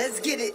Let's get it.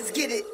let's get it.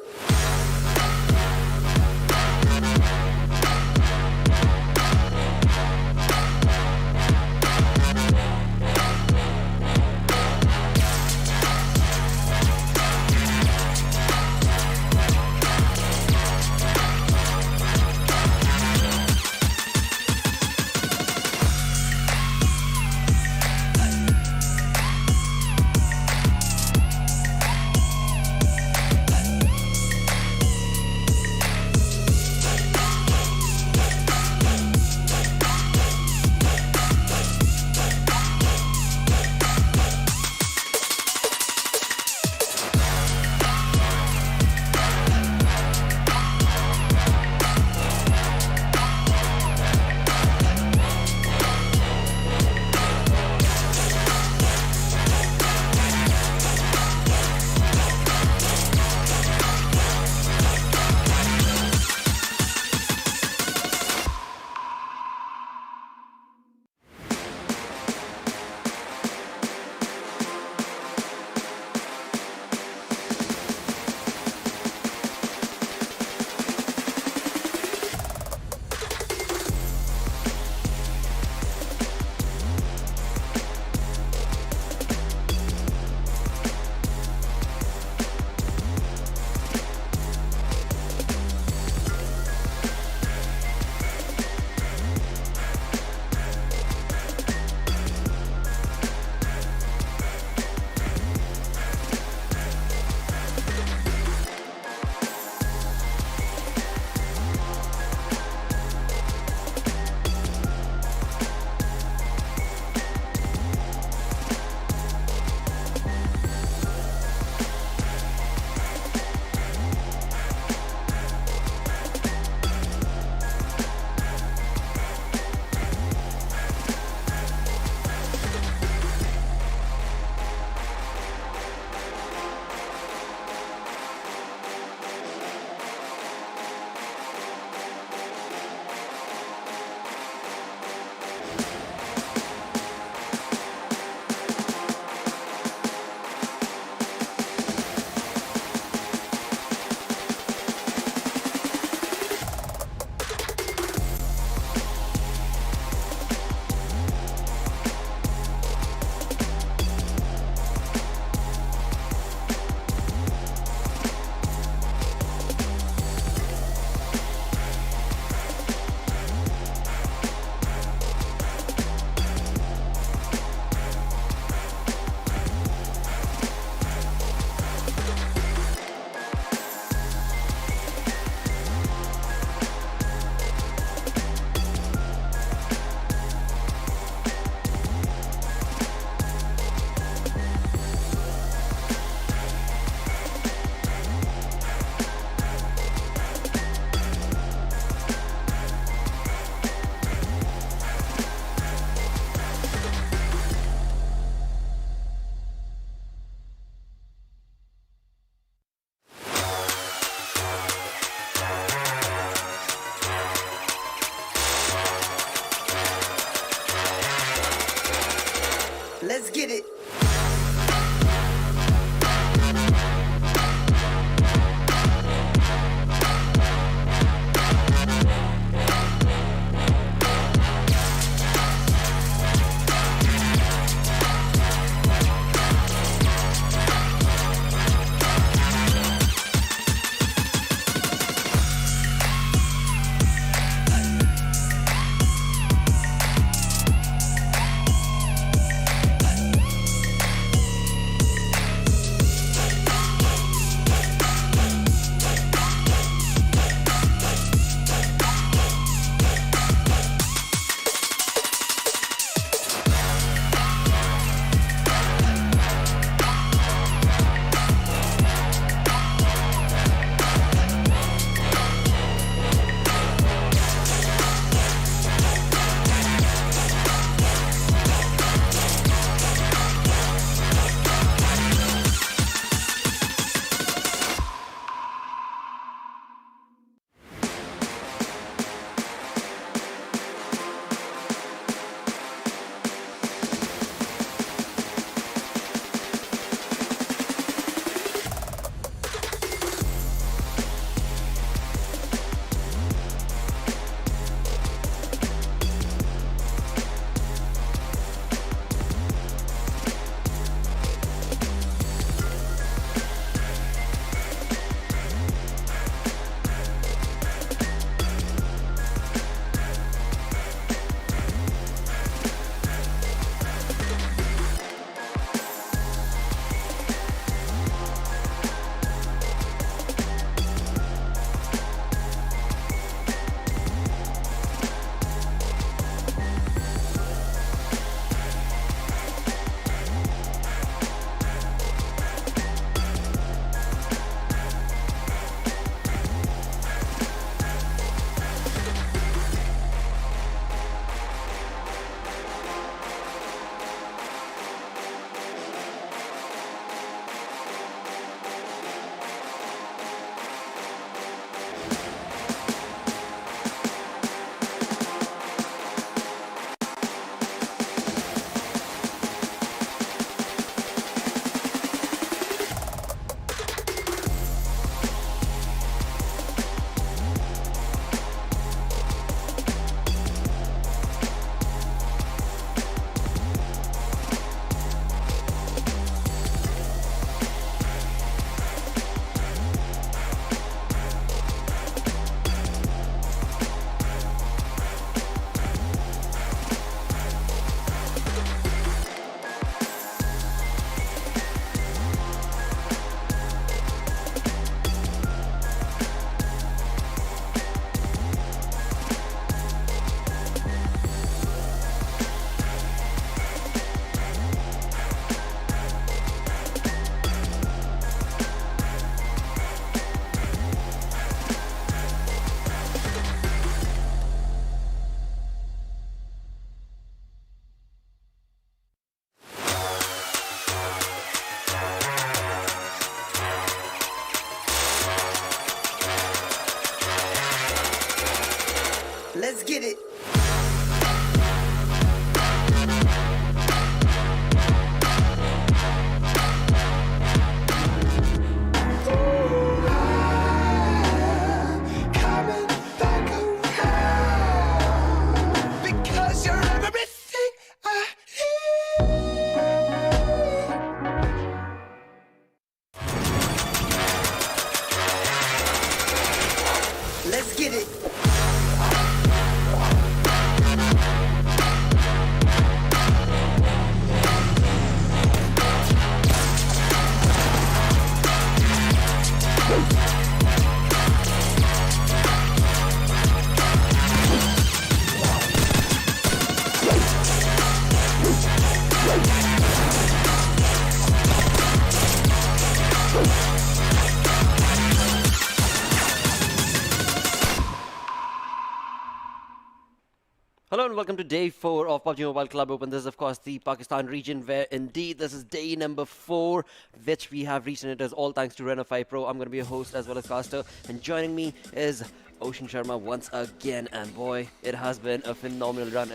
Hello and welcome to day 4 of PUBG Mobile Club Open. This is of course the Pakistan region where indeed this is day number 4 which we have reached, and it is all thanks to Reno5 Pro. I'm going to be your host as well as caster, and joining me is Ocean Sharma once again, and boy, it has been a phenomenal run.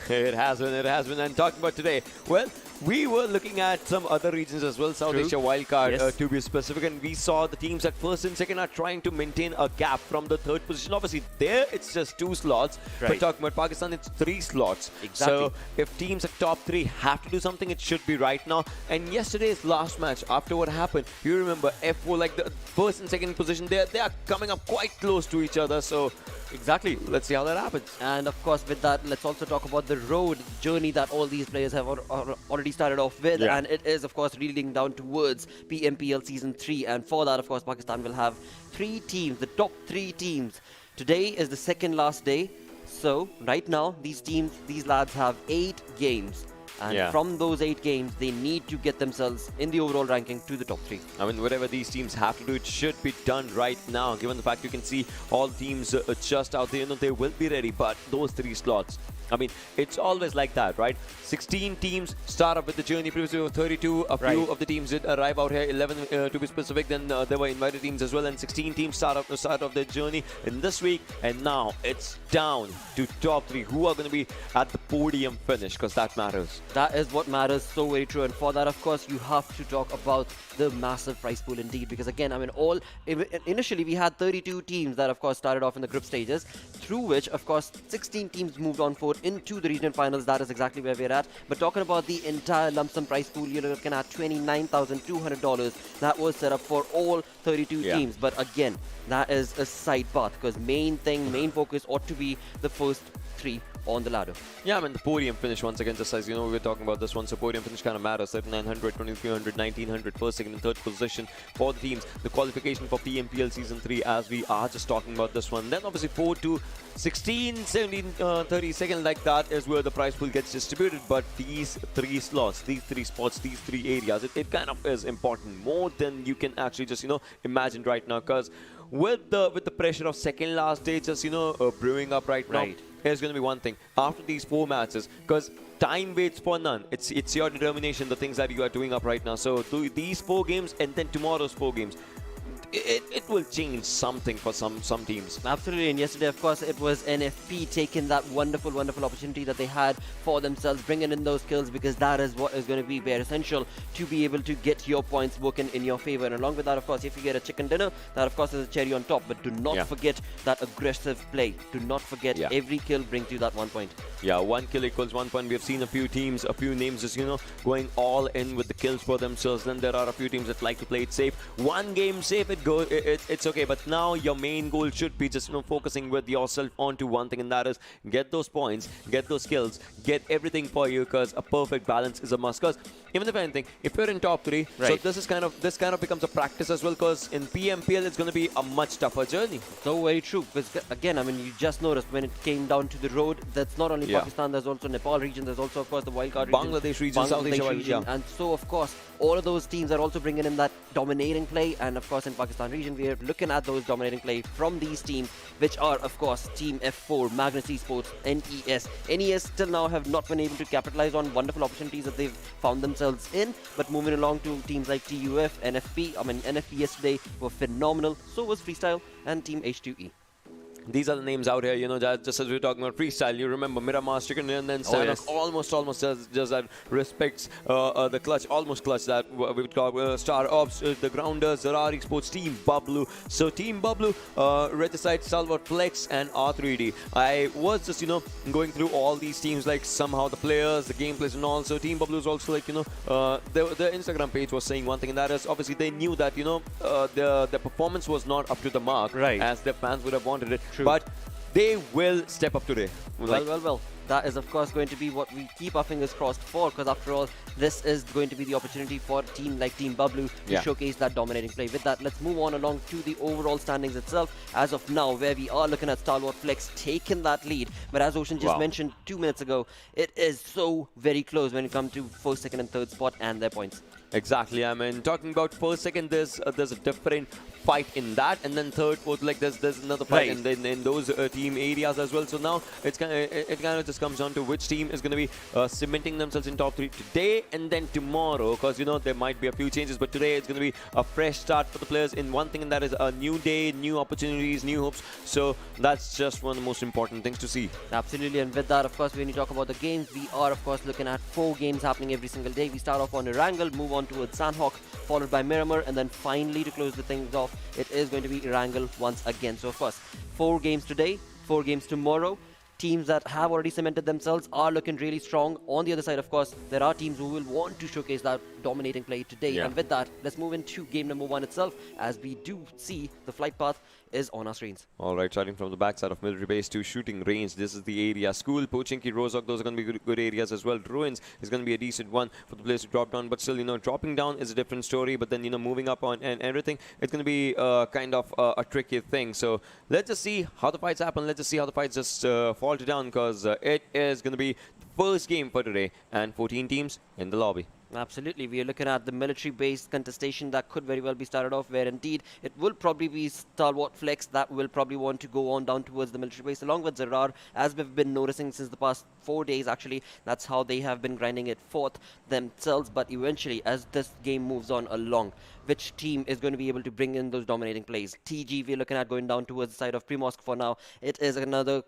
It has been. And talking about today, well, we were looking at some other regions as well, South Asia wildcard to be specific, and we saw the teams at first and second are trying to maintain a gap from the third position. Obviously, there it's just 2 slots, but talking about Pakistan, it's 3 slots. Exactly. So if teams at top 3 have to do something, it should be right now. And yesterday's last match, after what happened, you remember F4, like the first and second position, they are coming up quite close to each other. So exactly, let's see how that happens. And of course, with that, let's also talk about the road journey that all these players have already started off with, and it is of course leading down towards PMPL Season 3. And for that, of course, Pakistan will have 3 teams, the top 3 teams. Today is the second last day, so right now these lads have 8 games. And from those 8 games, they need to get themselves in the overall ranking to the top 3. I mean, whatever these teams have to do, it should be done right now. Given the fact you can see all teams just out there, they will be ready. But those 3 slots, I mean, it's always like that, right? 16 teams start up with the journey. Previously, 32. A few of the teams did arrive out here. 11 to be specific. Then there were invited teams as well, and 16 teams start off their journey in this week. And now it's down to top 3 who are going to be at the podium finish, because that matters. That is what matters, so very true. And for that, of course, you have to talk about the massive prize pool indeed. Because again, I mean, initially we had 32 teams that, of course, started off in the group stages, through which, of course, 16 teams moved on forward into the regional finals. That is exactly where we're at. But talking about the entire lump sum prize pool, you're looking at $29,200. That was set up for all 32 teams. But again, that is a side path, because main focus ought to be the first 3 on the ladder. Yeah, I mean, the podium finish, once again, just as you know, we were talking about this one, so podium finish kind of matters. 7,900, 2,300, 1,900, first, second, and third position for the teams. The qualification for PMPL Season 3, as we are just talking about this one. Then, obviously, 4 to 16, 17, 32nd, like that is where the prize pool gets distributed. But these 3 slots, these 3 spots, these 3 areas, it kind of is important, more than you can actually just, imagine right now. Because with the pressure of second last day just, brewing up right now, here's going to be one thing. After these 4 matches, because time waits for none. It's your determination, the things that you are doing up right now. So these 4 games and then tomorrow's 4 games, it will change something for some teams. Absolutely. And yesterday, of course, it was NFP taking that wonderful opportunity that they had for themselves, bringing in those kills, because that is what is going to be very essential to be able to get your points working in your favor. And along with that, of course, if you get a chicken dinner, that of course is a cherry on top. But do not forget that aggressive play. Do not forget every kill brings you that 1 point. Yeah, 1 kill equals 1 point. We have seen a few teams, a few names just, going all in with the kills for themselves. Then there are a few teams that like to play it safe. 1 game safe, it's okay. But now your main goal should be just, focusing with yourself onto one thing, and that is get those points, get those skills, get everything for you, because a perfect balance is a must. Because even if anything, if you're in top 3, so this kind of becomes a practice as well, because in PMPL it's going to be a much tougher journey. So very true. Because again, I mean, you just noticed when it came down to the road, that's not only Pakistan, there's also Nepal region, there's also of course the wildcard region, Bangladesh region, South Asia region, and so of course all of those teams are also bringing in that dominating play. And of course in Pakistan region, we are looking at those dominating play from these teams, which are of course Team F4, Magnus Esports, NES still now have not been able to capitalize on wonderful opportunities that they've found themselves in. But moving along to teams like TUF, NFP yesterday were phenomenal. So was FreeStyle and Team H2E. These are the names out here, just as we were talking about FreeStyle. You remember Miramar, Chicken, and then Sanhok almost just that respects the clutch, almost clutch that we would call StarXOPS, the grounders, Zarar Esports, Team Bablu. So Team Bablu, Regicide, Stalwart Flex, and R3D. I was just, going through all these teams, like somehow the players, the gameplays, and all. So Team Bablu is also like, their Instagram page was saying one thing, and that is obviously they knew that, the performance was not up to the mark as their fans would have wanted it. True. But they will step up today. Well. That is, of course, going to be what we keep our fingers crossed for, because after all, this is going to be the opportunity for a team like Team Bablu to showcase that dominating play. With that, let's move on along to the overall standings itself. As of now, where we are looking at Stalwart Flex taking that lead. But as Ocean just mentioned 2 minutes ago, it is so very close when it comes to first, second, and third spot and their points. Exactly. I mean, talking about first, second, there's a different fight in that, and then third, fourth, like there's another fight in those team areas as well. So now it kind of just comes down to which team is going to be cementing themselves in top 3 today and then tomorrow, because you know there might be a few changes, but today it's going to be a fresh start for the players in one thing, and that is a new day, new opportunities, new hopes. So that's just one of the most important things to see. Absolutely, and with that, of course, when you talk about the games, we are, of course, looking at 4 games happening every single day. We start off on Erangel, move on towards Sanhok, followed by Miramar, and then finally to close the things off, it is going to be Erangel once again. So, of course, 4 games today, 4 games tomorrow. Teams that have already cemented themselves are looking really strong. On the other side, of course, there are teams who will want to showcase that dominating play today. And with that, let's move into game number 1 itself, as we do see the flight path is on our screens. All right, starting from the backside of military base to shooting range, this is the area. School, Pochinki, Rozhok, those are going to be good areas as well. Ruins is going to be a decent one for the players to drop down, but still, you know, dropping down is a different story. But then, you know, moving up on and everything, it's going to be kind of a tricky thing. So let's just see how the fights happen. Let's just see how the fights just falter down, because it is going to be the first game for today, and 14 teams in the lobby. Absolutely, we are looking at the military-based contestation that could very well be started off, where indeed it will probably be Stalwart Flex that will probably want to go on down towards the military base, along with Zarar, as we've been noticing since the past 4 days. Actually, that's how they have been grinding it forth themselves. But eventually, as this game moves on along, which team is going to be able to bring in those dominating plays? TG, we're looking at going down towards the side of Primorsk for now. It is another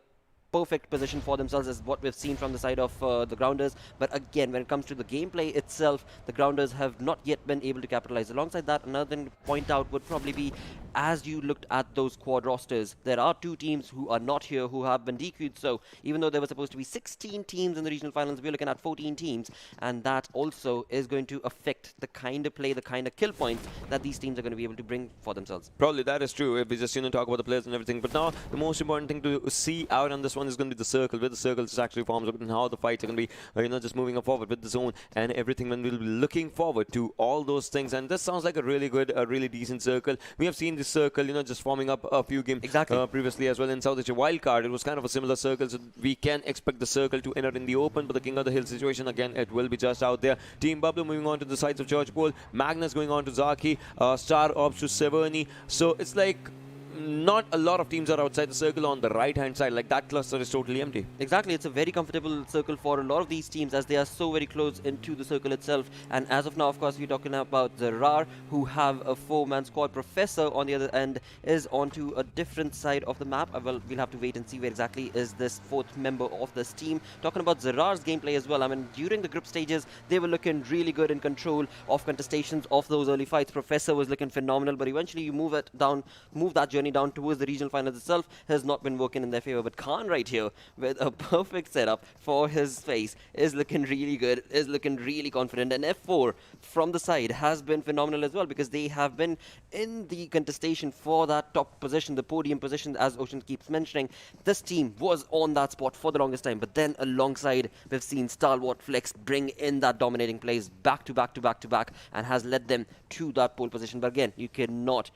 perfect position for themselves, is what we've seen from the side of the grounders. But again, when it comes to the gameplay itself, the grounders have not yet been able to capitalize. Alongside that, another thing to point out would probably be, as you looked at those quad rosters, there are 2 teams who are not here who have been DQ'd. So even though there were supposed to be 16 teams in the regional finals, we're looking at 14 teams, and that also is going to affect the kind of play, the kind of kill points that these teams are going to be able to bring for themselves. Probably that is true if we just, you know, talk about the players and everything. But now the most important thing to see out on this one is going to be the circle, where the circle just actually forms up, and how the fights are going to be, you know, just moving up forward with the zone and everything. When we'll be looking forward to all those things, and this sounds like a really good, a really decent circle. We have seen this circle, you know, just forming up a few games previously as well in South Asia Wildcard. It was kind of a similar circle, so we can expect the circle to enter in the open. But the King of the Hill situation, again, it will be just out there. Team Bablu moving on to the sides of Churchpole, Magnus going on to Zaki, StarXOPS to Severny. So it's like not a lot of teams are outside the circle on the right hand side. Like, that cluster is totally empty. Exactly, it's a very comfortable circle for a lot of these teams, as they are so very close into the circle itself. And as of now, of course, we're talking about Zarar, who have a 4-man squad. Professor on the other end is onto a different side of the map. Well, we'll have to wait and see where exactly is this 4th member of this team. Talking about Zarar's gameplay as well, I mean, during the group stages, they were looking really good in control of contestations of those early fights. Professor was looking phenomenal, but eventually you move that journey down towards the regional finals itself has not been working in their favor. But Khan right here, with a perfect setup for his face, is looking really good, is looking really confident. And F4 from the side has been phenomenal as well, because they have been in the contestation for that top position, the podium position, as Ocean keeps mentioning. This team was on that spot for the longest time, but then alongside, we've seen Stalwart Flex bring in that dominating plays back to back to back to back, and has led them to that pole position. But again, you cannot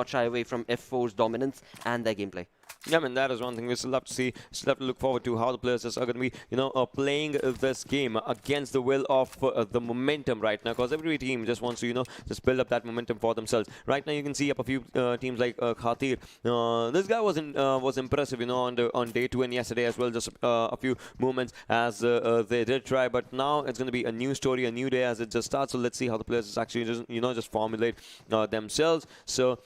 shy away from F4's dominance and their gameplay. Yeah, I mean, that is one thing we still have to see. Still have to look forward to how the players are going to be, you know, playing this game against the will of the momentum right now, because every team just wants to, you know, just build up that momentum for themselves. Right now, you can see up a few teams like Khatir. This guy was impressive, you know, on day 2 and yesterday as well. Just a few moments as they did try, but now it's going to be a new story, a new day as it just starts. So let's see how the players just actually just, you know, just formulate themselves. So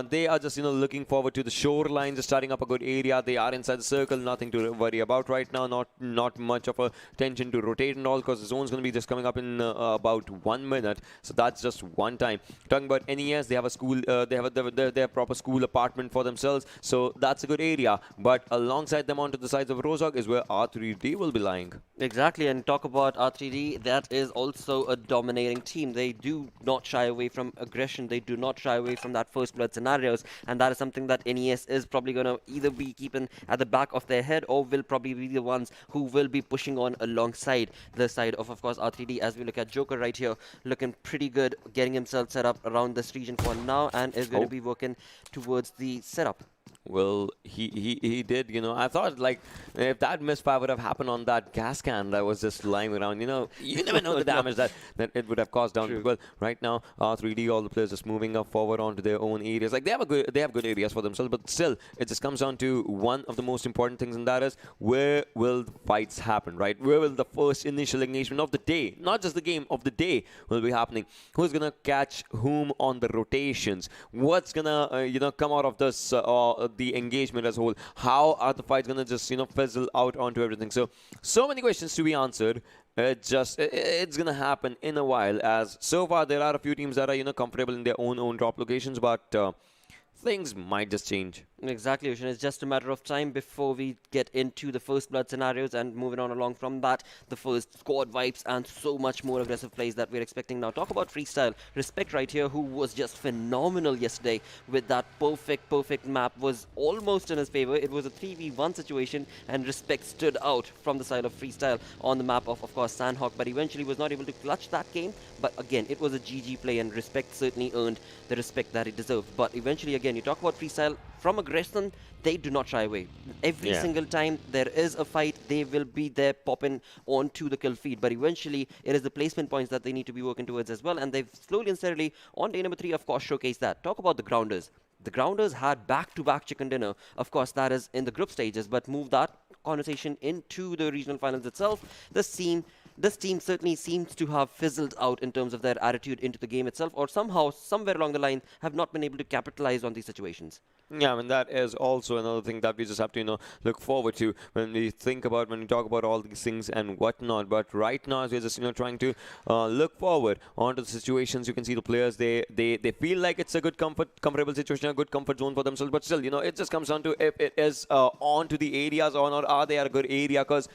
they are just, you know, looking forward to the shoreline, just starting up a good area. They are inside the circle, nothing to worry about right now. Not much of a tension to rotate and all, because the zone's going to be just coming up in about 1 minute. So that's just one time. Talking about NES, they have a school, they have a proper school apartment for themselves, so that's a good area. But alongside them onto the sides of Rozhok is where R3D will be lying. Exactly, and talk about R3D, that is also a dominating team. They do not shy away from aggression. They do not shy away from that first blood scenarios, and that is something that NES is probably going to either be keeping at the back of their head, or will probably be the ones who will be pushing on alongside the side of course, R3D. As we look at Joker right here, looking pretty good, getting himself set up around this region for now, and is going to be working towards the setup. Well, he did, you know. I thought, like, if that misfire would have happened on that gas can that was just lying around, you know, you never know the damage that it would have caused down. True. Well, right now, R3D, all the players just moving up forward onto their own areas. Like, they have good areas for themselves, but still, it just comes down to one of the most important things, and that is, where will the fights happen, right? Where will the first initial engagement of the day, not just the game, of the day will be happening? Who's gonna catch whom on the rotations? What's gonna, you know, come out of this, the engagement as a whole? How are the fights gonna just, you know, fizzle out onto everything? So many questions to be answered. It's gonna happen in a while, as so far there are a few teams that are, you know, comfortable in their own drop locations, but things might just change. Exactly, Ocean. It's just a matter of time before we get into the first blood scenarios, and moving on along from that, the first squad vibes and so much more aggressive plays that we're expecting now. Talk about FreeStyle. Respect right here, who was just phenomenal yesterday with that perfect map, was almost in his favor. It was a 3v1 situation, and Respect stood out from the side of FreeStyle on the map of course, Sanhok, but eventually was not able to clutch that game. But again, it was a GG play, and Respect certainly earned the respect that he deserved. But eventually, again, you talk about FreeStyle, from aggression, they do not shy away. Every single time there is a fight, they will be there popping onto the kill feed. But eventually, it is the placement points that they need to be working towards as well. And they've slowly and steadily, on day number 3, of course, showcased that. Talk about the Grounders. The Grounders had back-to-back chicken dinner. Of course, that is in the group stages, but move that conversation into the regional finals itself. This team certainly seems to have fizzled out in terms of their attitude into the game itself, or somehow, somewhere along the line, have not been able to capitalize on these situations. Yeah, I mean, that is also another thing that we just have to, you know, look forward to when we talk about all these things and whatnot. But right now, as we're just, you know, trying to look forward onto the situations, you can see the players, they feel like it's a good comfortable situation, a good comfort zone for themselves. But still, you know, it just comes down to if it is onto the areas or not. Are they at a good area? Because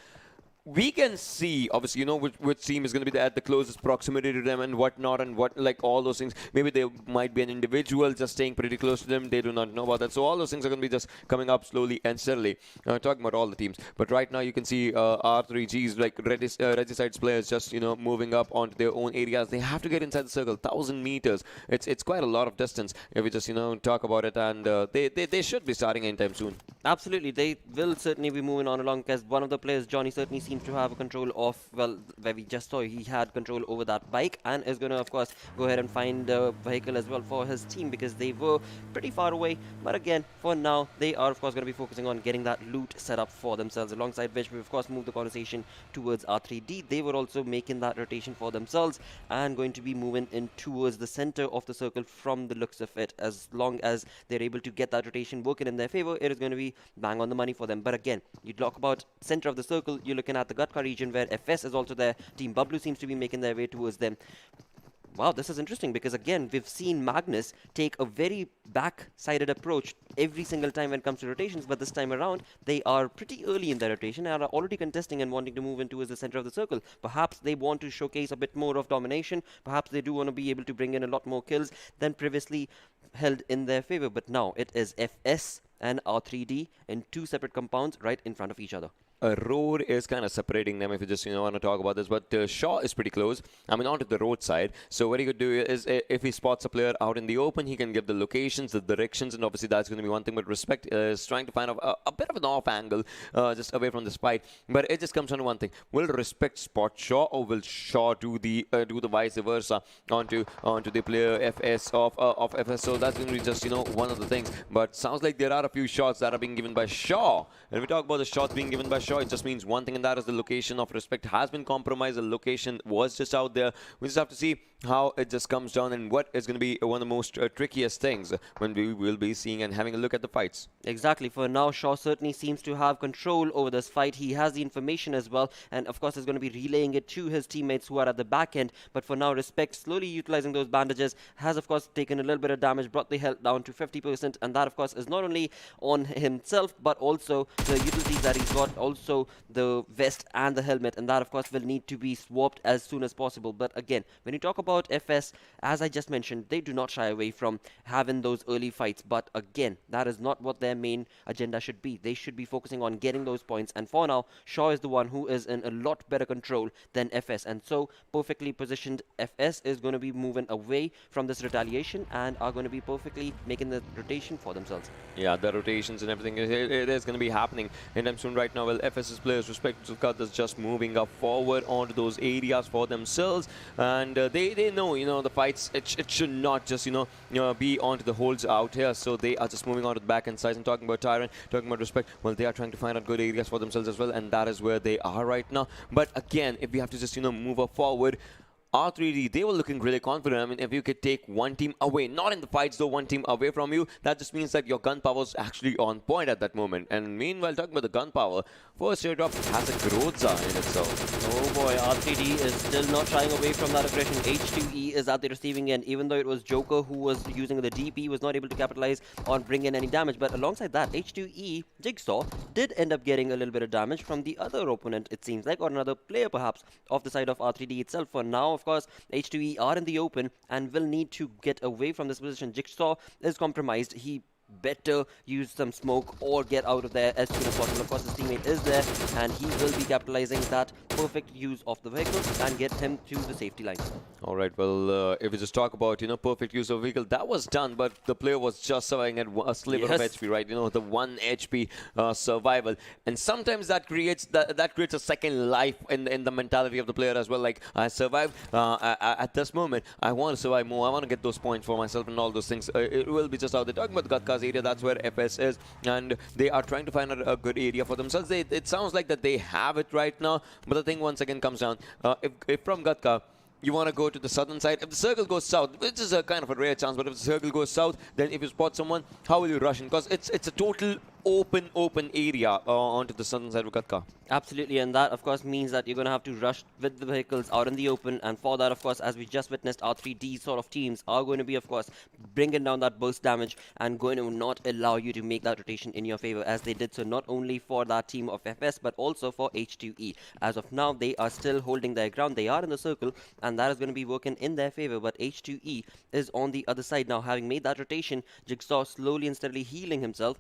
we can see, obviously, you know, which team is going to be at the closest proximity to them and whatnot, and like all those things. Maybe there might be an individual just staying pretty close to them. They do not know about that. So all those things are going to be just coming up slowly and steadily. Talking about all the teams. But right now you can see R3G's, like Regicide's players just, you know, moving up onto their own areas. They have to get inside the circle, 1,000 meters. It's quite a lot of distance if we just, you know, talk about it. And they should be starting anytime soon. Absolutely, they will certainly be moving on along, because one of the players, Johnny, certainly seems to have a control of, well, where we just saw he had control over that bike, and is going to, of course, go ahead and find a vehicle as well for his team, because they were pretty far away. But again, for now, they are, of course, going to be focusing on getting that loot set up for themselves, alongside which we, of course, move the conversation towards R3D. They were also making that rotation for themselves and going to be moving in towards the center of the circle from the looks of it. As long as they're able to get that rotation working in their favor, it is going to be bang on the money for them. But again, you talk about center of the circle, you're looking at the Gatka region, where FS is also there. Team Bablu seems to be making their way towards them. Wow, this is interesting, because again, we've seen Magnus take a very back-sided approach every single time when it comes to rotations, but this time around, they are pretty early in their rotation and are already contesting and wanting to move in towards the center of the circle. Perhaps they want to showcase a bit more of domination. Perhaps they do want to be able to bring in a lot more kills than previously held in their favor. But now it is FS and R3D in 2 separate compounds right in front of each other. A road is kind of separating them, if you just, you know, want to talk about this. But Shaw is pretty close. I mean, onto the roadside. So what he could do is, if he spots a player out in the open, he can give the locations, the directions, and obviously that's going to be one thing. But Respect is trying to find a bit of an off angle, just away from this fight. But it just comes down to one thing: will Respect spot Shaw, or will Shaw do the vice versa onto the player FS of FS? So that's going to be just, you know, one of the things. But sounds like there are a few shots that are being given by Shaw. And we talk about the shots being given by Shaw, it just means one thing, and that is the location of Respect has been compromised. The location was just out there. We just have to see how it just comes down and what is going to be one of the most trickiest things when we will be seeing and having a look at the fights. Exactly. For now, Shaw certainly seems to have control over this fight. He has the information as well, and of course is going to be relaying it to his teammates who are at the back end. But for now, Respect, slowly utilizing those bandages, has of course taken a little bit of damage, brought the health down to 50%, and that of course is not only on himself but also the utilities that he's got, also the vest and the helmet, and that of course will need to be swapped as soon as possible. But again, when you talk about about FS, as I just mentioned, they do not shy away from having those early fights. But again, that is not what their main agenda should be. They should be focusing on getting those points. And for now, Shaw is the one who is in a lot better control than FS. And so, perfectly positioned FS is going to be moving away from this retaliation and are going to be perfectly making the rotation for themselves. Yeah, the rotations and everything, it is going to be happening anytime soon right now. Well, FS's players, respective to is just moving up forward onto those areas for themselves. And they know, the fights, it should not just, be onto the holds out here. So they are just moving on to the back end sides. And talking about Tyrant, talking about Respect, well, they are trying to find out good areas for themselves as well. And that is where they are right now. But again, if we have to just, move up forward, R3D, they were looking really confident. I mean, if you could take one team away, not in the fights though, one team away from you, that just means that your gun power is actually on point at that moment. And meanwhile, talking about the gun power, first airdrop has a growth in itself. Oh boy, R3D is still not shying away from that aggression. H2E is at the receiving end, even though it was Joker who was using the DP, was not able to capitalize on bring in any damage. But alongside that, H2E, Jigsaw, did end up getting a little bit of damage from the other opponent, it seems like, or another player perhaps, off the side of R3D itself. For now, of course, H2E are in the open and will need to get away from this position. Jigsaw is compromised. He better use some smoke or get out of there as soon as possible. Of course, his teammate is there and he will be capitalizing that perfect use of the vehicle and get him to the safety line. All right, well, if we just talk about, perfect use of vehicle, that was done, but the player was just surviving at a sliver of HP, right? The 1 HP survival. And sometimes that creates a second life in the mentality of the player as well. Like, I survived at this moment. I want to survive more. I want to get those points for myself and all those things. It will be just out there. Talking about Gatka's area, that's where FS is. And they are trying to find a good area for themselves. It sounds like that they have it right now. But the thing once again comes down. If from Gatka, you want to go to the southern side. If the circle goes south, which is a kind of a rare chance, but if the circle goes south, then if you spot someone, how will you rush in? Because it's a total open area onto the southern side of Gatka. Absolutely, and that of course means that you're going to have to rush with the vehicles out in the open, and for that of course, as we just witnessed, R3D sort of teams are going to be of course bringing down that burst damage and going to not allow you to make that rotation in your favor, as they did so not only for that team of FS but also for H2E. As of now, they are still holding their ground. They are in the circle and that is going to be working in their favor, but H2E is on the other side now, having made that rotation. Jigsaw slowly and steadily healing himself,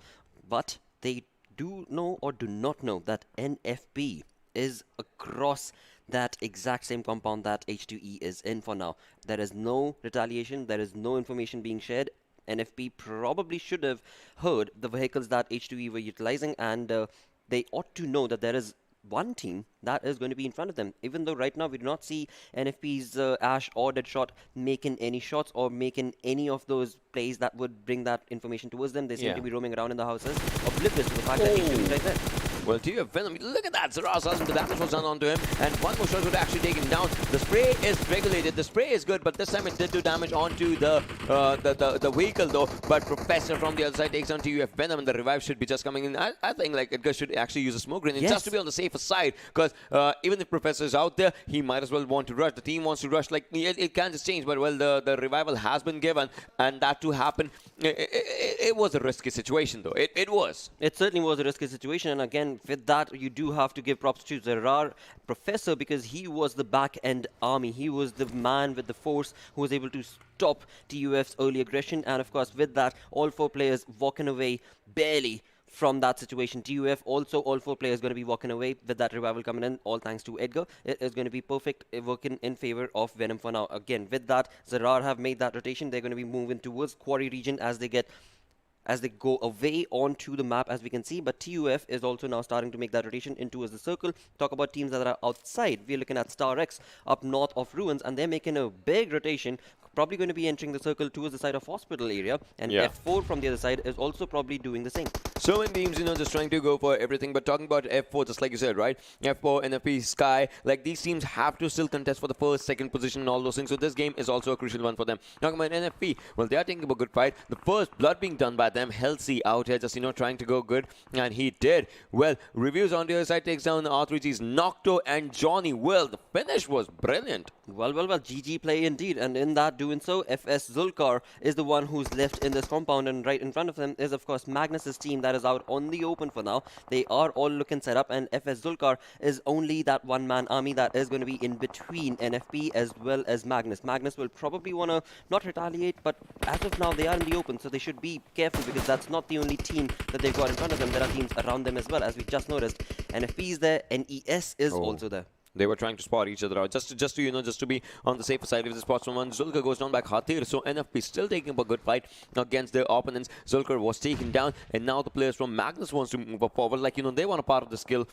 but they do know or do not know that NFP is across that exact same compound that H2E is in for now. There is no retaliation, there is no information being shared. NFP probably should have heard the vehicles that H2E were utilizing, and they ought to know that there is one team that is going to be in front of them. Even though right now we do not see NFP's Ash or Deadshot making any shots or making any of those plays that would bring that information towards them. They seem to be roaming around in the houses, oblivious to the fact that H2E is right there. Well, TUF Venom, look at that. Zarar Esports, the damage was done onto him, and one more shot would actually take him down. The spray is regulated. The spray is good, but this time it did do damage onto the vehicle though. But Professor from the other side takes on TUF Venom, and the revive should be just coming in. I think like Edgar should actually use a smoke grenade just to be on the safer side, because even if Professor is out there, he might as well want to rush. The team wants to rush. Like it can just change, but well, the revival has been given, and that to happen, it was a risky situation though. It was. It certainly was a risky situation, and again, with that, you do have to give props to Zarar Professor, because he was the back-end army. He was the man with the force who was able to stop TUF's early aggression, and of course, with that, all 4 players walking away barely from that situation. TUF also, all 4 players going to be walking away with that revival coming in, all thanks to Edgar. It is going to be perfect, working in favor of Venom for now. Again, with that, Zarar have made that rotation. They're going to be moving towards Quarry region as they go away onto the map, as we can see. But TUF is also now starting to make that rotation in towards the circle. Talk about teams that are outside. We're looking at StarXOPS up north of Ruins, and they're making a big rotation, probably going to be entering the circle towards the side of hospital area, and F4 from the other side is also probably doing the same. So many teams, just trying to go for everything. But talking about F4, just like you said, right? F4, NFPSKY, like these teams have to still contest for the first, second position and all those things. So this game is also a crucial one for them. Talking about NFP, well, they are taking a good fight. The first blood being done by them. them. Halsey out here just, trying to go good, and he did. Well, reviews on the other side takes down R3G's Nocto and Johnny. Well, the finish was brilliant. Well, GG play indeed, and in that doing so, FS Zulkar is the one who's left in this compound, and right in front of them is, of course, Magnus's team that is out on the open for now. They are all looking set up, and FS Zulkar is only that one-man army that is going to be in between NFP as well as Magnus. Magnus will probably want to not retaliate, but as of now, they are in the open, so they should be careful because that's not the only team that they've got in front of them. There are teams around them as well, as we just noticed. NFP is there, NES is also there. They were trying to spot each other out, just to be on the safer side. If the spots from one, Zulkar goes down by Khatir. So NFP still taking up a good fight against their opponents. Zulkar was taken down, and now the players from Magnus wants to move up forward. Like, they want a part of the skill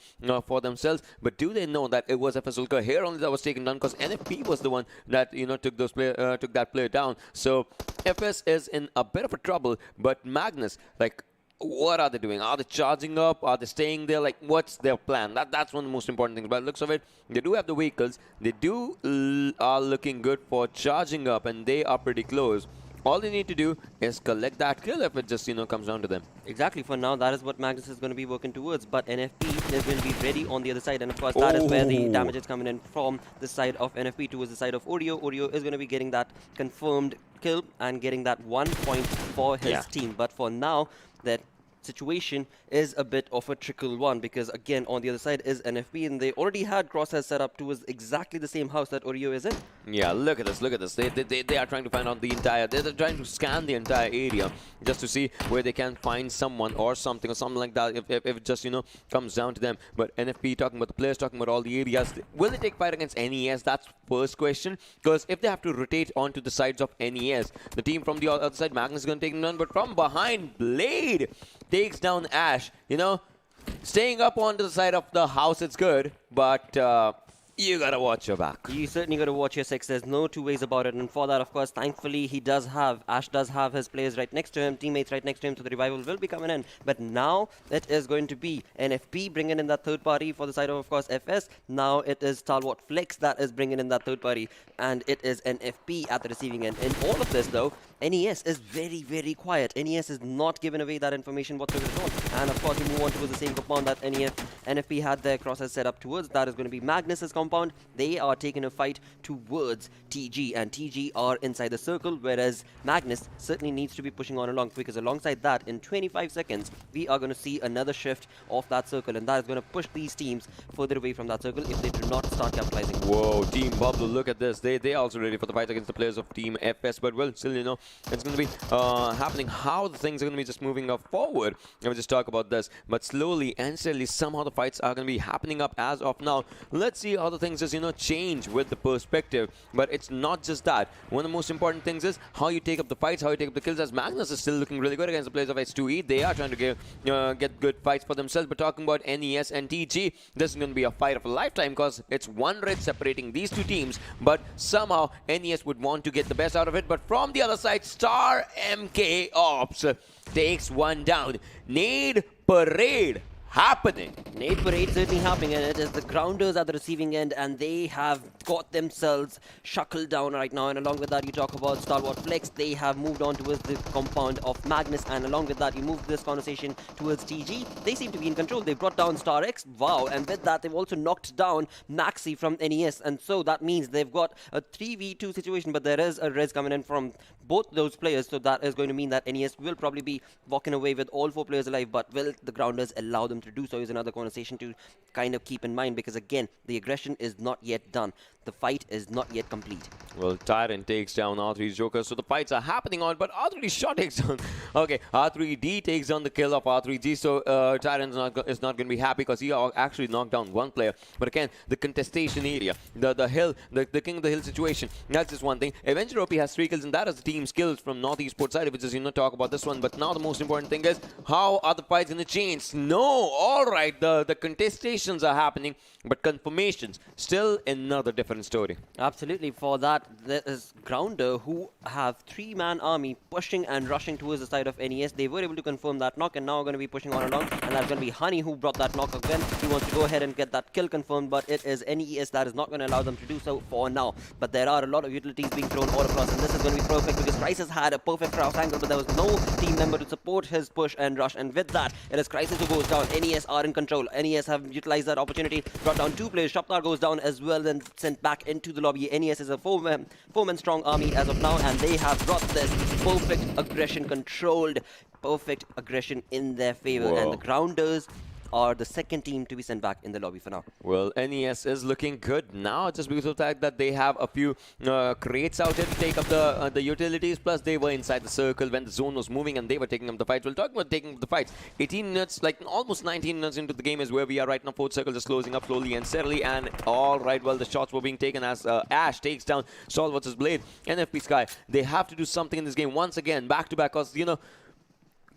for themselves. But do they know that it was FS Zulkar here only that was taken down? Because NFP was the one that took that player down. So FS is in a bit of a trouble. But Magnus, like, what are they doing? Are they charging up? Are they staying there? Like, what's their plan? That's one of the most important things. By the looks of it, they do have the vehicles. They are looking good for charging up, and they are pretty close. All they need to do is collect that kill if it just, comes down to them. Exactly. For now, that is what Magnus is going to be working towards. But NFP is going to be ready on the other side. And, of course, that is where the damage is coming in from the side of NFP towards the side of Oreo. Oreo is going to be getting that confirmed kill and getting that 1 point for his team. But for now, that situation is a bit of a trickle one, because again on the other side is NFP, and they already had crosshairs set up towards exactly the same house that Oreo is in. Yeah, look at this, they are trying to find out they're trying to scan the entire area just to see where they can find someone or something like that, if it just comes down to them. But NFP talking about the players, talking about all the areas. Will they take fight against NES? That's first question, because if they have to rotate onto the sides of NES, the team from the other side, Magnus is going to take them down, but from behind, Blade takes down Ash. Staying up onto the side of the house, it's good, but you gotta watch your back. You certainly gotta watch your six. There's no two ways about it. And for that, of course, thankfully, Ash does have his players right next to him, teammates right next to him, so the revival will be coming in. But now it is going to be NFP bringing in that third party for the side of course, FS. Now it is Stalwart Flex that is bringing in that third party, and it is NFP at the receiving end. In all of this, though, NES is very, very quiet. NES is not giving away that information whatsoever at all. And of course, we move on towards the same compound that NFP had their crosses set up towards. That is going to be Magnus's compound. They are taking a fight towards TG, and TG are inside the circle, whereas Magnus certainly needs to be pushing on along, because alongside that, in 25 seconds, we are going to see another shift of that circle, and that is going to push these teams further away from that circle if they do not start capitalizing. Whoa, Team Bablu, look at this. They also ready for the fight against the players of Team FS, but well, still, it's going to be happening. How the things are going to be just moving up forward. Let me just talk about this. But slowly and steadily, somehow the fights are going to be happening up as of now. Let's see how the things just, change with the perspective. But it's not just that. One of the most important things is how you take up the fights, how you take up the kills, as Magnus is still looking really good against the players of H2E. They are trying to get good fights for themselves. But talking about NES and TG, this is going to be a fight of a lifetime, because it's one red separating these two teams. But somehow NES would want to get the best out of it. But from the other side, StarXOPS takes one down. Nade Parade happening. Nade Parade certainly happening, and it is the grounders at the receiving end, and they have got themselves shuckled down right now. And along with that, you talk about Stalwart Flex. They have moved on towards the compound of Magnus, and along with that, you move this conversation towards TG. They seem to be in control. They brought down StarX. Wow. And with that, they've also knocked down Maxi from NES, and so that means they've got a 3v2 situation, but there is a res coming in from both those players, so that is going to mean that NES will probably be walking away with all 4 players alive. But will the grounders allow them to do so is another conversation to kind of keep in mind, because again, the aggression is not yet done. The fight is not yet complete. Well, Tyrant takes down R3's Joker, so the fights are happening on, but R3's shot takes down. Okay, R3D takes down the kill of R3G, so Tyrant is not going to be happy, because he actually knocked down one player. But again, the contestation area, the hill, the king of the hill situation, that's just one thing. Avenger OP has 3 kills, and that is the team skills from North Esports side, which is, talk about this one. But now the most important thing is, how are the fights going to change? No, all right, the contestations are happening, but confirmations, still another different different story. Absolutely. For that, there is Grounder, who have 3-man army pushing and rushing towards the side of NES. They were able to confirm that knock, and now are going to be pushing on and on. And that's going to be Honey, who brought that knock again. He wants to go ahead and get that kill confirmed, but it is NES that is not going to allow them to do so for now. But there are a lot of utilities being thrown all across, and this is going to be perfect because Crisis had a perfect cross angle, but there was no team member to support his push and rush. And with that, it is Crisis who goes down. NES are in control. NES have utilized that opportunity, brought down 2 players. Shopnar goes down as well, then sent back into the lobby. NES is a 4-man strong army as of now, and they have brought this perfect aggression, controlled perfect aggression in their favor. Whoa. And the Grounders are the second team to be sent back in the lobby for now. Well, NES is looking good now, just because of the fact that they have a few crates out here to take up the utilities, plus they were inside the circle when the zone was moving and they were taking up the fights. We'll talk about taking up the fights. 18 minutes, like almost 19 minutes into the game is where we are right now. 4th circle just closing up slowly and steadily, and all right, well, the shots were being taken as Ash takes down Stalwart's blade. NFPSKY, they have to do something in this game once again, back-to-back, because, you know,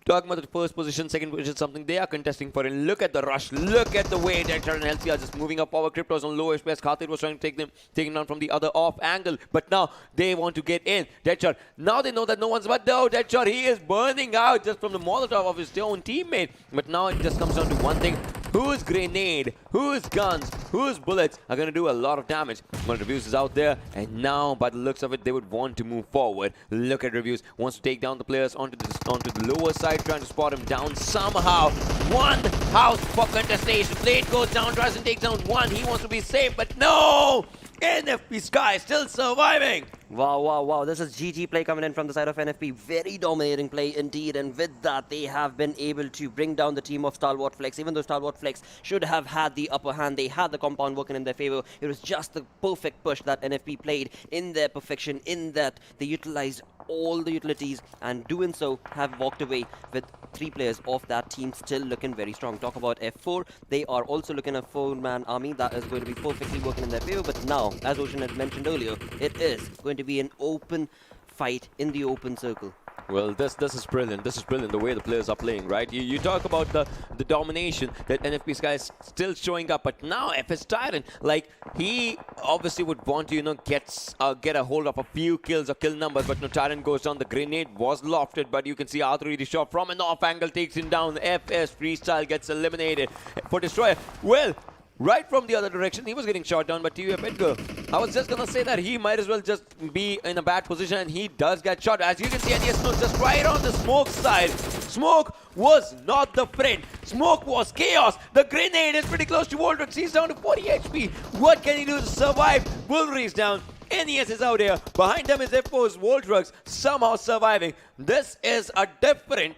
talking about the first position, second position, something they are contesting for. And look at the rush. Look at the way Deadshot and LC are just moving up forward. Crypto's on low FPS. Khatir was trying to take him down from the other off angle. But now they want to get in. Deadshot. Now they know that no one's but no. Deadshot, he is burning out just from the Molotov of his own teammate. But now it just comes down to one thing. Whose grenade, whose guns, whose bullets are going to do a lot of damage? Well, Reviews is out there, and now, by the looks of it, they would want to move forward. Look at Reviews. Wants to take down the players onto the lower side, trying to spot him down somehow. One house for contestation. Blade goes down, tries and takes down one. He wants to be safe, but no! NFPSKY still surviving. Wow, wow, wow. This is GG play coming in from the side of NFP. Very dominating play indeed. And with that, they have been able to bring down the team of Stalwart Flex. Even though Stalwart Flex should have had the upper hand, they had the compound working in their favor. It was just the perfect push that NFP played in their perfection, in that they utilized all the utilities, and doing so have walked away with 3 players of that team still looking very strong. Talk about F4. They are also looking at a 4-man army that is going to be perfectly working in their favor. But now, as Ocean had mentioned earlier, it is going to be an open fight in the open circle. Well, this is brilliant. This is brilliant, the way the players are playing, right? You talk about the domination that NFPSKY is still showing up, but now FS Tyrant, like, he obviously would want to, you know, get a hold of a few kills or kill numbers, but no, Tyrant goes down. The grenade was lofted, but you can see R3D shot from an off angle takes him down. FS FreeStyle gets eliminated for Destroyer. Well, right from the other direction, he was getting shot down by TUF Edgar. I was just going to say that he might as well just be in a bad position, and he does get shot. As you can see, NES just right on the Smoke side. Smoke was not the friend. Smoke was chaos. The grenade is pretty close to Voltrix. He's down to 40 HP. What can he do to survive? Bullry's down. NES is out here. Behind them is F4's Voltrix, somehow surviving. This is a different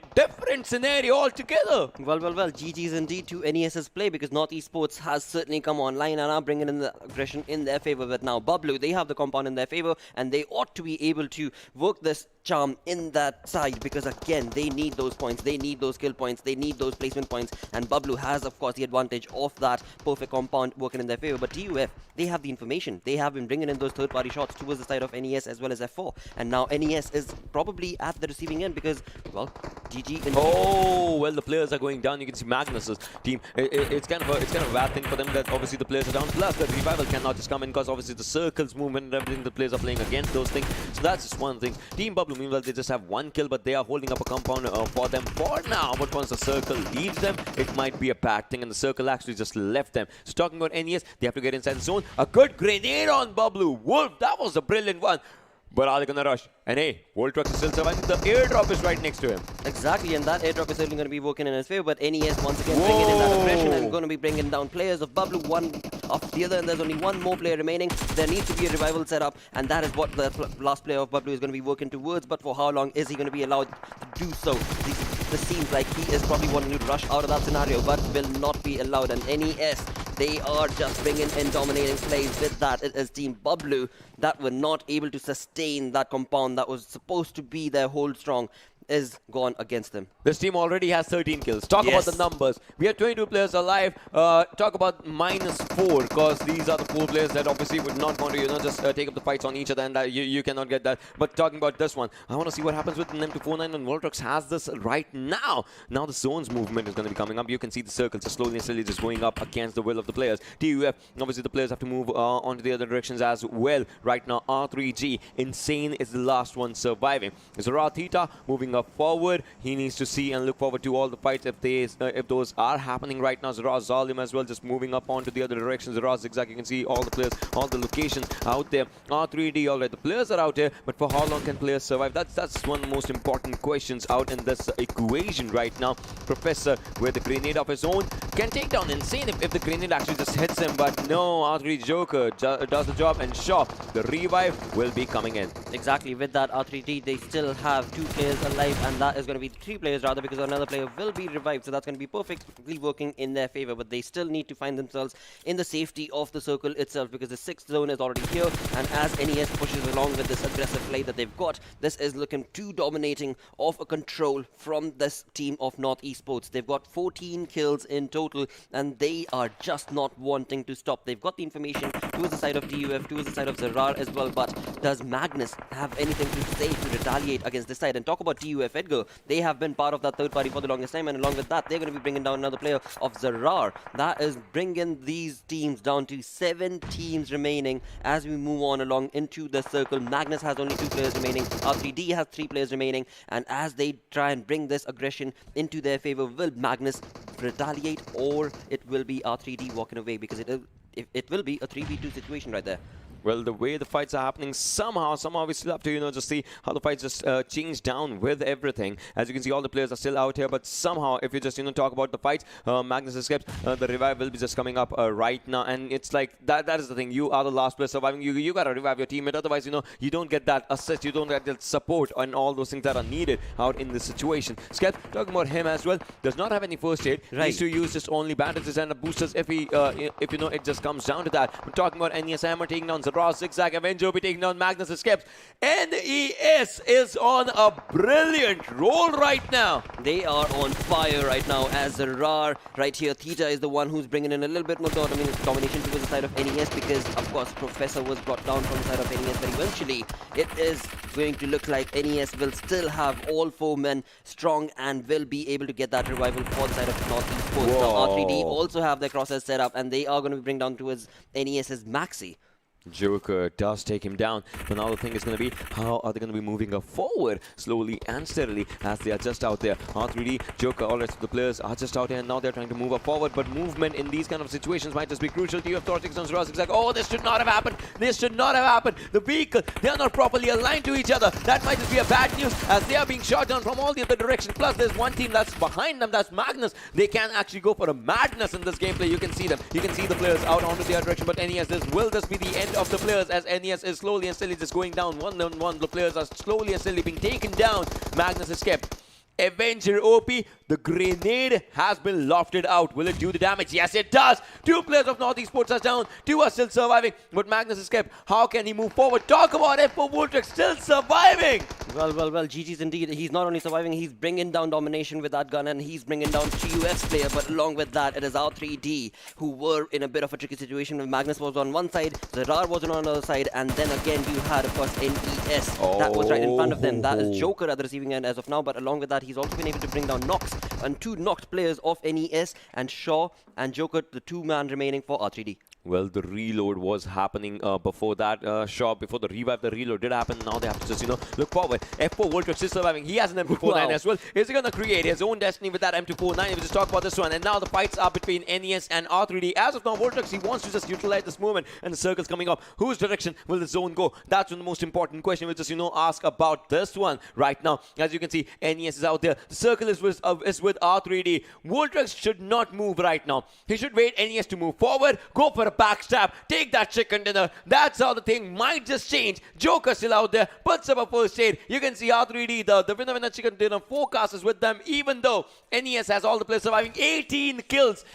scenario altogether. Well, GG's indeed to NES's play, because North Esports has certainly come online and are bringing in the aggression in their favor. But now Bablu, they have the compound in their favor, and they ought to be able to work this charm in that side, because again, they need those points, they need those kill points, they need those placement points, and Bablu has, of course, the advantage of that perfect compound working in their favor. But TUF, they have the information. They have been bringing in those third-party shots towards the side of NES as well as F4, and now NES is probably at the receiving end, because, well, GG. Oh, well, the players are going down. You can see Magnus's team. It's kind of a bad thing for them that obviously the players are down. Plus, the revival cannot just come in, because obviously the circles movement and everything, the players are playing against those things. So that's just one thing. Team Bablu, meanwhile, they just have 1 kill, but they are holding up a compound for them for now. But once the circle leaves them, it might be a bad thing, and the circle actually just left them. So talking about NES, they have to get inside the zone. A good grenade on Bablu. Wolf, that was a brilliant one. But are they going to rush? And hey, Voltrix is still surviving. The airdrop is right next to him. Exactly, and that airdrop is certainly going to be working in his favor. But NES once again bringing in that aggression and going to be bringing down players of Bablu one after the other, and there's only one more player remaining. There needs to be a revival set up, and that is what the last player of Bablu is going to be working towards. But for how long is he going to be allowed to do so? This seems like he is probably wanting to rush out of that scenario, but will not be allowed. And NES, they are just bringing in dominating plays. With that, it is Team Bablu that were not able to sustain that compound that was supposed to be their hold strong. is gone against them. This team already has 13 kills. Talk about the numbers. We have 22 players alive. Talk about -4, because these are the 4 players that obviously would not want to, just take up the fights on each other, and that you cannot get that. But talking about this one, I want to see what happens with an M249 and Voltrox has this right now. Now the zones movement is going to be coming up. You can see the circles just slowly and slowly just going up against the will of the players. TUF, obviously the players have to move onto the other directions as well. Right now, R3G, Insane is the last one surviving. Zarar Theta moving up forward. He needs to see and look forward to all the fights if those are happening right now. Zarar Zalim as well, just moving up onto the other direction. Zarar Zigzag, you can see all the players, all the locations out there. R3D, all right, the players are out here, but for how long can players survive? That's one of the most important questions out in this equation right now. Professor, with the grenade of his own, can take down Insane if the grenade actually just hits him, but no, R3D Joker does the job, and sure, the revive will be coming in. Exactly, with that R3D, they still have 2 players alive, and that is going to be 3 players rather, because another player will be revived, so that's going to be perfectly working in their favor. But they still need to find themselves in the safety of the circle itself, because the 6th zone is already here, and as NES pushes along with this aggressive play that they've got, this is looking too dominating of a control from this team of North Esports. They've got 14 kills in total, and they are just not wanting to stop. They've got the information towards the side of TUF, towards the side of Zarar as well, but does Magnus have anything to say to retaliate against this side? And talk about TUF Edgar, they have been part of that third party for the longest time, and along with that, they're going to be bringing down another player of Zarar. That is bringing these teams down to 7 teams remaining as we move on along into the circle. Magnus has only 2 players remaining, R3D has 3 players remaining, and as they try and bring this aggression into their favor, will Magnus retaliate, or it will be R3D walking away? Because it will be a 3v2 situation right there. Well, the way the fights are happening, somehow we still have to, just see how the fights just change down with everything. As you can see, all the players are still out here, but somehow, if you just, talk about the fights, Magnus escapes, the revive will be just coming up right now, and it's like, that is the thing, you are the last player surviving, you gotta revive your teammate, otherwise, you don't get that assist, you don't get that support, and all those things that are needed out in this situation. Skep, talking about him as well, does not have any first aid, needs to use just only bandages and boosters if it just comes down to that. We're talking about NES Hammer taking down Zarar Zigzag, Erangel will be taking down Magnus Escapes. NES is on a brilliant roll right now. They are on fire right now as Zarar right here. Theta is the one who's bringing in a little bit more domination towards the side of NES, because of course Professor was brought down from the side of NES, but eventually it is going to look like NES will still have all 4 men strong and will be able to get that revival for the side of North Esports. Now R3D also have their crosshairs set up, and they are going to be bring down towards NES's Maxi. Joker does take him down, but now the thing is going to be, how are they going to be moving up forward slowly and steadily as they are just out there. R3D, Joker, all the rest of the players are just out here, and now they're trying to move up forward, but movement in these kind of situations might just be crucial. You have Tortix and Zaraz, exactly. Oh, this should not have happened. This should not have happened. The vehicle, they are not properly aligned to each other. That might just be a bad news as they are being shot down from all the other directions. Plus, there's one team that's behind them, that's Magnus. They can actually go for a madness in this gameplay. You can see them. You can see the players out onto the other direction, but NES, this will just be the end of the players as NES is slowly and steadily just going down one on one. The players are slowly and steadily being taken down. Magnus escaped. Avenger OP, the grenade has been lofted out. Will it do the damage? Yes, it does. 2 players of North Esports are down. 2 are still surviving, but Magnus escaped. How can he move forward? Talk about F4 Voltrex still surviving. Well, GG's indeed. He's not only surviving, he's bringing down domination with that gun, and he's bringing down TUF's player, but along with that, it is R3D who were in a bit of a tricky situation when Magnus was on one side, Zarar was on another side, and then again you had, of course, NES. That was right in front of them. That is Joker at the receiving end as of now, but along with that, he's also been able to bring down Nox and 2 knocked players of NES, and Shaw and Joker, the 2-man remaining for R3D. Well, the reload was happening before that before the revive, the reload did happen. Now they have to just, look forward. F4 Voltrex is surviving. He has an M249 as well. Is he going to create his own destiny with that M249? We just talk about this one. And now the fights are between NES and R3D. As of now, Voltrex, he wants to just utilize this movement, and the circle's coming up. Whose direction will the zone go? That's the most important question. We'll just, ask about this one right now. As you can see, NES is out there. The circle is with R3D. Voltrex should not move right now. He should wait NES to move forward, go for a backstab, take that chicken dinner. That's how the thing might just change. Joker still out there, puts up a first aid. You can see R3D, the winner chicken dinner forecast is with them, even though NES has all the players surviving. 18 kills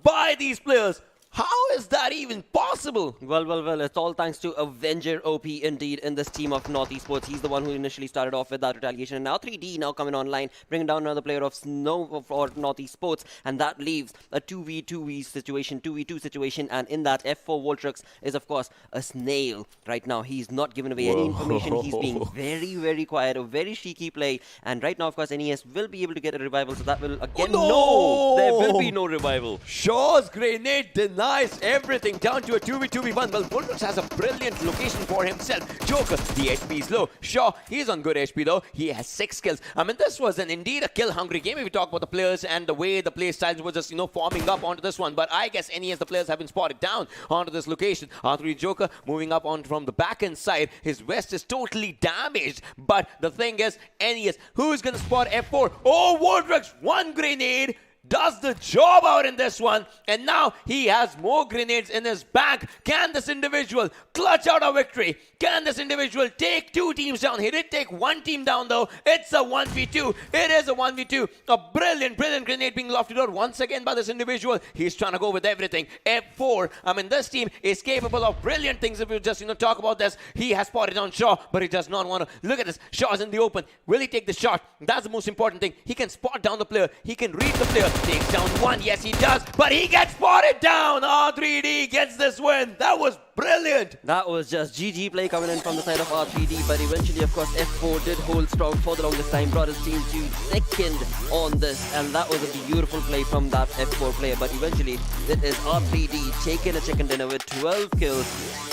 by these players. How is that even possible? Well, it's all thanks to Avenger OP indeed in this team of North Esports. He's the one who initially started off with that retaliation. And now 3D now coming online, bringing down another player of Snow for North Esports. And that leaves a 2v2 situation, 2v2 situation. And in that, F4 Voltrux is, of course, a snail right now. He's not giving away any information. He's being very, very quiet, a very cheeky play. And right now, of course, NES will be able to get a revival. So that will, again, no! There will be no revival. Shaw's grenade denies everything down to a 2v2v1. Well, Voltrux has a brilliant location for himself. Joker, the HP is low. Shaw, he's on good HP though. He has 6 kills. I mean, this was indeed a kill-hungry game if we talk about the players and the way the play styles were just, forming up onto this one. But I guess NES, the players have been spotted down onto this location. R3D Joker moving up on from the back end side. His vest is totally damaged. But the thing is, NES, who's going to spot F4? Oh, Voltrux, 1 grenade. Does the job out in this one, and now he has more grenades in his bag. Can this individual clutch out a victory? Can this individual take 2 teams down? He did take 1 team down though. It's a 1v2. It is a 1v2. A brilliant grenade being lofted out once again by this individual. He's trying to go with everything. F4, I mean, this team is capable of brilliant things if you just, talk about this. He has spotted on Shaw, but he does not want to. Look at this. Shaw's in the open. Will he take the shot? That's the most important thing. He can spot down the player. He can read the player. Takes down 1, yes he does, but he gets spotted down. R3D gets this win. That was brilliant. That was just GG play coming in from the side of R3D, but eventually, of course, F4 did hold strong for the longest time, brought his team to second on this, and that was a beautiful play from that F4 player. But eventually, it is R3D taking a chicken dinner with 12 kills,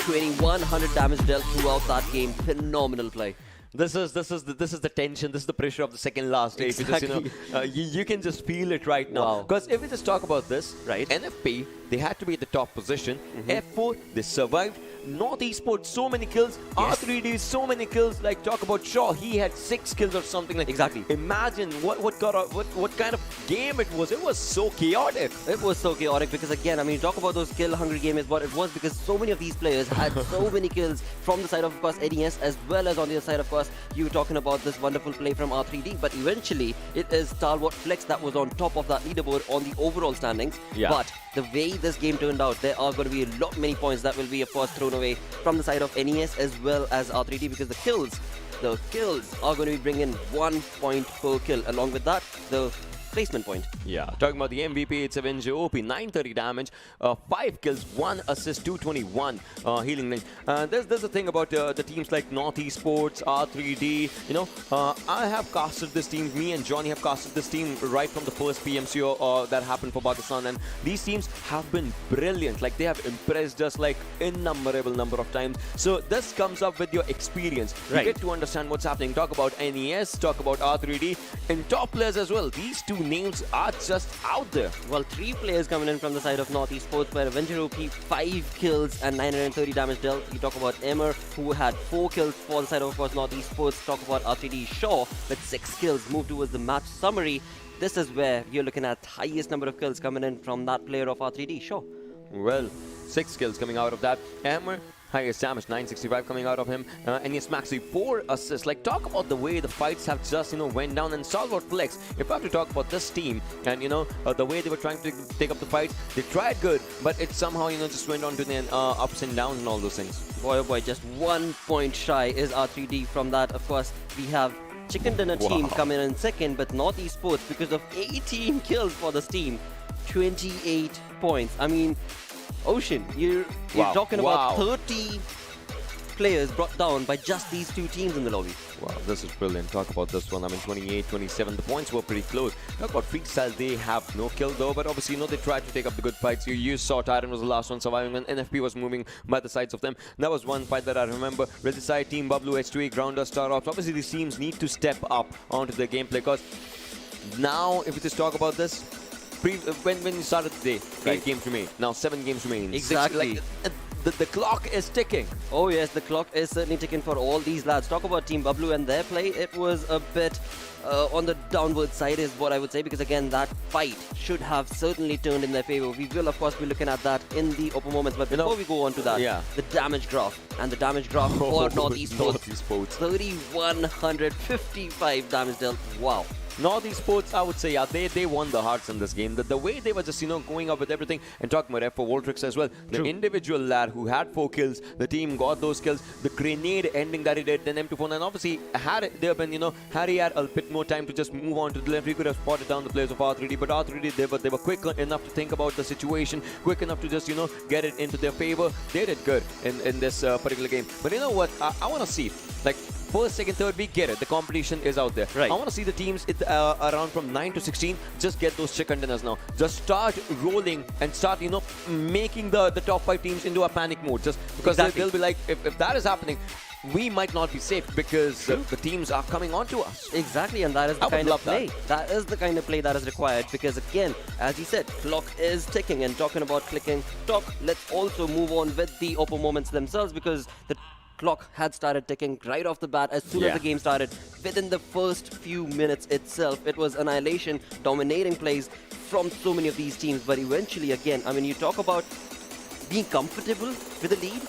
2100 damage dealt throughout that game. Phenomenal play. This is the tension. This is the pressure of the second last day. Exactly. Because, you can just feel it right now. Because if we just talk about this, right? NFP, they had to be at the top position. F4, they survived. North Esports, so many kills. Yes. R3D, so many kills. Like, talk about Shaw, he had 6 kills or something. Like, exactly. Imagine what kind of game it was. It was so chaotic. It was so chaotic because, again, I mean, talk about those kill-hungry games, but it was because so many of these players had so many kills from the side of course, NES, as well as on the other side, of course, you were talking about this wonderful play from R3D. But eventually, it is Stalwart Flex that was on top of that leaderboard on the overall standings. Yeah. But the way this game turned out, there are going to be a many points that will be, of course, thrown away from the side of NES as well as R3D, because the kills are going to be bringing 1 point per kill. Along with that, the placement point. Yeah, talking about the MVP, it's Avenger OP, 930 damage, 5 kills, 1 assist, 221 healing range. There's the thing about the teams like North Esports, R3D. I have casted this team. Me and Johnny have casted this team right from the first PMCO that happened for Pakistan, and these teams have been brilliant. Like, they have impressed us like innumerable number of times. So this comes up with your experience. Right. You get to understand what's happening. Talk about NES, talk about R3D, and top players as well. These two names are just out there. Well, 3 players coming in from the side of North Esports, where Avenger OP 5 kills and 930 damage dealt. You talk about Emmer, who had 4 kills for the side of course North Esports. Talk about R3D Shaw with 6 kills. Move towards the match summary. This is where you're looking at the highest number of kills coming in from that player of R3D, Shaw. Well, 6 kills coming out of that. Emmer, highest damage, 965 coming out of him. And yes, Maxi, 4 assists. Like, talk about the way the fights have just, went down. And Stalwart Flex, if I have to talk about this team and, the way they were trying to take up the fights, they tried good, but it somehow, just went on to the ups and downs and all those things. Boy, oh boy, just 1 point shy is R3D from that. Of course, we have Chicken Dinner team coming in second, but North Esports, because of 18 kills for this team, 28 points. I mean, Ocean, you're talking about 30 players brought down by just these 2 teams in the lobby. Wow, this is brilliant. Talk about this one. I mean, 28, 27. The points were pretty close. Talk about FreeStyle. They have no kill though, but obviously, they tried to take up the good fights. You saw Tyrant was the last one surviving when NFP was moving by the sides of them. That was one fight that I remember. Regicide, Team Bablu, H2A, Grounder, StarXOPS. Obviously, these teams need to step up onto their gameplay, because now, if we just talk about this, when you started the day, 8 games remain. Now 7 games remain. Exactly. The clock is ticking. Oh yes, the clock is certainly ticking for all these lads. Talk about Team Bablu and their play. It was a bit on the downward side is what I would say, because again, that fight should have certainly turned in their favor. We will, of course, be looking at that in the open moments. But before we go on to that, the damage graph. And the damage graph for North Esports. 3,155 damage dealt. Wow. North Esports, I would say, yeah, they won the hearts in this game. The way they were just, going up with everything, and talking about F4 Voltrix as well. The individual lad who had 4 kills, the team got those kills, the grenade ending that he did, then M249, obviously, had there been, had he had a bit more time to just move on to the left, he could have spotted down the players of R3D, but R3D, they were quick enough to think about the situation, quick enough to just, get it into their favor. They did good in this particular game. But you know what? I want to see, like, first, second, third, we get it. The competition is out there. Right. I want to see the teams around from 9 to 16 just get those chicken dinners now. Just start rolling and start, making the top 5 teams into a panic mode. Just because they'll be like, if that is happening, we might not be safe because the teams are coming on to us. Exactly, and that is the kind of play. That is the kind of play that is required because, again, as you said, clock is ticking. And talking about clicking clock, let's also move on with the Oppo moments themselves because the clock had started ticking right off the bat as soon as the game started. Within the first few minutes itself, it was annihilation, dominating plays from so many of these teams. But eventually, again, I mean, you talk about being comfortable with the lead.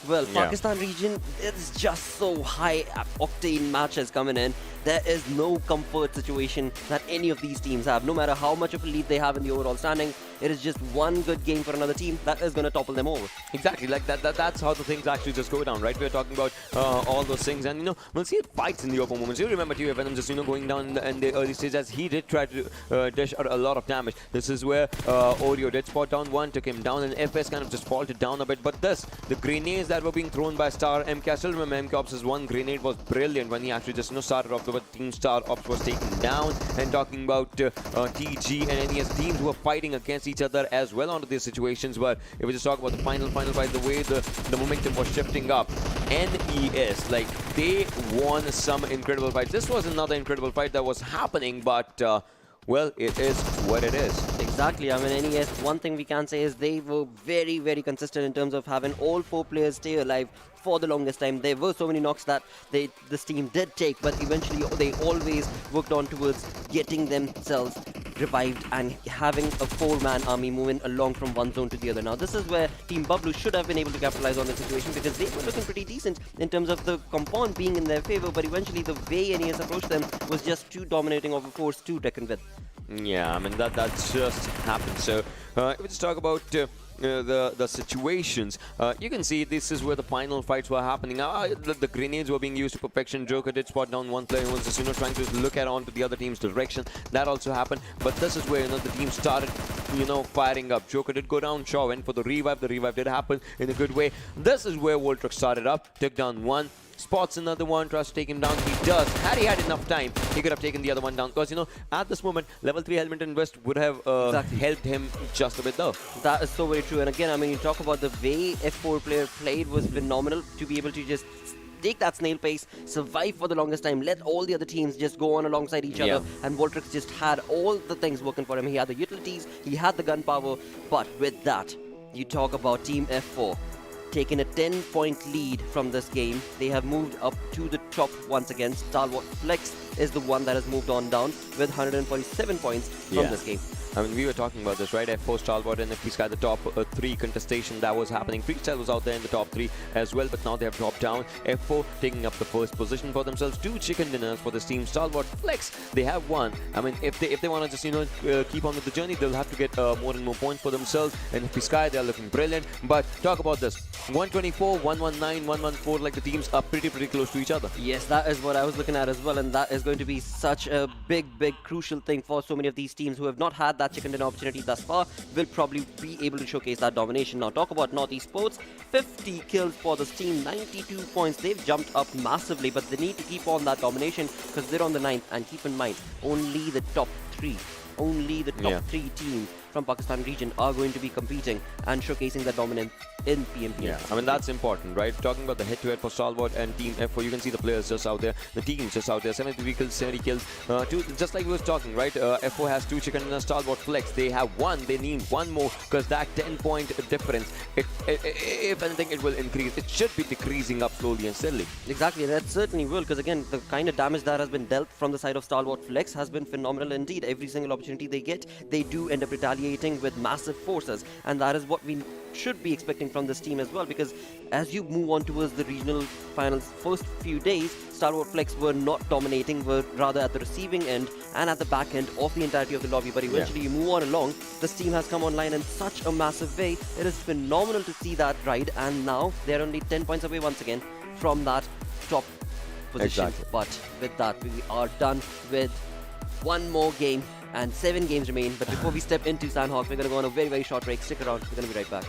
Well, Pakistan region, it's just so high octane matches coming in. There is no comfort situation that any of these teams have. No matter how much of a lead they have in the overall standing, it is just one good game for another team that is going to topple them over. Exactly, like that's how the things actually just go down, right? We're talking about all those things, and we'll see fights in the open moments. You remember TU Venom just going down in the early stage as he did try to dish out a lot of damage. This is where Oreo did spot down one, took him down, and FS kind of just faltered down a bit. But the grenades that were being thrown by Star MK, I still remember MKOps' one grenade was brilliant when he actually just started off. But Team StarXOPS was taken down, and talking about TG and NES teams who were fighting against each other as well onto these situations. But if we just talk about the final fight, the way the momentum was shifting up, NES, like, they won some incredible fights. This was another incredible fight that was happening, but well, it is what it is. Exactly. I mean, NES, one thing we can say is they were very, very consistent in terms of having all 4 players stay alive for the longest time. There were so many knocks that this team did take, but eventually they always worked on towards getting themselves revived and having a 4-man army moving along from one zone to the other. Now, this is where Team Bablu should have been able to capitalize on the situation because they were looking pretty decent in terms of the compound being in their favor, but eventually the way NES approached them was just too dominating of a force to reckon with. Yeah, I mean, that just happened. So, if we just talk about the situations, you can see this is where the final fights were happening. The grenades were being used to perfection. Joker did spot down one player who was just trying to look at onto the other team's direction. That also happened, but this is where the team started firing up. Joker did go down. Shaw went for the revive. The revive did happen in a good way. This is where Voltrix started up, took down one. Spots another one, tries to take him down. He does. Had he had enough time, he could have taken the other one down. Because, at this moment, level 3 helmet and vest would have helped him just a bit though. That is so very true. And again, I mean, you talk about the way F4 player played was phenomenal to be able to just take that snail pace, survive for the longest time, let all the other teams just go on alongside each other. And Voltrix just had all the things working for him. He had the utilities, he had the gunpowder. But with that, you talk about Team F4. Taking a 10-point lead from this game. They have moved up to the top once again. Stalwart Flex is the one that has moved on down with 147 points from this game. I mean, we were talking about this, right? F4, Stalwart, and NFPSKY, the top 3 contestation that was happening. FreeStyle was out there in the top 3 as well, but now they have dropped down. F4 taking up the first position for themselves. 2 chicken dinners for this team. Stalwart Flex, they have one. I mean, if they want to just, keep on with the journey, they'll have to get more and more points for themselves. And NFPSKY, they're looking brilliant. But talk about this. 124, 119, 114, like the teams are pretty close to each other. Yes, that is what I was looking at as well, and that is going to be such a big, crucial thing for so many of these teams who have not had that chicken dinner opportunity thus far, will probably be able to showcase that domination. Now, talk about North Esports. 50 kills for this team, 92 points. They've jumped up massively, but they need to keep on that domination because they're on the 9th. And keep in mind, only the top 3 teams from Pakistan region are going to be competing and showcasing their dominance in PMPL. Yeah, I mean, that's important, right? Talking about the head-to-head for Stalwart and Team F4, you can see the players just out there, the teams just out there, 73 kills, 70 kills, just like we were talking, right? F4 has 2 chicken and a Stalwart Flex. They have 1, they need 1 more because that 10-point difference, if anything, it will increase. It should be decreasing up slowly and steadily. Exactly, that certainly will, because again, the kind of damage that has been dealt from the side of Stalwart Flex has been phenomenal indeed. Every single opportunity they get, they do end up retaliating retaliating with massive forces, and that is what we should be expecting from this team as well, because as you move on towards the regional finals first few days, Stalwart Flex were not dominating, were rather at the receiving end and at the back end of the entirety of the lobby. But eventually you move on along, this team has come online in such a massive way. It is phenomenal to see that ride, and now they're only 10 points away once again from that top position. Exactly. But with that, we are done with one more game and 7 games remain. But before we step into Sanhok, we're going to go on a very, very short break. Stick around. We're going to be right back.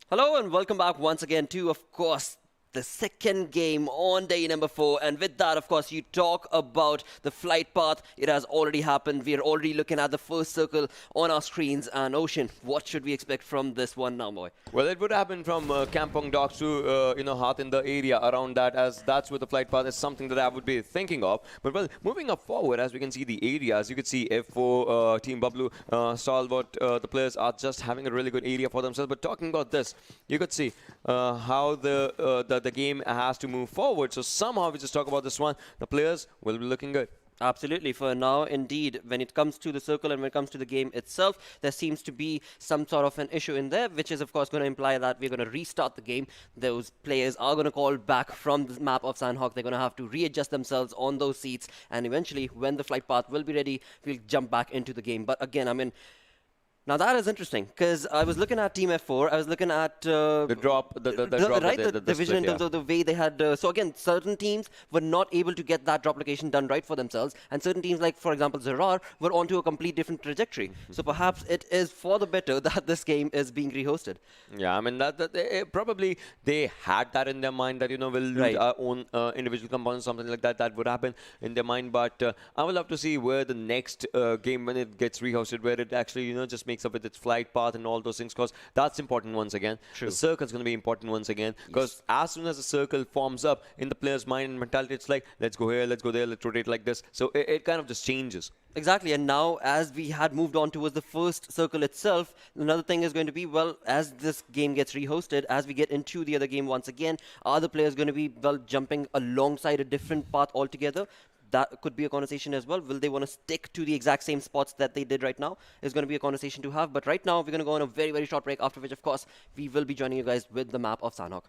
Hello and welcome back once again to, of course, the second game on day number 4. And with that, of course, you talk about the flight path. It has already happened. We are already looking at the first circle on our screens. And Ocean, what should we expect from this one now, boy? Well, it would happen from Kampong Docks to, Hearth in the area around that, as that's where the flight path is something that I would be thinking of. But, well, moving up forward, as we can see the areas, you could see F4, Team Bablu, Stalwart, the players are just having a really good area for themselves. But talking about this, you could see how the game has to move forward. So somehow we just talk about this one, the players will be looking good. Absolutely. For now, indeed, when it comes to the circle and when it comes to the game itself, there seems to be some sort of an issue in there, which is, of course, going to imply that we're going to restart the game. Those players are going to call back from the map of Sanhok. They're going to have to readjust themselves on those seats. And eventually, when the flight path will be ready, we'll jump back into the game. But again, I mean, now that is interesting, because I was looking at Team F4, I was looking at the drop, the division split, in terms of the way they had. So again, certain teams were not able to get that drop location done right for themselves, and certain teams, like for example Zarar, were onto a complete different trajectory. So perhaps it is for the better that this game is being rehosted. Yeah, I mean probably they had that in their mind that we'll lose our own individual components, something like that. That would happen in their mind. But I would love to see where the next game, when it gets rehosted, where it actually just makes up with its flight path and all those things, because that's important once again. True. The circle is going to be important once again, because as soon as the circle forms up in the player's mind and mentality, it's like, let's go here, let's go there, let's rotate like this. So it kind of just changes. Exactly, and now as we had moved on towards the first circle itself, another thing is going to be, well, as this game gets rehosted, as we get into the other game once again, are the players going to be, well, jumping alongside a different path altogether? That could be a conversation as well. Will they want to stick to the exact same spots that they did right now? Is going to be a conversation to have. But right now, we're going to go on a very, very short break, after which, of course, we will be joining you guys with the map of Sanhok.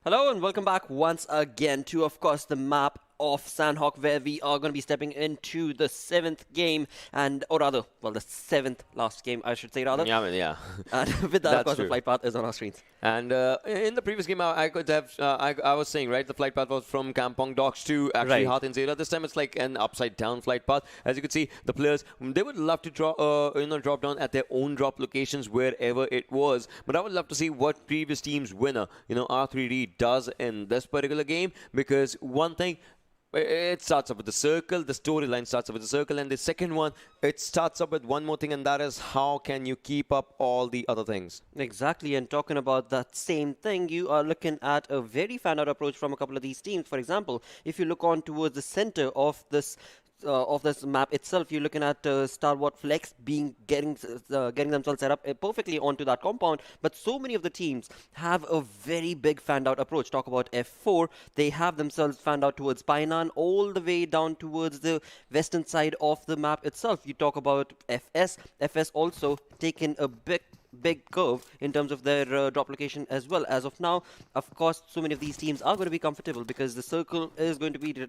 Hello and welcome back once again to, of course, the map of Sanhok, where we are going to be stepping into the 7th game, or rather, well, the 7th last game, I should say, rather. Yeah, I mean, yeah. And with that, of course, true. the flight path is on our screens. And in the previous game, I could have, I was saying, right, the flight path was from Kampong Docks to actually Right. Hathin Zera. This time it's like an upside down flight path. As you can see, the players, they would love to drop down at their own drop locations wherever it was. But I would love to see what previous team's winner, R3D does in this particular game, because one thing, it starts up with the circle. The storyline starts up with the circle, and the second one, it starts up with one more thing, and that is how can you keep up all the other things. Exactly, and talking about that same thing, you are looking at a very fan-out approach from a couple of these teams. For example, if you look on towards the center of this map itself, you're looking at Stalwart Flex getting themselves set up perfectly onto that compound. But so many of the teams have a very big fanned out approach. Talk about F4, they have themselves fanned out towards Painan, all the way down towards the western side of the map itself. You talk about FS also taking a big curve in terms of their drop location as well. As of now, of course, so many of these teams are going to be comfortable because the circle is going to be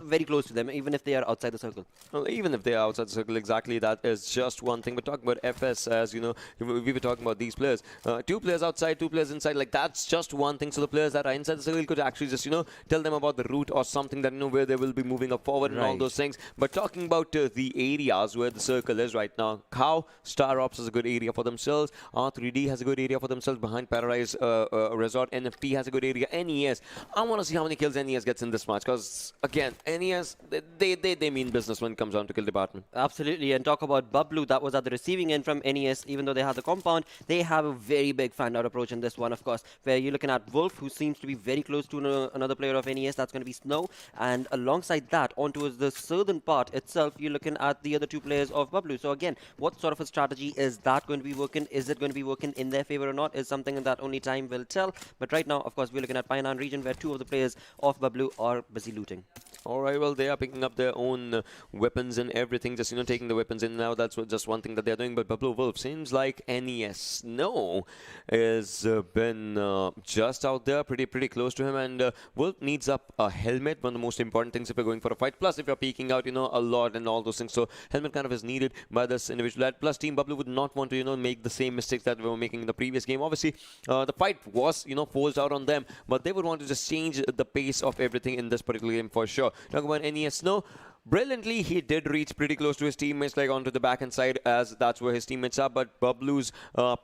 very close to them, even if they are outside the circle. Well, even if they are outside the circle, exactly, that is just one thing. But talking about FS, as you know, we were talking about these players. 2 players outside, 2 players inside, like that's just one thing. So the players that are inside the circle could actually just, tell them about the route or something that, where they will be moving up forward and all those things. But talking about the areas where the circle is right now, how StarXOPS is a good area for themselves. R3D has a good area for themselves behind Paradise Resort. NFP has a good area. NES, I want to see how many kills NES gets in this match, because again, NES, they mean business when it comes down to kill department. Absolutely, and talk about Bablu, that was at the receiving end from NES. Even though they have the compound, they have a very big fan-out approach in this one, of course, where you're looking at Wolf, who seems to be very close to another player of NES. That's going to be Snow, and alongside that, on towards the southern part itself, you're looking at the other 2 players of Bablu. So again, what sort of a strategy is that going to be working? Is it going to be working in their favor or not? Is something that only time will tell. But right now, of course, we're looking at Painan region, where 2 of the players of Bablu are busy looting. Alright, well, they are picking up their own weapons and everything, just, taking the weapons in now. That's just one thing that they're doing. But Bablu Wolf seems like NES Snow has been just out there, pretty close to him. And Wolf needs up a helmet, one of the most important things if you're going for a fight. Plus, if you're peeking out, a lot and all those things. So, helmet kind of is needed by this individual. Plus, Team Bablu would not want to, make the same mistakes that we were making in the previous game. Obviously, the fight was, forced out on them. But they would want to just change the pace of everything in this particular game for sure. Talking about NES Snow, brilliantly, he did reach pretty close to his teammates, like onto the backhand side, as that's where his teammates are. But Bablu's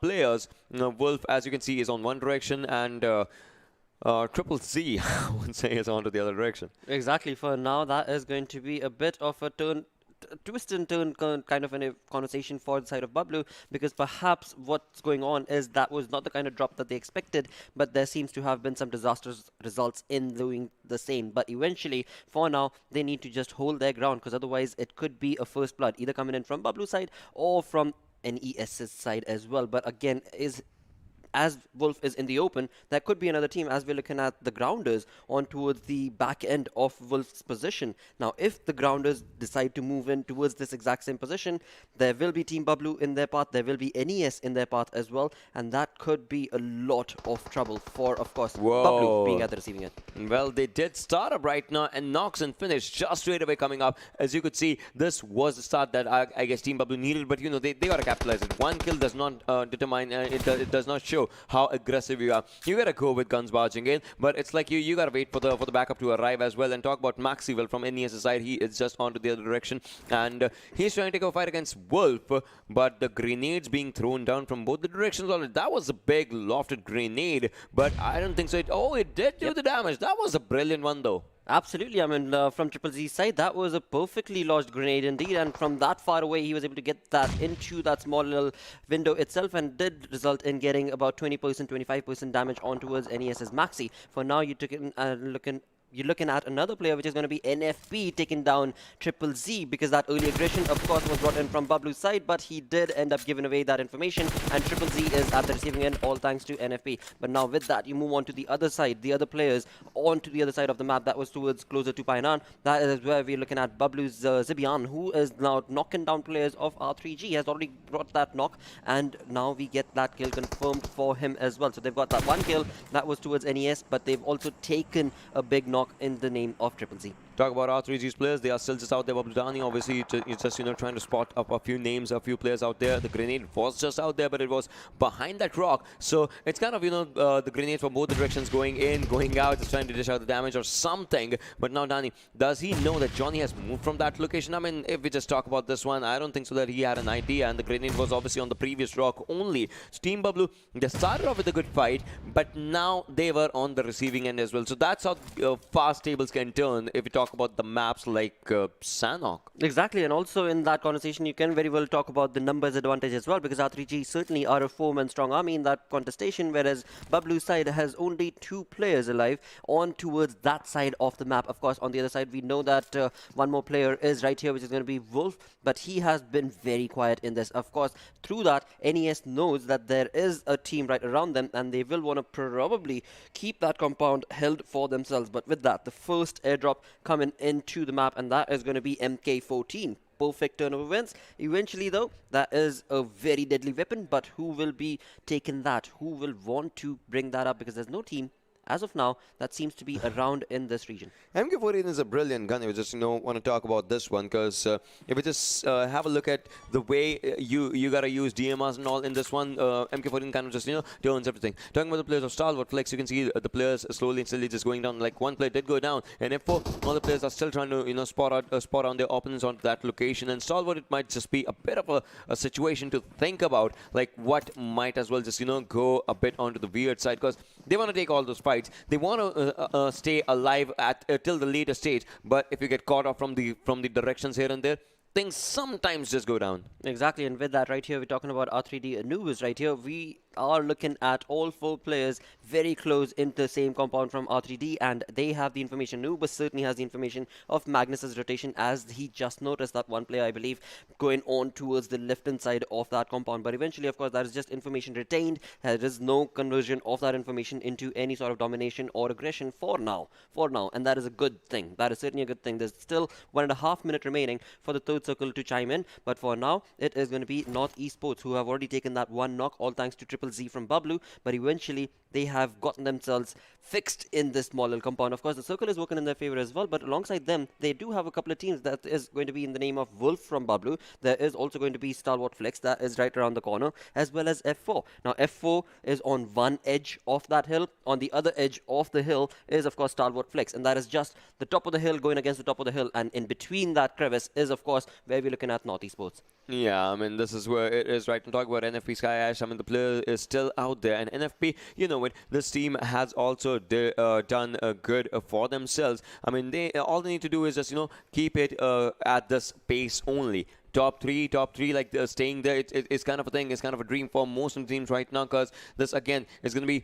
players, Wolf, as you can see, is on one direction, and Triple Z, I would say, is onto the other direction. Exactly. For now, that is going to be a bit of a twist and turn kind of a conversation for the side of Bablu, because perhaps what's going on is that was not the kind of drop that they expected, but there seems to have been some disastrous results in doing the same. But eventually, for now, they need to just hold their ground, because otherwise it could be a first blood, either coming in from Bablu's side or from NES's side as well. But again, as Wolf is in the open, there could be another team, as we're looking at the Grounders on towards the back end of Wolf's position. Now, if the Grounders decide to move in towards this exact same position, there will be Team Bablu in their path, there will be NES in their path as well, and that could be a lot of trouble for, of course, Bablu being at the receiving end. Well, they did start up right now, and knocks and finish just straight away coming up. As you could see, this was the start that I guess Team Bablu needed, but they got to capitalize it. One kill does not determine, it does not show how aggressive you are. You gotta go with guns barging in, but it's like you gotta wait for the backup to arrive as well. And talk about Maxi, well, from NES side, he is just onto the other direction, and he's trying to take a fight against Wolf, but the grenades being thrown down from both the directions already. That was a big lofted grenade, but I don't think so. It did do the damage. That was a brilliant one though. Absolutely. I mean, from Triple Z's side, that was a perfectly lodged grenade indeed. And from that far away, he was able to get that into that small little window itself, and did result in getting about 20%, 25% damage on towards NES's Maxi. For now, you took it and looking you're looking at another player, which is going to be NFP taking down Triple Z, because that early aggression, of course, was brought in from Bablu's side, but he did end up giving away that information, and Triple Z is at the receiving end, all thanks to NFP. But now with that, you move on to the other side, the other players onto the other side of the map. That was towards closer to Painan. That is where we're looking at Bablu's Zibian, who is now knocking down players of R3G. He has already brought that knock, and now we get that kill confirmed for him as well. So they've got that one kill that was towards NES, but they've also taken a big knock in the name of Triple Z. Talk about R3G's players, they are still just out there. Bablu obviously just trying to spot up a few names, a few players out there. The grenade was just out there, but it was behind that rock. So it's kind of, the grenade from both directions, going in, going out, just trying to dish out the damage or something. But now Dani, does he know that Johnny has moved from that location? I mean, if we just talk about this one, I don't think so that he had an idea, and the grenade was obviously on the previous rock only. So Team Bablu, they started off with a good fight, but now they were on the receiving end as well. So that's how fast tables can turn if we talk about the maps like Sanhok. Exactly, and also in that conversation, you can very well talk about the numbers advantage as well, because R3G certainly are a 4-man strong army in that contestation, whereas Bablu's side has only 2 players alive on towards that side of the map. Of course, on the other side, we know that one more player is right here, which is going to be Wolf, but he has been very quiet in this. Of course, through that, NES knows that there is a team right around them, and they will want to probably keep that compound held for themselves. But with that, the first airdrop coming into the map, and that is going to be MK14. Perfect turnover wins. Eventually, though, that is a very deadly weapon, but who will be taking that? Who will want to bring that up? Because there's no team as of now that seems to be around in this region. MK14 is a brilliant gun. If you just want to talk about this one, because if you just have a look at the way you gotta use DMRs and all in this one, MK14 kind of just turns everything. Talking about the players of Stalwart Flex, you can see the players slowly and steadily just going down. Like one player did go down, and F4, all the players are still trying to spot on their opponents on that location. And Stalwart, it might just be a bit of a situation to think about, like what might as well just go a bit onto the weird side, because they want to take all those fights. They want to stay alive at till the later stage, but if you get caught off from the directions here and there, things sometimes just go down. Exactly, and with that right here, we're talking about R3D Anubis right here. We are looking at all 4 players very close in the same compound from R3D, and they have the information. Anubis certainly has the information of Magnus's rotation, as he just noticed that one player, I believe, going on towards the left-hand side of that compound. But eventually, of course, that is just information retained. There is no conversion of that information into any sort of domination or aggression for now. And that is a good thing. That is certainly a good thing. There's still 1.5 minutes remaining for the third circle to chime in, but for now, it is going to be North Esports, who have already taken that one knock, all thanks to Triple Z from Bablu, but eventually they have gotten themselves fixed in this small little compound. Of course, the circle is working in their favor as well, but alongside them, they do have a couple of teams that is going to be in the name of Wolf from Bablu. There is also going to be Stalwart Flex, that is right around the corner, as well as F4. Now, F4 is on one edge of that hill. On the other edge of the hill is, of course, Stalwart Flex, and that is just the top of the hill going against the top of the hill, and in between that crevice is, of course, where we're looking at North Esports. Yeah, I mean, this is where it is, right? I'm talking about NFPSKY. I mean, the player is still out there, and NFP, this team has also done good for themselves. I mean, all they need to do is just keep it at this pace only. Top three, like staying there, it's kind of a thing. It's kind of a dream for most of the teams right now, because this again is going to be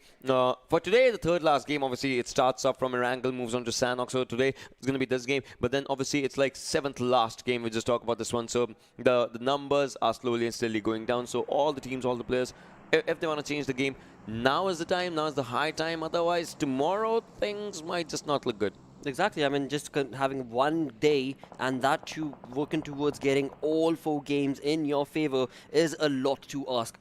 for today the third last game. Obviously, it starts up from Erangel, moves on to Sanhok. So today it's going to be this game, but then obviously it's like 7th last game. We just talk about this one. So the numbers are slowly and steadily going down. So all the teams, all the players, if they want to change the game, now is the time. Now is the high time. Otherwise, tomorrow things might just not look good. Exactly. I mean, just having one day and that too working towards getting all 4 games in your favor is a lot to ask.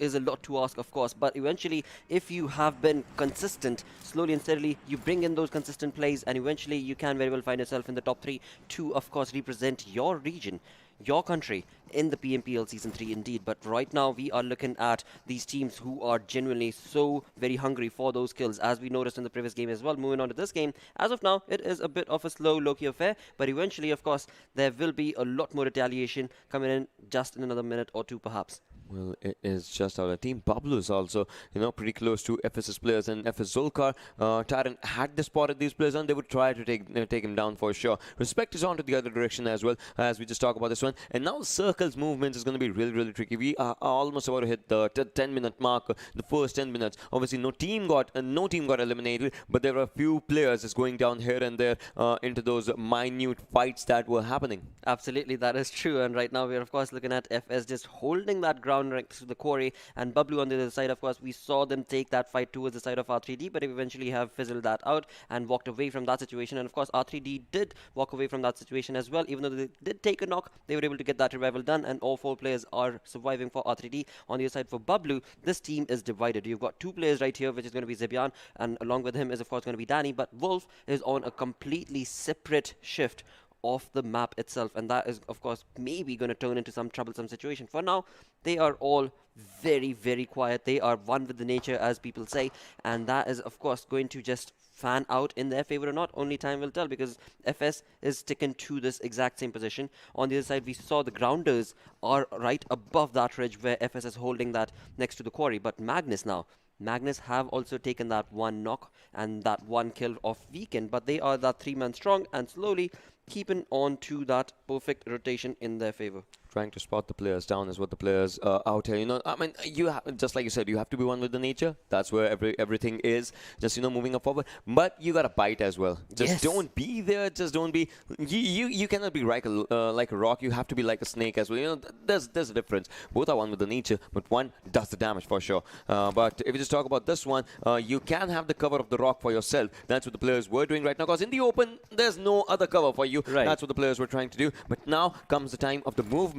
Of course. But eventually, if you have been consistent, slowly and steadily, you bring in those consistent plays, and eventually you can very well find yourself in the top 3 to, of course, represent your region, your country in the PMPL Season 3 indeed. But right now we are looking at these teams who are genuinely so very hungry for those kills, as we noticed in the previous game as well. Moving on to this game, as of now it is a bit of a slow low-key affair, but eventually, of course, there will be a lot more retaliation coming in just in another minute or 2 perhaps. Well, it is just our team. Bablu is also, pretty close to FS's players, and FS Zulkar, Tyrant had they spotted these players, and they would try to take him down for sure. Respect is on to the other direction as well, as we just talk about this one. And now Circle's movements is going to be really, really tricky. We are almost about to hit the 10-minute mark, the first 10 minutes. Obviously, no team got eliminated, but there were a few players just going down here and there into those minute fights that were happening. Absolutely, that is true. And right now we're of course looking at FS just holding that ground next to the quarry, and Bablu on the other side. Of course, we saw them take that fight towards the side of R3D, but eventually have fizzled that out and walked away from that situation. And of course, R3D did walk away from that situation as well. Even though they did take a knock, they were able to get that revival done, and all 4 players are surviving for R3D. On the other side for Bablu, this team is divided. You've got 2 players right here, which is going to be Zibian, and along with him is of course going to be Danny, but Wolf is on a completely separate shift of the map itself, and that is of course maybe going to turn into some troublesome situation. For now, they are all very, very quiet. They are one with the nature, as people say, and that is of course going to just fan out in their favor or not. Only time will tell, because FS is sticking to this exact same position. On the other side, we saw the grounders are right above that ridge where FS is holding that next to the quarry, but Magnus have also taken that 1 knock and that 1 kill off Weekend, but they are that 3-man strong and slowly keeping on to that perfect rotation in their favor. Trying to spot the players down is what the players out here. I mean, just like you said, you have to be one with the nature. That's where everything is. Just moving up forward. But you gotta bite as well. Just don't be there. Just don't be. You cannot be like a rock. You have to be like a snake as well. There's a difference. Both are one with the nature, but one does the damage for sure. But if you just talk about this one, you can have the cover of the rock for yourself. That's what the players were doing right now. Because in the open, there's no other cover for you. Right. That's what the players were trying to do. But now comes the time of the movement.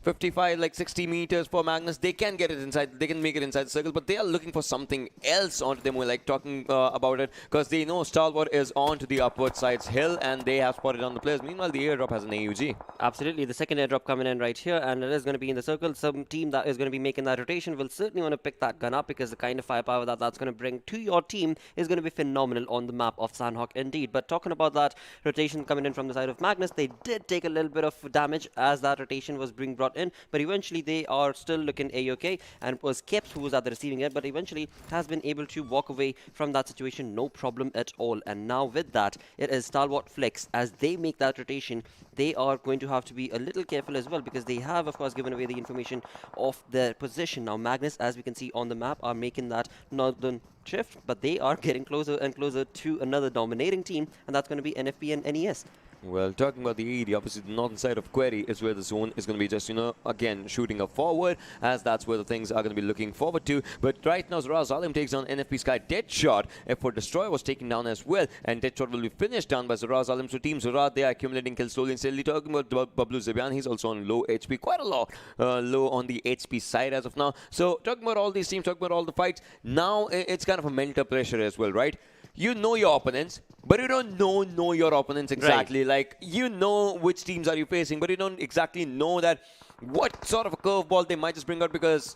55, like 60 meters for Magnus. They can get it inside. They can make it inside the circle, but they are looking for something else onto them. We're like talking about it because they know Stalwart is on to the upward side's hill, and they have spotted on the players. Meanwhile, the airdrop has an AUG. Absolutely, the second airdrop coming in right here, and it is going to be in the circle. Some team that is going to be making that rotation will certainly want to pick that gun up, because the kind of firepower that's going to bring to your team is going to be phenomenal on the map of Sanhok indeed. But talking about that rotation coming in from the side of Magnus, they did take a little bit of damage as that rotation was being brought in, but eventually they are still looking A-okay, and it was Keps who was at the receiving end, but eventually has been able to walk away from that situation, no problem at all. And now with that, it is Stalwart Flex. As they make that rotation, they are going to have to be a little careful as well, because they have of course given away the information of their position. Now Magnus, as we can see on the map, are making that northern shift, but they are getting closer and closer to another dominating team, and that's going to be NFP and NES. Well, talking about the AD, obviously the northern side of Query is where the zone is going to be just, again, shooting up forward, as that's where the things are going to be looking forward to. But right now, Zarar takes down NFPSKY. Deadshot, F4 Destroyer was taken down as well, and Deadshot will be finished down by Zarar. So Team Zarar, they are accumulating kills slowly and steadily. Talking about Bablu Zibian, he's also on low HP, quite a lot low on the HP side as of now. So talking about all these teams, talking about all the fights, now it's kind of a mental pressure as well, right? You know your opponents, but you don't know your opponents exactly. Right. Like, you know which teams are you facing, but you don't exactly know that what sort of a curveball they might just bring out, because,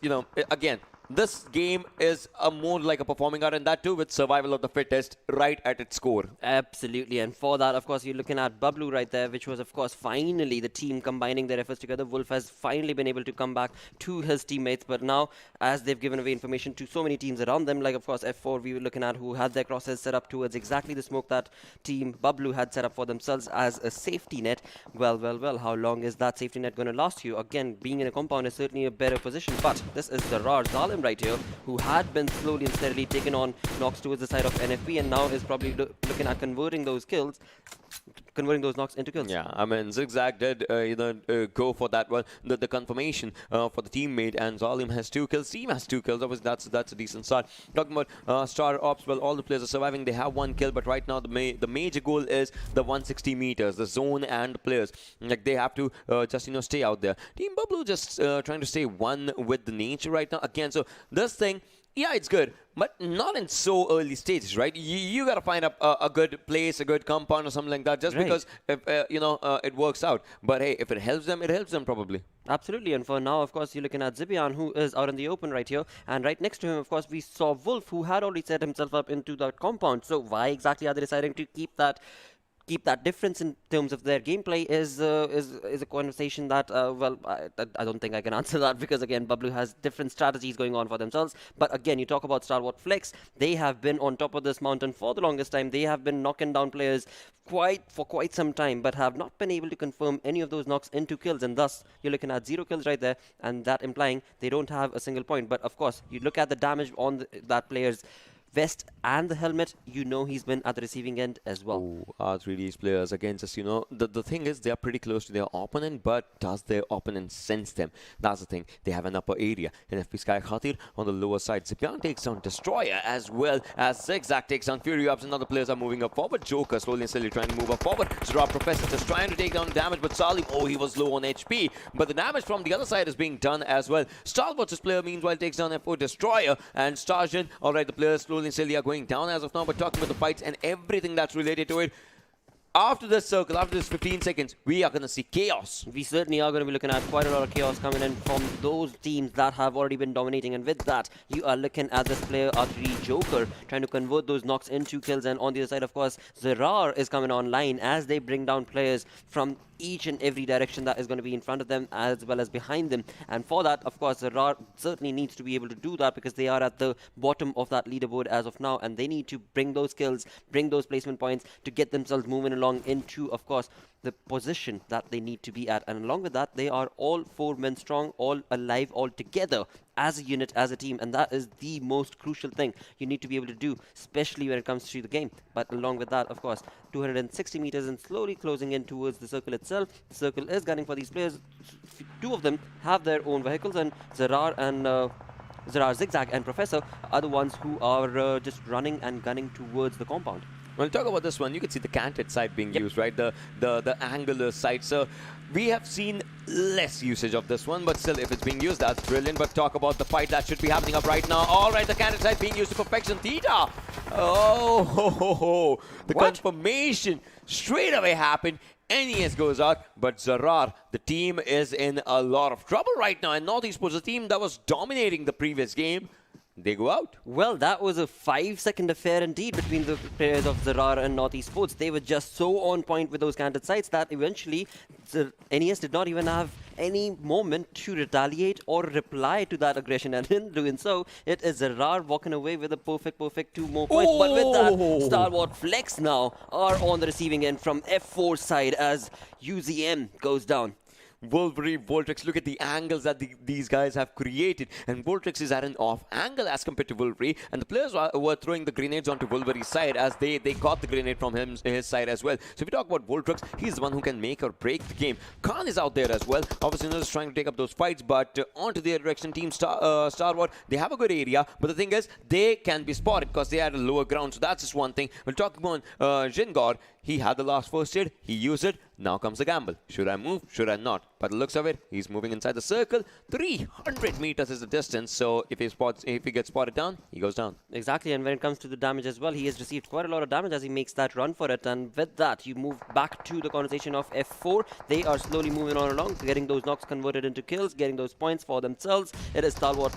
again, this game is more like a performing art, and that too with survival of the fittest right at its core. Absolutely, and for that, of course, you're looking at Bablu right there, which was, of course, finally the team combining their efforts together. Wolf has finally been able to come back to his teammates, but now, as they've given away information to so many teams around them, like, of course, F4, we were looking at, who had their crosshairs set up towards exactly the smoke that team Bablu had set up for themselves as a safety net. Well, how long is that safety net going to last you? Again, being in a compound is certainly a better position, but this is Zarar right here, who had been slowly and steadily taking on knocks towards the side of NFP, and now is probably looking at converting those knocks into kills. Yeah, I mean, Zigzag did go for that one, the confirmation for the teammate, and Zalim has 2 kills. Team has 2 kills. Obviously, that's a decent start. Talking about StarXOPS, well, all the players are surviving. They have 1 kill, but right now the major goal is the 160 meters, the zone and the players. Like, they have to just stay out there. Team Bablu just trying to stay one with the nature right now. Again, so this thing, yeah, it's good, but not in so early stages, right? You got to find a good place, a good compound or something like that, just because if, it works out. But hey, if it helps them probably. Absolutely, and for now, of course, you're looking at Zibian, who is out in the open right here, and right next to him, of course, we saw Wolf, who had already set himself up into that compound. So why exactly are they deciding to keep that keep that difference in terms of their gameplay is a conversation that well, I don't think I can answer that, because again Bablu has different strategies going on for themselves. But again, you talk about Stalwart Flex, they have been on top of this mountain for the longest time. They have been knocking down players for quite some time, but have not been able to confirm any of those knocks into kills, and thus you're looking at 0 kills right there, and that implying they don't have a single point. But of course, you look at the damage on that player's vest and the helmet, you know he's been at the receiving end as well. Oh, R3D's players, again, just, you know, the thing is they are pretty close to their opponent, but does their opponent sense them? That's the thing. They have an upper area. NFPSKY Khatir on the lower side. Zipian takes down Destroyer, as well as Zigzag takes down Fury Ups, and other players are moving up forward. Joker slowly and steadily trying to move up forward. Zarar Professor just trying to take down damage, but Salim, oh, he was low on HP. But the damage from the other side is being done as well. Stalwart's player, meanwhile, takes down F4 Destroyer, and Starjin, all right, the players slowly and steadily are going down as of now, but talking about the fights and everything that's related to it. After this circle, after this 15 seconds, we are going to see chaos. We certainly are going to be looking at quite a lot of chaos coming in from those teams that have already been dominating. And with that, you are looking at this player, R3D Joker, trying to convert those knocks into kills. And on the other side, of course, Zarar is coming online as they bring down players from each and every direction that is going to be in front of them as well as behind them. And for that, of course, Zarar certainly needs to be able to do that, because they are at the bottom of that leaderboard as of now, and they need to bring those kills, bring those placement points to get themselves moving along into, of course, the position that they need to be at. And along with that, they are all 4 men strong, all alive, all together as a unit, as a team, and that is the most crucial thing you need to be able to do, especially when it comes to the game. But along with that, of course, 260 meters and slowly closing in towards the circle itself. The circle is gunning for these players. 2 of them have their own vehicles, and Zarar, Zigzag and Professor are the ones who are just running and gunning towards the compound. When we talk about this one, you can see the canted side being used, right? The angular side. So we have seen less usage of this one, but still, if it's being used, that's brilliant. But talk about the fight that should be happening up right now. All right, the canted side being used to perfection. Theta! Oh, ho, ho, ho. The confirmation straight away happened. NES goes out, but Zarar, the team is in a lot of trouble right now. And North Esports, the team that was dominating the previous game, they go out. Well, that was a 5-second affair indeed between the players of Zarar and North Esports. They were just so on point with those canted sights that eventually the NES did not even have any moment to retaliate or reply to that aggression. And in doing so, it is Zarar walking away with a perfect 2 more points. But with that, Stalwart Flex now are on the receiving end from F4 side as UZM goes down. Wolverine, Voltrix, look at the angles that these guys have created. And Voltrix is at an off angle as compared to Wolverine. And the players were throwing the grenades onto Wolverine's side as they got the grenade from his side as well. So if we talk about Voltrix, he's the one who can make or break the game. Khan is out there as well. Obviously, just trying to take up those fights. But onto the direction, Team Stalwart, they have a good area. But the thing is, they can be spotted because they are at a lower ground. So that's just one thing. We'll talk about Jingor. He had the last first aid. He used it. Now comes the gamble. Should I move? Should I not? By the looks of it, he's moving inside the circle. 300 meters is the distance. So if he gets spotted down, he goes down. Exactly. And when it comes to the damage as well, he has received quite a lot of damage as he makes that run for it. And with that, you move back to the conversation of F4. They are slowly moving on along, getting those knocks converted into kills, getting those points for themselves. It is Stalwart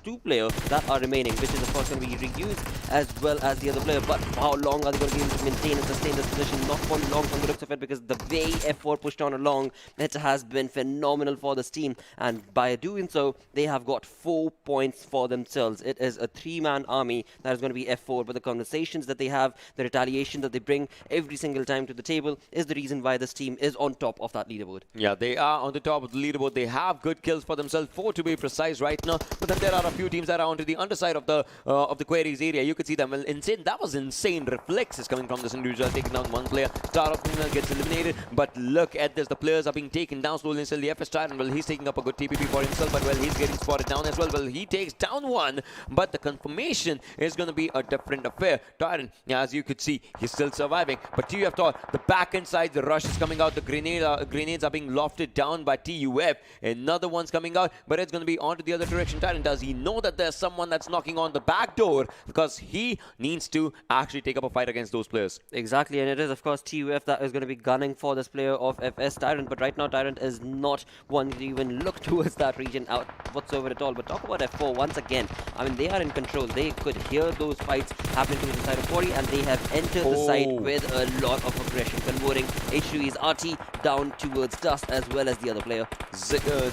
2 players that are remaining, which is of course going to be reused as well as the other player. But how long are they going to be able to maintain and sustain this position? Not for long from the looks of it, because the way F4 pushed on along, it has been phenomenal for this team, and by doing so, they have got 4 points for themselves. It is a 3-man army that is going to be F4, but the conversations that they have, the retaliation that they bring every single time to the table is the reason why this team is on top of that leaderboard. Yeah, they are on the top of the leaderboard. They have good kills for themselves, 4 to be precise right now, but then there are a few teams that are onto the underside of the queries area. You could see them. Well, insane. That was insane reflexes coming from this individual, taking down one player. Star gets eliminated, but look at this. The players are being taken down slowly and slowly. FS Tyrant, well, he's taking up a good TPP for himself, but well, he's getting spotted down as well. Well, he takes down one, but the confirmation is going to be a different affair. Tyrant, as you could see, he's still surviving, but TUF thought the back end side, the rush is coming out. The grenades are being lofted down by TUF. Another one's coming out, but it's going to be onto the other direction. Tyrant, does he know that there's someone that's knocking on the back door because he needs to actually take up a fight against those players. Exactly, and it is, of course, TUF that is going to be gunning for this player of FS Tyrant, but right now Tyrant is not one to even look towards that region out whatsoever at all. But talk about F4 once again. I mean, they are in control. They could hear those fights happening to the side of 40, and they have entered the site with a lot of aggression, converting H2E's RT down towards Dust as well as the other player.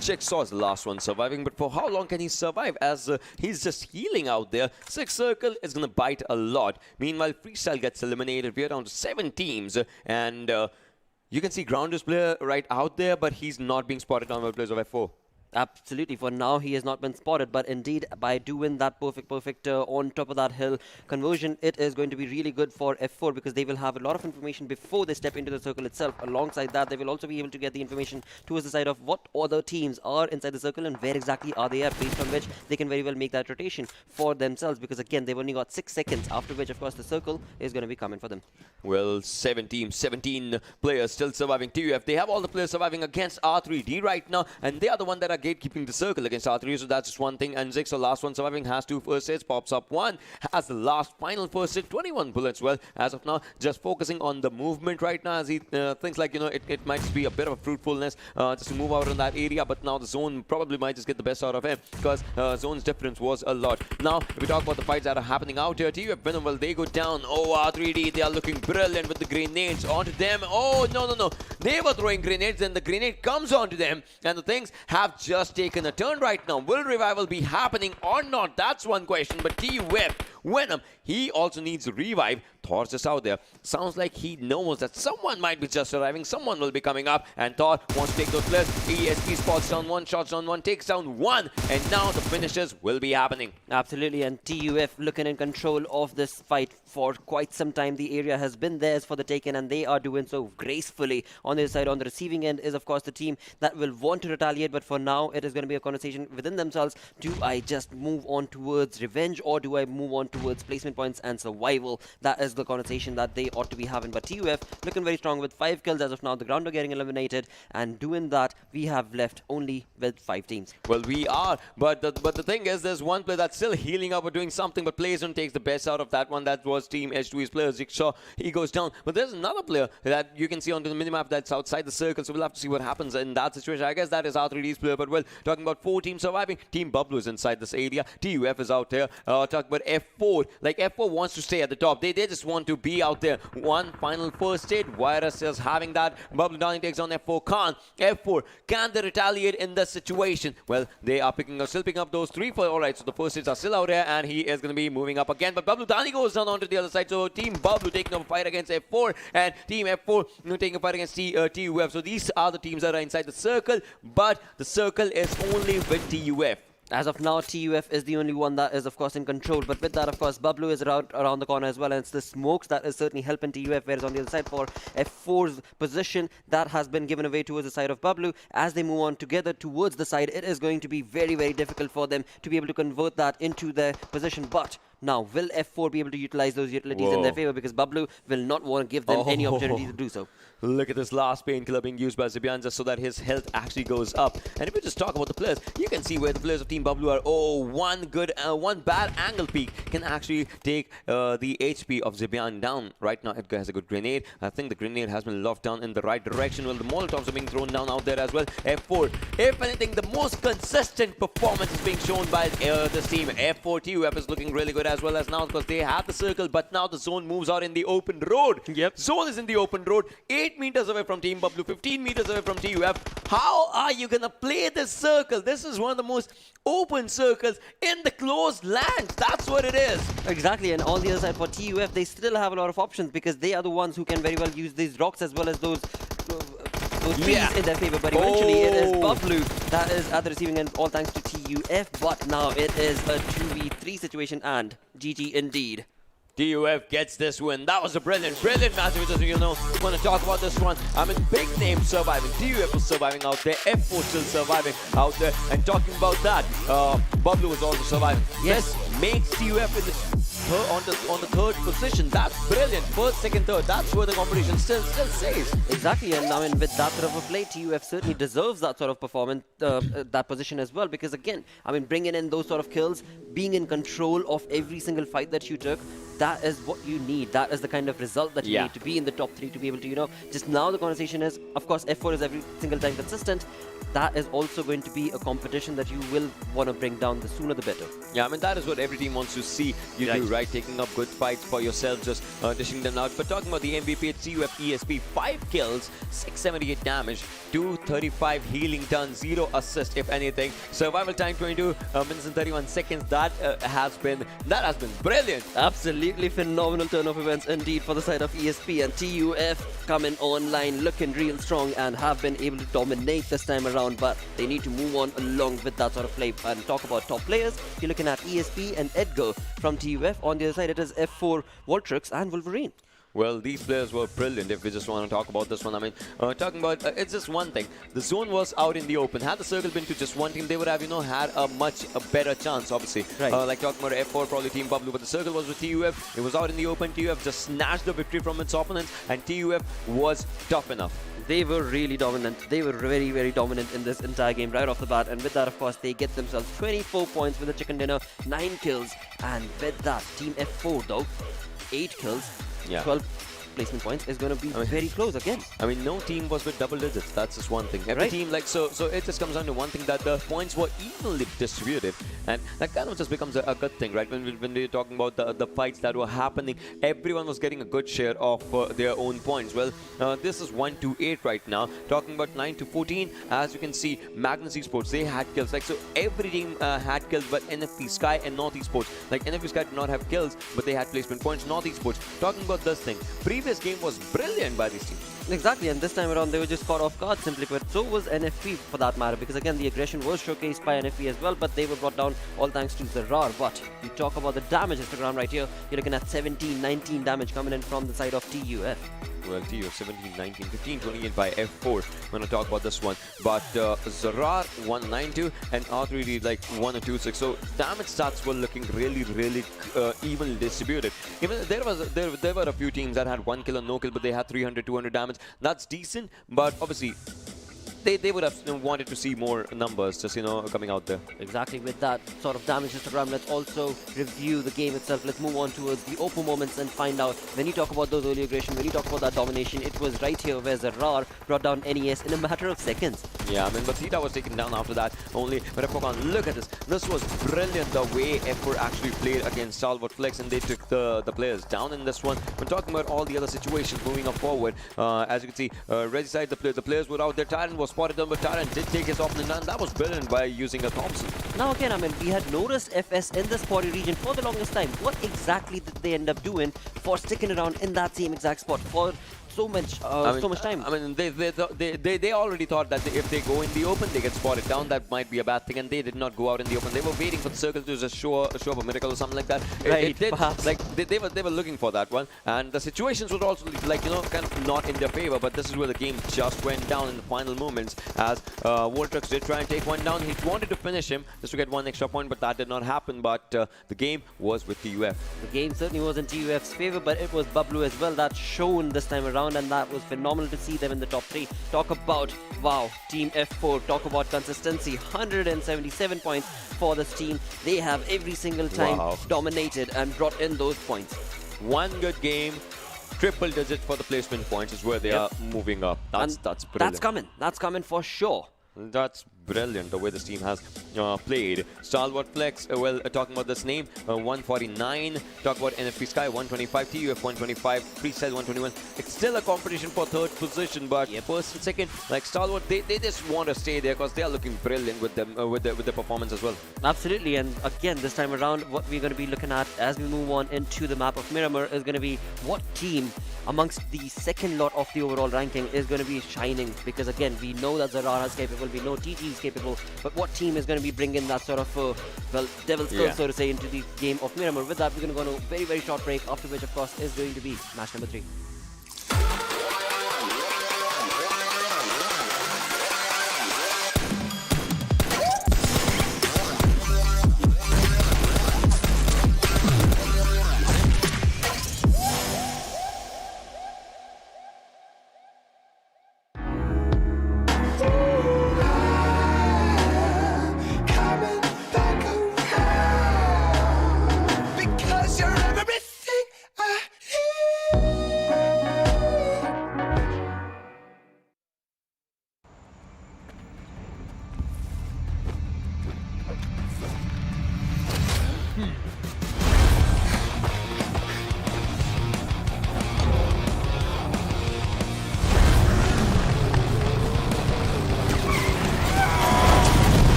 Jigsaw is the last one surviving, but for how long can he survive as he's just healing out there? Six Circle is going to bite a lot. Meanwhile, FreeStyle gets eliminated. We are down to 7 teams, and you can see Grounder's player right out there, but he's not being spotted on by players of F4. Absolutely. For now, he has not been spotted, but indeed, by doing that perfect on top of that hill conversion, it is going to be really good for F4 because they will have a lot of information before they step into the circle itself. Alongside that, they will also be able to get the information towards the side of what other teams are inside the circle and where exactly are they at, based on which they can very well make that rotation for themselves, because again, they've only got 6 seconds, after which, of course, the circle is going to be coming for them. Well, 7 teams, 17 players still surviving. TUF, they have all the players surviving against R3D right now, and they are the one that are gatekeeping the circle against R3, so that's just one thing. And Zix, the last one surviving, has 2 first hits, pops up 1, has the last final first hit, 21 bullets. Well, as of now, just focusing on the movement right now, as he thinks like, you know, it might just be a bit of a fruitfulness just to move out in that area, but now the zone probably might just get the best out of him because zone's difference was a lot. Now, if we talk about the fights that are happening out here, TUF Venom, well, they go down. Oh, R3D, they are looking brilliant with the grenades onto them. Oh, no. They were throwing grenades, and the grenade comes onto them, and the things have just taken a turn right now. Will revival be happening or not? That's one question. But TUF Venom, he also needs a revive. Thor's just out there. Sounds like he knows that someone might be just arriving. Someone will be coming up, and Thor wants to take those players. ESP spots down 1, shots down 1, takes down 1, and now the finishes will be happening. Absolutely, and TUF looking in control of this fight for quite some time. The area has been theirs for the taking, and they are doing so gracefully. On the side, on the receiving end, is of course the team that will want to retaliate, but for now it is going to be a conversation within themselves. Do I just move on towards revenge, or do I move on towards placement points and survival? That is the conversation that they ought to be having. But TUF looking very strong with 5 kills as of now. The grounder getting eliminated, and doing that, we have left only with 5 teams. Well, we are, but the thing is, there's one player that's still healing up or doing something, but Playzone takes the best out of that one. That was Team H2's player, Jigsaw. He goes down, but there's another player that you can see on the minimap that's outside the circle, so we'll have to see what happens in that situation. I guess that is R3D's player, but well, talking about 4 teams surviving, Team Bablu is inside this area, TUF is out there. Talking about F4, like F4 wants to stay at the top. They just want to be out there. One final first hit, Virus is having that. Bablu down, takes on F4. F4, can they retaliate in this situation? Well, they are still picking up those 3 for. Alright, so the first hits are still out there, and he is going to be moving up again. But Bablu Dani goes down onto the other side. So Team Bablu taking up a fight against F4, and Team F4 taking a fight against TUF. So these are the teams that are inside the circle, but the circle is only with TUF. As of now, TUF is the only one that is, of course, in control. But with that, of course, Bablu is around the corner as well. And it's the smokes that is certainly helping TUF. Whereas on the other side, for F4's position, that has been given away towards the side of Bablu. As they move on together towards the side, it is going to be very, very difficult for them to be able to convert that into their position. But now, will F4 be able to utilize those utilities in their favor? Because Bablu will not want to give them any opportunity to do so. Look at this last painkiller being used by Zibian just so that his health actually goes up. And if we just talk about the players, you can see where the players of Team Bablu are. Oh, one bad angle peak can actually take the HP of Zibian down. Right now, Edgar has a good grenade. I think the grenade has been locked down in the right direction. Well, the Molotovs are being thrown down out there as well. F4, if anything, the most consistent performance is being shown by this team. F4 TUF is looking really good as well as now, because they have the circle, but now the zone moves out in the open road. Yep. Zone is in the open road. 8 meters away from Team Bablu, 15 meters away from TUF. How are you going to play this circle? This is one of the most open circles in the closed lands. That's what it is. Exactly, and on the other side for TUF, they still have a lot of options because they are the ones who can very well use these rocks as well as those trees in their favor. But eventually it is Bablu that is at the receiving end, all thanks to TUF. But now it is a 2v3 situation, and GG indeed. TUF gets this win. That was a brilliant match. You know, want to talk about this one. I mean, big names surviving. TUF was surviving out there. F4 still surviving out there. And talking about that, Bablu was also surviving. Yes. This makes TUF in the on the third position. That's brilliant. First, second, third. That's where the competition still stays. Exactly, and I mean, with that sort of a play, TUF certainly deserves that sort of performance, that position as well. Because again, I mean, bringing in those sort of kills, being in control of every single fight that you took, that is what you need. That is the kind of result that you need to be in the top 3 to be able to, just now the conversation is, of course, F4 is every single time consistent. That is also going to be a competition that you will want to bring down. The sooner the better. Yeah, I mean, that is what every team wants to see you do, right? Taking up good fights for yourself, just dishing them out. But talking about the MVP at TUF ESP, 5 kills, 678 damage, 235 healing done, 0 assist, if anything. Survival time 22 minutes and 31 seconds. That has been brilliant. Absolutely phenomenal turn of events indeed for the side of ESP, and TUF coming online looking real strong and have been able to dominate this time around. But they need to move on along with that sort of play. And talk about top players, you're looking at ESP and Edgar from TUF. On the other side, it is F4, Voltrix and Wolverine. Well, these players were brilliant if we just want to talk about this one. I mean, talking about, it's just one thing. The zone was out in the open. Had the circle been to just one team, they would have, had a much better chance, obviously. Right. Like talking about F4, probably Team Bablu, but the circle was with TUF. It was out in the open. TUF just snatched the victory from its opponents, and TUF was tough enough. They were really dominant. They were very, very dominant in this entire game right off the bat. And with that, of course, they get themselves 24 points with a chicken dinner, 9 kills. And with that, Team F4, though, 8 kills, 12 placement points is going to be very close again. I mean, no team was with double digits. That's just one thing. Every team, so it just comes down to one thing, that the points were evenly distributed, and that kind of just becomes a good thing, right? When we're talking about the fights that were happening, everyone was getting a good share of their own points. Well, this is 1-8 right now. Talking about 9-14, as you can see, Magnus Esports, they had kills. So every team had kills, but NFPSKY and North Esports. NFPSKY did not have kills, but they had placement points. North Esports, talking about this thing, previous game was brilliant by these teams. Exactly, and this time around they were just caught off guard, simply put. So was NFP for that matter, because again the aggression was showcased by NFP as well, but they were brought down all thanks to Zarar. But you talk about the damage histogram right here, you're looking at 17, 19 damage coming in from the side of TUF. Well, TUF 17, 19, 15, 28 by F4. I'm going to talk about this one. But Zarar 192 and R3D 126. So damage stats were looking really, really evenly distributed. Even there were a few teams that had 1 kill and no kill, but they had 300, 200 damage. That's decent, but obviously they would have wanted to see more numbers just coming out there. Exactly, with that sort of damage histogram, let's also review the game itself. Let's move on towards the open moments and find out, when you talk about those early aggression, when you talk about that domination, it was right here where Zarar brought down NES in a matter of seconds. Yeah, I mean, but Theta was taken down after that only. But F4, look at this. This was brilliant, the way F4 actually played against Stalwart Flex, and they took the players down in this one. When talking about all the other situations moving up forward, as you can see, Regicide, the players were out there. Tyrant was spotted them, but Tyrant did take his opponent down. That was brilliant by using a Thompson. Now again, I mean, we had noticed FS in the spotty region for the longest time. What exactly did they end up doing for sticking around in that same exact spot for so much time? I mean, they already thought that if they go in the open, they get spotted down. That might be a bad thing, and they did not go out in the open. They were waiting for the circle to just show up a miracle or something like that. Right, it did, they were looking for that one, and the situations were also kind of not in their favor. But this is where the game just went down in the final moments, as Voltrix did try and take one down. He wanted to finish him just to get one extra point, but that did not happen. But the game was with TUF. The game certainly was in TUF's favor, but it was Bablu as well that shone this time around, and that was phenomenal to see them in the top 3. Talk about, wow, Team F4, talk about consistency. 177 points for this team. They have every single time dominated and brought in those points. One good game, triple digit for the placement points is where they are moving up. That's brilliant. That's coming for sure. That's brilliant, the way this team has played. Stalwart Flex, talking about this name, 149. Talk about NFPSKY, 125. TUF, 125. FreeStyle, 121. It's still a competition for third position, but first and second, Stalwart, they just want to stay there because they are looking brilliant with them with their performance as well. Absolutely, and again, this time around, what we're going to be looking at as we move on into the map of Miramar is going to be what team amongst the second lot of the overall ranking is going to be shining, because again, we know that Zarar is capable, we know TG is capable, but what team is going to be bringing that sort of devil's curse, so to say, into the game of Miramar. With that, we're going to go on a very, very short break, after which of course is going to be match number 3.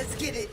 Let's get it.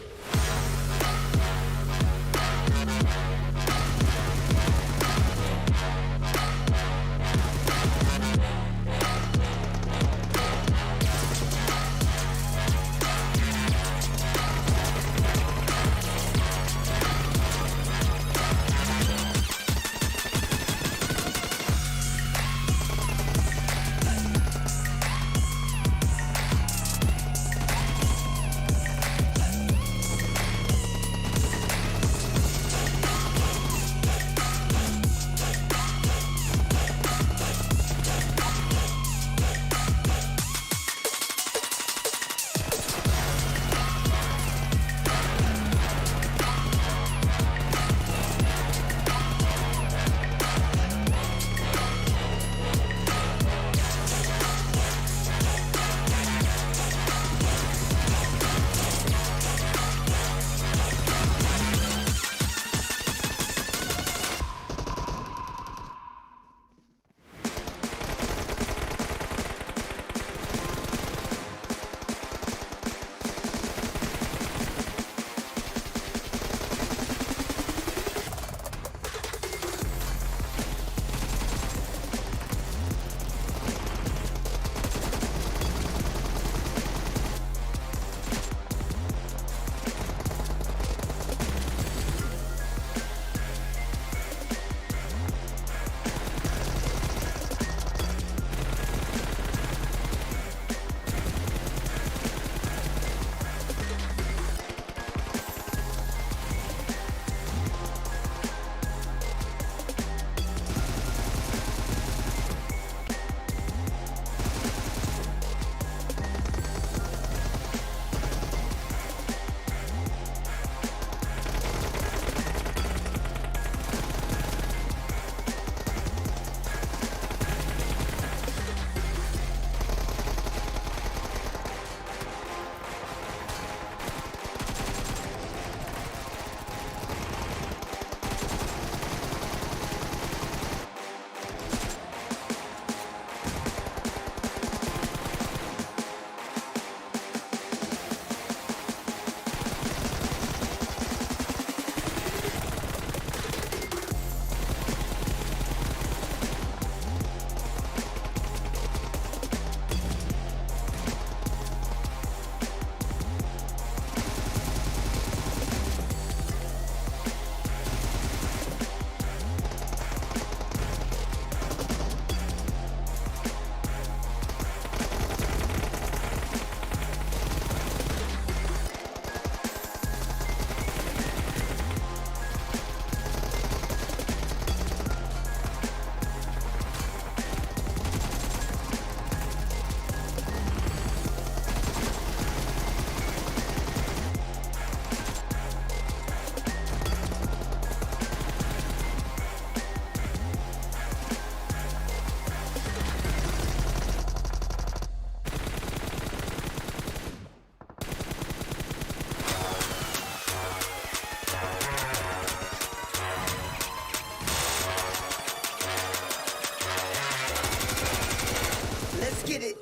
get it.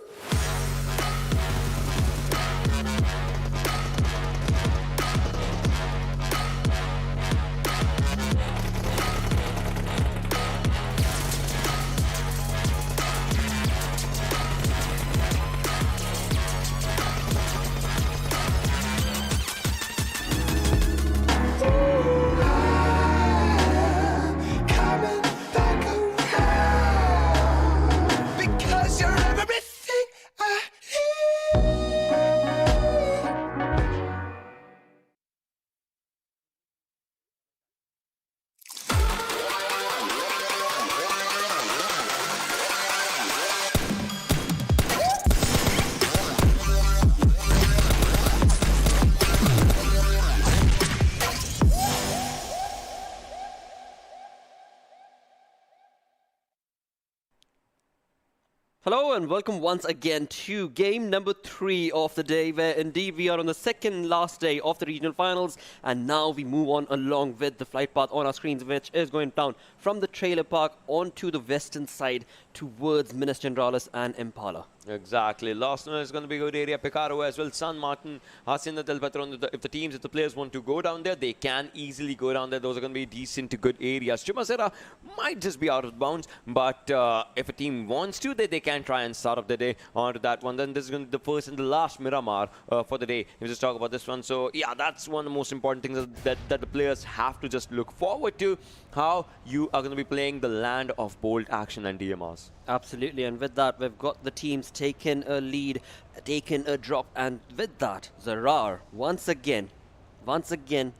Hello and welcome once again to game number 3 of the day, where indeed we are on the second last day of the regional finals, and now we move on along with the flight path on our screens, which is going down from the trailer park onto the western side towards Minas Generalis and Impala. Exactly. Last one is going to be good area. Picaro as well. San Martin, Hacienda del Patron. If the players want to go down there, they can easily go down there. Those are going to be decent to good areas. Chumacera might just be out of bounds, but if a team wants to, they can try and start off the day onto that one. Then this is going to be the first and the last Miramar for the day. We'll just talk about this one. So yeah, that's one of the most important things that the players have to just look forward to. How you are going to be playing the land of bold action and DMRs. Absolutely, and with that, we've got the teams taking a lead, taking a drop, and with that, Zarar, once again,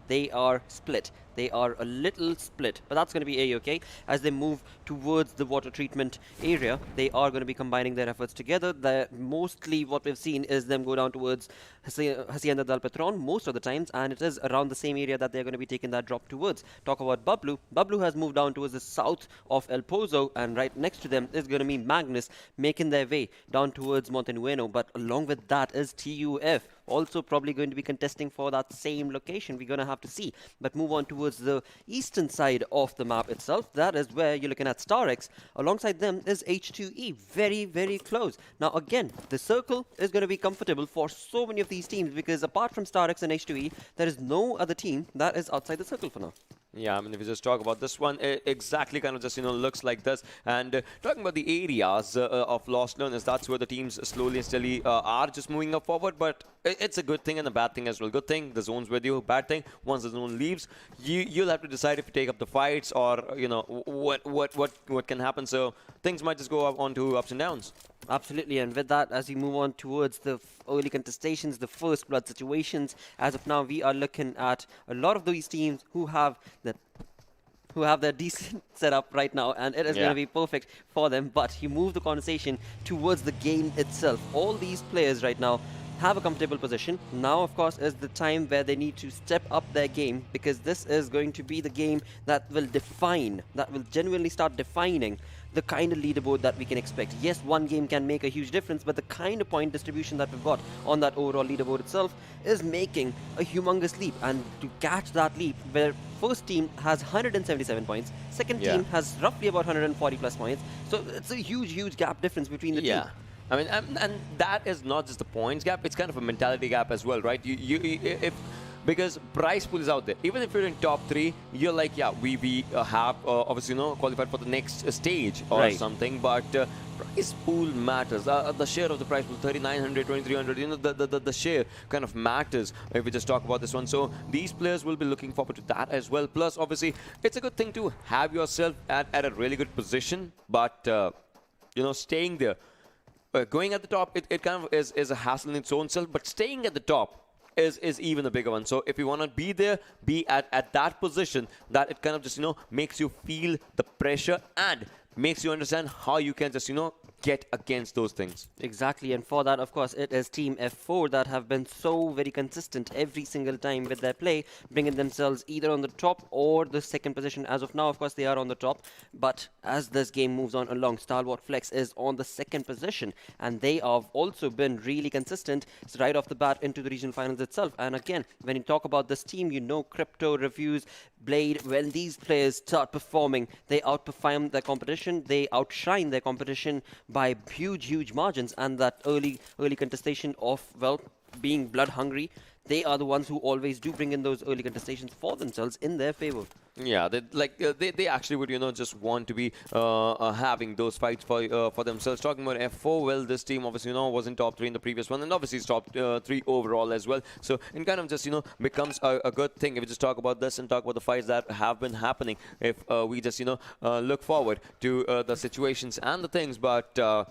they are split. They are a little split, but that's going to be A-okay. As they move towards the water treatment area, they are going to be combining their efforts together. Mostly what we've seen is them go down towards Hacienda del Patron most of the times, and it is around the same area that they're going to be taking that drop towards. Talk about Bablu. Bablu has moved down towards the south of El Pozo, and right next to them is going to be Magnus making their way down towards Montenueno. But along with that is TUF, also probably going to be contesting for that same location. We're going to have to see. But move on towards the eastern side of the map itself. That is where you're looking at StarX. Alongside them is H2E, very, very close. Now again, the circle is going to be comfortable for so many of these teams, because apart from StarX and H2E, there is no other team that is outside the circle for now. Yeah, I mean, if you just talk about this one, it exactly kind of just, looks like this. And talking about the areas of lost learners, that's where the teams slowly and steadily are just moving up forward. But it's a good thing and a bad thing as well. Good thing, the zone's with you. Bad thing, once the zone leaves, you'll have to decide if you take up the fights or, what can happen. So things might just go up onto ups and downs. Absolutely, and with that, as we move on towards the early contestations, the first blood situations, as of now, we are looking at a lot of these teams who have their decent setup right now, and it is going to be perfect for them. But you move the conversation towards the game itself. All these players right now have a comfortable position. Now, of course, is the time where they need to step up their game, because this is going to be the game that will genuinely start defining the kind of leaderboard that we can expect. Yes, one game can make a huge difference, but the kind of point distribution that we've got on that overall leaderboard itself is making a humongous leap. And to catch that leap, where first team has 177 points, second team has roughly about 140 plus points, so it's a huge gap difference between the two. I mean, and that is not just the points gap, it's kind of a mentality gap as well, right? Because prize pool is out there. Even if you're in top 3, you're like, yeah, we have obviously qualified for the next stage or something. But prize pool matters. The share of the prize pool, 3,900, 2,300. The share kind of matters if we just talk about this one. So these players will be looking forward to that as well. Plus, obviously, it's a good thing to have yourself at a really good position. But staying there, going at the top, it kind of is a hassle in its own self. But staying at the top is even a bigger one. So if you want to be there, be at that position, that it kind of just makes you feel the pressure and makes you understand how you can just get against those things. Exactly, and for that, of course, it is Team F4 that have been so very consistent every single time with their play, bringing themselves either on the top or the second position. As of now, of course, they are on the top, but as this game moves on along, Stalwart Flex is on the second position, and they have also been really consistent right off the bat into the regional finals itself. And again, when you talk about this team, Crypto, Reviews, Blade, when these players start performing, they outperform their competition, they outshine their competition by huge margins. And that early contestation of, being blood hungry, they are the ones who always do bring in those early contestations for themselves in their favor. Yeah, they actually would just want to be having those fights for themselves. Talking about F4, well, this team obviously was in top 3 in the previous one, and obviously it's top 3 overall as well. So it kind of just becomes a good thing if we just talk about this and talk about the fights that have been happening. If we just look forward to the situations and the things, but.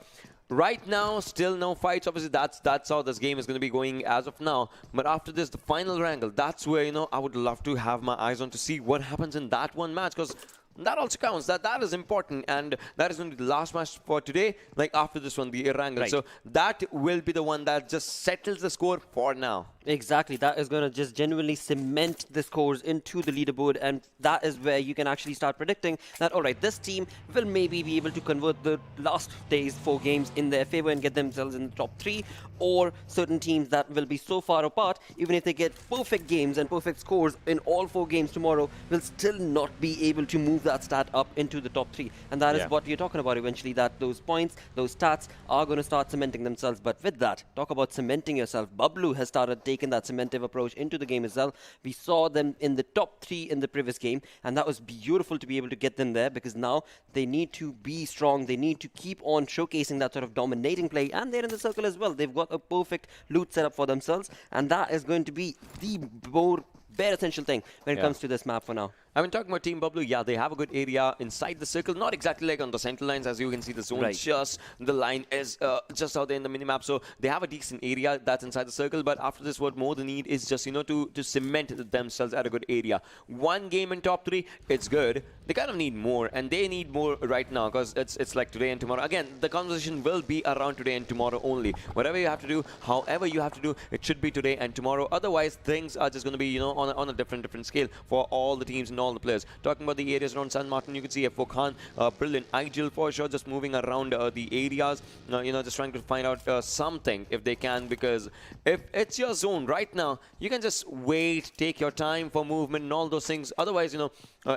Right now, still no fights. Obviously, that's how this game is going to be going as of now. But after this, the final wrangle, that's where, I would love to have my eyes on to see what happens in that one match. Because that also counts. That is important. And that is going to be the last match for today. Like after this one, the Erangel. So that will be the one that just settles the score for now. Exactly, that is going to just genuinely cement the scores into the leaderboard, and that is where you can actually start predicting that, all right, this team will maybe be able to convert the last day's 4 games in their favor and get themselves in the top 3, or certain teams that will be so far apart, even if they get perfect games and perfect scores in all 4 games tomorrow, will still not be able to move that stat up into the top 3. And that is what you're talking about eventually, that those points, those stats are going to start cementing themselves. But with that, talk about cementing yourself. Bablu has started taking that cementive approach into the game as well. We saw them in the top 3 in the previous game, and that was beautiful to be able to get them there, because now they need to be strong. They need to keep on showcasing that sort of dominating play, and they're in the circle as well. They've got a perfect loot set up for themselves, and that is going to be the more bare essential thing when it comes to this map for now. I mean, talking about Team Bablu, yeah, they have a good area inside the circle. Not exactly like on the central lines, as you can see, the zone just, the line is just out there in the minimap. So they have a decent area that's inside the circle. But after this, what more they need is just, you know, to cement themselves at a good area. 1 game in top 3, it's good. They kind of need more, and they need more right now, because it's like today and tomorrow. Again, the conversation will be around today and tomorrow only. Whatever you have to do, however you have to do, it should be today and tomorrow. Otherwise, things are just going to be, you know, on a different scale for all the teams and all the players. Talking about the areas around San Martin, you can see F4 Khan, brilliant. Igil for sure, just moving around the areas, you know, just trying to find out something if they can, because if it's your zone right now, you can just wait, take your time for movement and all those things. Otherwise, you know,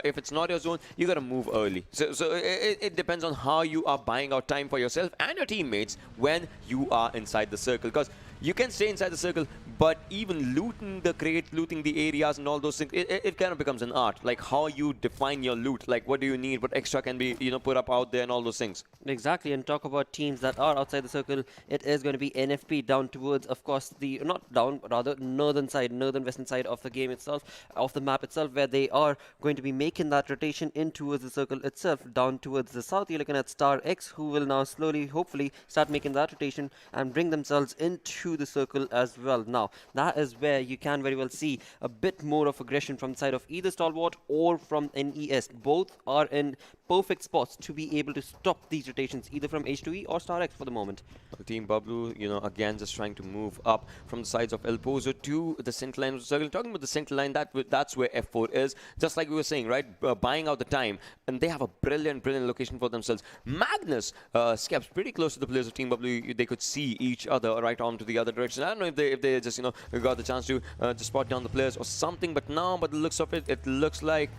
if it's not your zone, you got to move early. So it depends on how you are buying out time for yourself and your teammates when you are inside the circle, because you can stay inside the circle, but even looting the crate, looting the areas and all those things, it kind of becomes an art. Like how you define your loot, like what do you need, what extra can be, you know, put up out there and all those things. Exactly, and talk about teams that are outside the circle, it is going to be NFP down towards, of course, the, not down, rather northern side, northern western side of the game itself, of the map itself, where they are going to be making that rotation in towards the circle itself. Down towards the south, you're looking at StarXOPS, who will now slowly, hopefully, start making that rotation and bring themselves into the circle as well. Now, that is where you can very well see a bit more of aggression from the side of either Stalwart or from NES. Both are in perfect spots to be able to stop these rotations, either from H2E or StarX for the moment. Team Bablu, you know, again, just trying to move up from the sides of El Pozo to the central line of the circle. Talking about the central line, that's where F4 is. Just like we were saying, right? Buying out the time. And they have a brilliant location for themselves. Magnus Esports, pretty close to the players of Team Bablu. They could see each other right on to the other direction. I don't know if they just, you know, got the chance to just spot down the players or something. But now, by the looks of it, it looks like...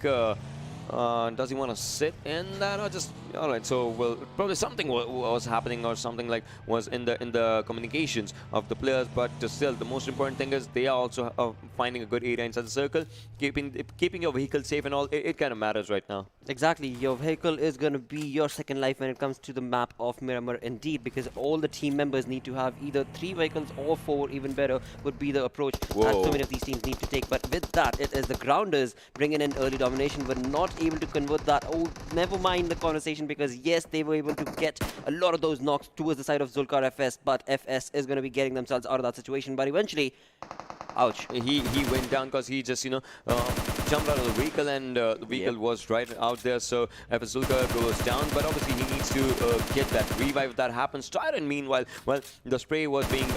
does he want to sit in that, or just all right? So well, probably something was happening, or something like was in the communications of the players. But still, the most important thing is they are also finding a good area inside the circle, keeping your vehicle safe and all. It kind of matters right now. Exactly, your vehicle is going to be your second life when it comes to the map of Miramar, indeed, because all the team members need to have either 3 vehicles or 4, even better would be the approach that so many of these teams need to take. But with that, it is the grounders bringing in early domination, but not able to convert that. Oh, never mind the conversation, because yes, they were able to get a lot of those knocks towards the side of Zulkar FS, but FS is going to be getting themselves out of that situation. But eventually, ouch. He went down because he just, you know, jumped out of the vehicle, and the vehicle was right out there. So FS Zulkar goes down, but obviously he needs to get that revive. That happens. Tyrant, meanwhile, well, the spray was being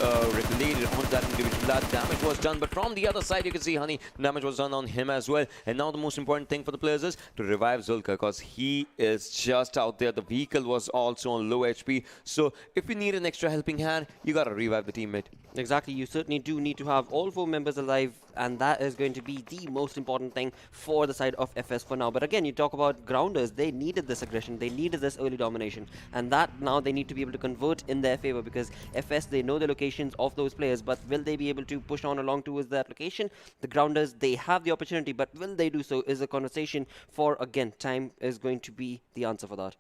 regulated onto that individual. That damage was done, but from the other side, you can see Honey, damage was done on him as well. And now the most important thing for the players is to revive Zulkar, because he is just out there. The vehicle was also on low HP. So if you need an extra helping hand, you gotta revive the teammate. Exactly, you certainly do need to have all 4 members alive, and that is going to be the most important thing for the side of FS for now. But again, you talk about grounders, they needed this aggression, they needed this early domination, and that now they need to be able to convert in their favor, because FS, they know the locations of those players, but will they be able to push on along towards that location? The grounders, they have the opportunity, but will they do so is a conversation for, again, time is going to be the answer for that.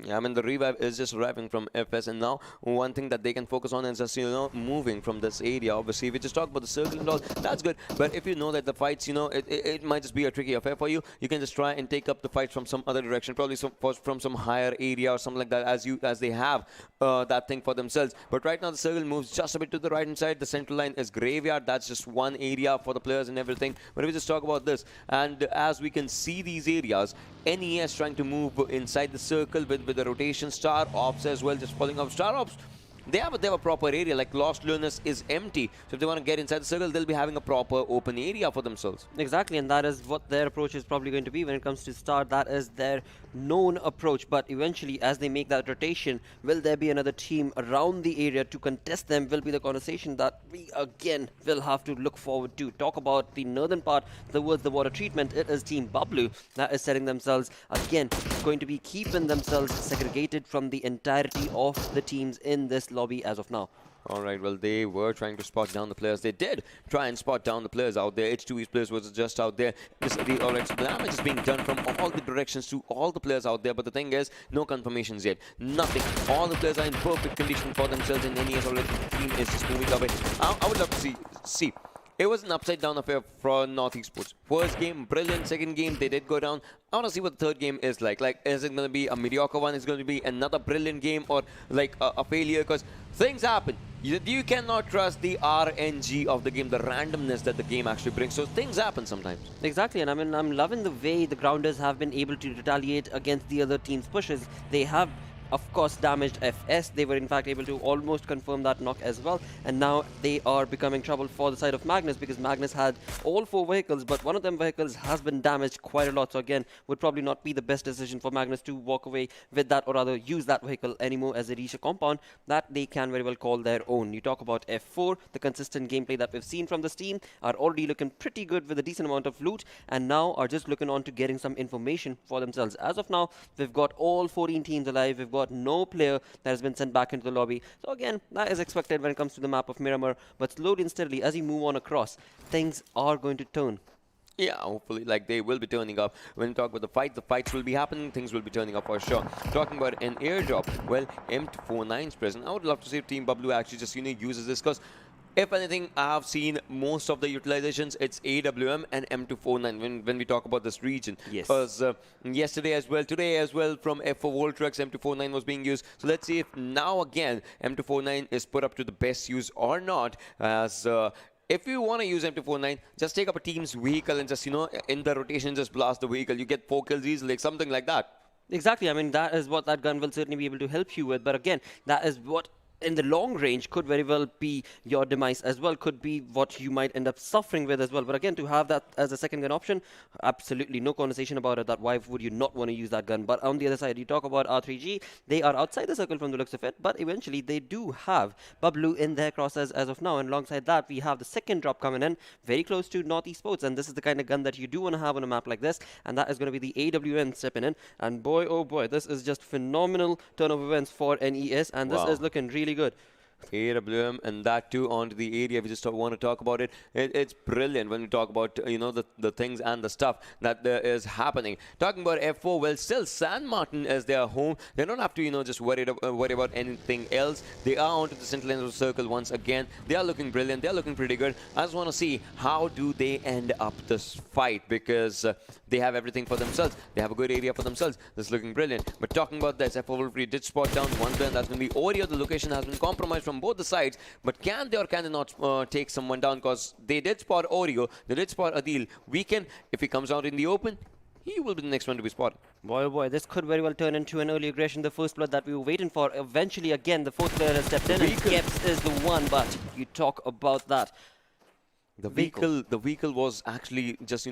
Yeah, I mean, the revive is just arriving from FS, and now one thing that they can focus on is just, you know, moving from this area. Obviously, if we just talk about the circle and all, that's good. But if you know that the fights, you know, it might just be a tricky affair for you, you can just try and take up the fight from some other direction, probably from some higher area or something like that, as they have that thing for themselves. But right now, the circle moves just a bit to the right hand side. The central line is graveyard. That's just one area for the players and everything. But if we just talk about this, and as we can see these areas, NES trying to move inside the circle with the rotation. StarXOPS as well, just following up. StarXOPS they have a proper area, like Lost Lunas is empty. So if they want to get inside the circle, they'll be having a proper open area for themselves. Exactly, and that is what their approach is probably going to be when it comes to Star. That is their known approach. But eventually, as they make that rotation, will there be another team around the area to contest them? Will be the conversation that we again will have to look forward to. Talk about the northern part towards the water treatment. It is Team Bablu that is setting themselves again, going to be keeping themselves segregated from the entirety of the teams in this lobby as of now. Alright, well, they were trying to spot down the players. They did try and spot down the players out there. H2E's players was just out there. Alright, so the damage is being done from all the directions to all the players out there. But the thing is, no confirmations yet. Nothing. All the players are in perfect condition for themselves. And NES already, the team is just moving away. I would love to see. It was an upside-down affair for North Esports. First game, brilliant. Second game, they did go down. I want to see what the third game is like. Like, is it going to be a mediocre one? Is it going to be another brilliant game or like a failure? Because things happen. You cannot trust the RNG of the game, the randomness that the game actually brings. So things happen sometimes. Exactly, and I mean, I'm loving the way the Grounders have been able to retaliate against the other team's pushes. They have, of course, damaged FS. They were in fact able to almost confirm that knock as well, and now they are becoming trouble for the side of Magnus, because Magnus had all 4 vehicles, but one of them vehicles has been damaged quite a lot. So again, would probably not be the best decision for Magnus to walk away with that, or rather use that vehicle anymore as they reach a compound that they can very well call their own. You talk about F4, the consistent gameplay that we've seen from this team are already looking pretty good with a decent amount of loot, and now are just looking on to getting some information for themselves. As of now, we've got all 14 teams alive. We've got no player that has been sent back into the lobby. So again, that is expected when it comes to the map of Miramar. But slowly and steadily, as you move on across, things are going to turn. Yeah, hopefully, like, they will be turning up. When you talk about the fights will be happening, things will be turning up for sure. Talking about an airdrop, well, M249 is present. I would love to see if Team Bablu actually just, uses this, because if anything, I have seen most of the utilizations, it's AWM and M249 when we talk about this region. Yes. Because yesterday as well, today as well, from F4 Voltrex, M249 was being used. So let's see if now again, M249 is put up to the best use or not. As if you want to use M249, just take up a team's vehicle and just, in the rotation, just blast the vehicle. You get 4 kills easily, like something like that. Exactly. I mean, that is what that gun will certainly be able to help you with. But again, that is what in the long range could very well be your demise as well, could be what you might end up suffering with as well. But again, to have that as a second gun option, absolutely no conversation about it, that why would you not want to use that gun. But on the other side, you talk about R3G, they are outside the circle from the looks of it, but eventually they do have Bablu in their crosshairs as of now, and alongside that we have the second drop coming in very close to North Esports, and this is the kind of gun that you do want to have on a map like this, and that is going to be the AWN stepping in. And boy, oh boy, this is just phenomenal turn of events for NES, and this is looking really good. AWM, and that too onto the area. We just want to talk about it. It's brilliant when we talk about the things and the stuff that there is happening. Talking about F4, well, still San Martin is their home. They don't have to just worry about anything else. They are onto the central circle once again. They are looking brilliant. They are looking pretty good. I just want to see how do they end up this fight, because they have everything for themselves. They have a good area for themselves. This is looking brilliant. But talking about this, F4 Wolverine did spot down one player. That's going to be Oreo. The location has been compromised from both the sides, but can they or can they not take someone down? Because they did spot Oreo, they did spot Adil. Weekend, if he comes out in the open, he will be the next one to be spotted. Boy, oh boy, this could very well turn into an early aggression, the first blood that we were waiting for. Eventually, again, the fourth player has stepped in, and StarXOPS is the one, but you talk about that. The vehicle was actually just,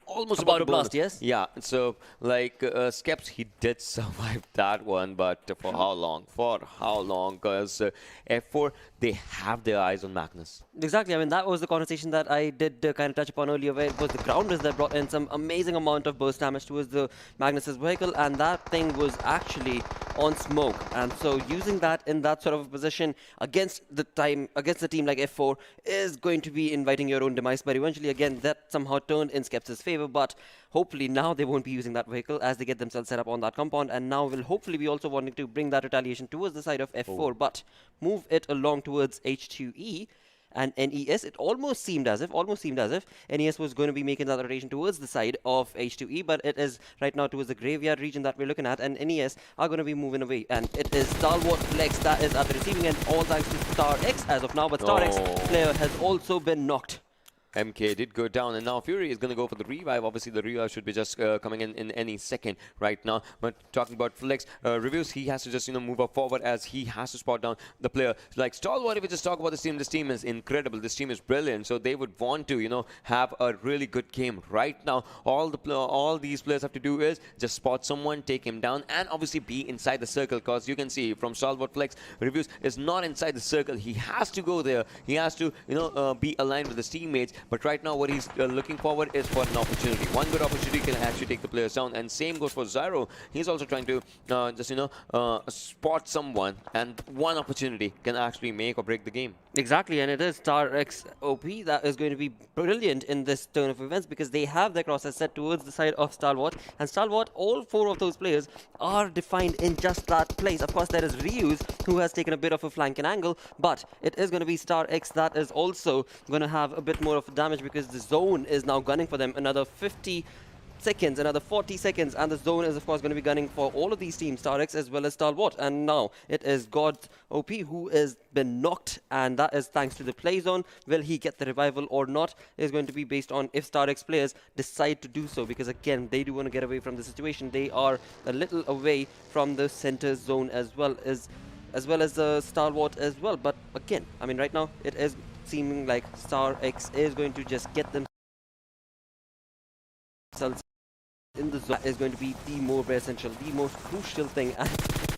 almost about to a blast, yes? Yeah, so like StarXOPS, he did survive that one, but for how long? For how long? Because F4, they have their eyes on Magnus. Exactly. I mean, that was the conversation that I did kind of touch upon earlier, where it was the Grounders that brought in some amazing amount of burst damage towards the Magnus's vehicle, and that thing was actually on smoke. And so using that in that sort of a position against the team like F4 is going to be inviting your own demise. But eventually, again, that somehow turned in StarXOPS' favor. But hopefully now they won't be using that vehicle as they get themselves set up on that compound, and now will hopefully be also wanting to bring that retaliation towards the side of F4, but move it along towards H2E and NES. It almost seemed as if NES was going to be making that rotation towards the side of H2E, but it is right now towards the graveyard region that we're looking at, and NES are going to be moving away, and it is Stalwart Flex that is at the receiving end, all thanks to StarX as of now, but StarX player has also been knocked. MK did go down, and now Fury is going to go for the revive. Obviously, the revive should be just coming in any second right now. But talking about Flex reviews, he has to just move up forward as he has to spot down the player like Stalwart. If we just talk about this team is incredible. This team is brilliant. So they would want to have a really good game right now. All these players have to do is just spot someone, take him down, and obviously be inside the circle. Because you can see from Stalwart Flex reviews is not inside the circle. He has to go there. He has to be aligned with his teammates. But right now, what he's looking forward is for an opportunity. One good opportunity can actually take the players down. And same goes for Zyro. He's also trying to just, spot someone. And one opportunity can actually make or break the game. Exactly, and it is StarXOP that is going to be brilliant in this turn of events because they have their crosses set towards the side of Stalwart. And Stalwart, all four of those players are defined in just that place. Of course, there is Ryuz, who has taken a bit of a flank and angle, but it is going to be StarX that is also going to have a bit more of damage because the zone is now gunning for them. Another 50 seconds, another 40 seconds, and the zone is of course going to be gunning for all of these teams, StarX as well as Stalwart. And now it is God OP who has been knocked, and that is thanks to the play zone. Will he get the revival or not is going to be based on if StarX players decide to do so, because again they do want to get away from the situation. They are a little away from the center zone as well as Stalwart as well. But again, I mean, right now it is seeming like StarX is going to just get themselves in the zone. That is going to be the more essential, the most crucial thing. And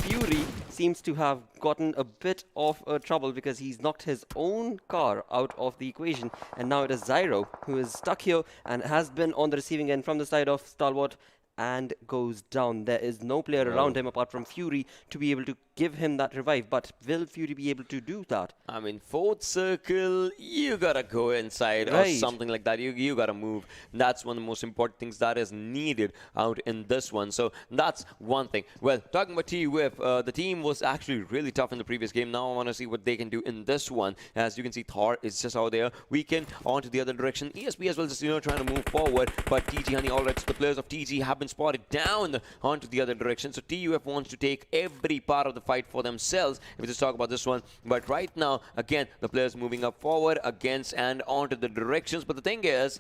Fury seems to have gotten a bit of trouble because he's knocked his own car out of the equation, and now it is Zyro who is stuck here and has been on the receiving end from the side of Stalwart and goes down. There is no player around him apart from Fury to be able to give him that revive. But will Fury be able to do that? I mean, fourth circle, you gotta go inside or something like that. You gotta move. That's one of the most important things that is needed out in this one. So that's one thing. Well, talking about TUF, the team was actually really tough in the previous game. Now I want to see what they can do in this one. As you can see, Thor is just out there. Weekend on to the other direction. ESP as well, just trying to move forward. But TG Honey, all right, so the players of TG have been spotted down onto the other direction. So TUF wants to take every part of the fight for themselves, if we just talk about this one. But right now, again, the players moving up forward against and onto the directions. But the thing is,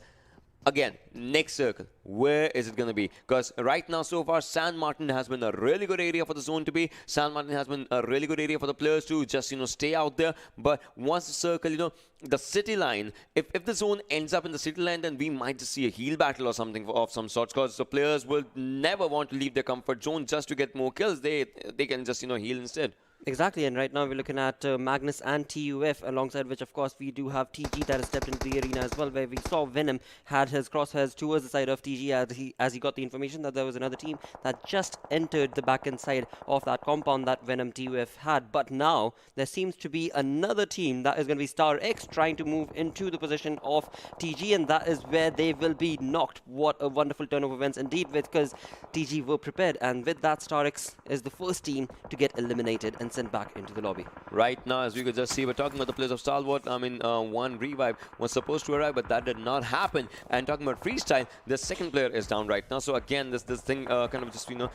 again, next circle, where is it going to be? Because right now, so far, San Martin has been a really good area for the zone to be. San Martin has been a really good area for the players to just, stay out there. But once the circle, the city line, if the zone ends up in the city line, then we might just see a heal battle or something of some sorts, because the players will never want to leave their comfort zone just to get more kills. They can just, heal instead. Exactly, and right now we're looking at Magnus and TUF, alongside which, of course, we do have TG that has stepped into the arena as well, where we saw Venom had his crosshairs towards the side of TG as he got the information that there was another team that just entered the back end side of that compound that Venom TUF had. But now there seems to be another team that is going to be StarX trying to move into the position of TG, and that is where they will be knocked. What a wonderful turn of events indeed, because TG were prepared, and with that, StarX is the first team to get eliminated and sent back into the lobby. Right now, as we could just see, we're talking about the players of Stalwart. I mean, one revive was supposed to arrive, but that did not happen. And talking about FreeStyle, the second player is down right now. So again, this thing kind of just going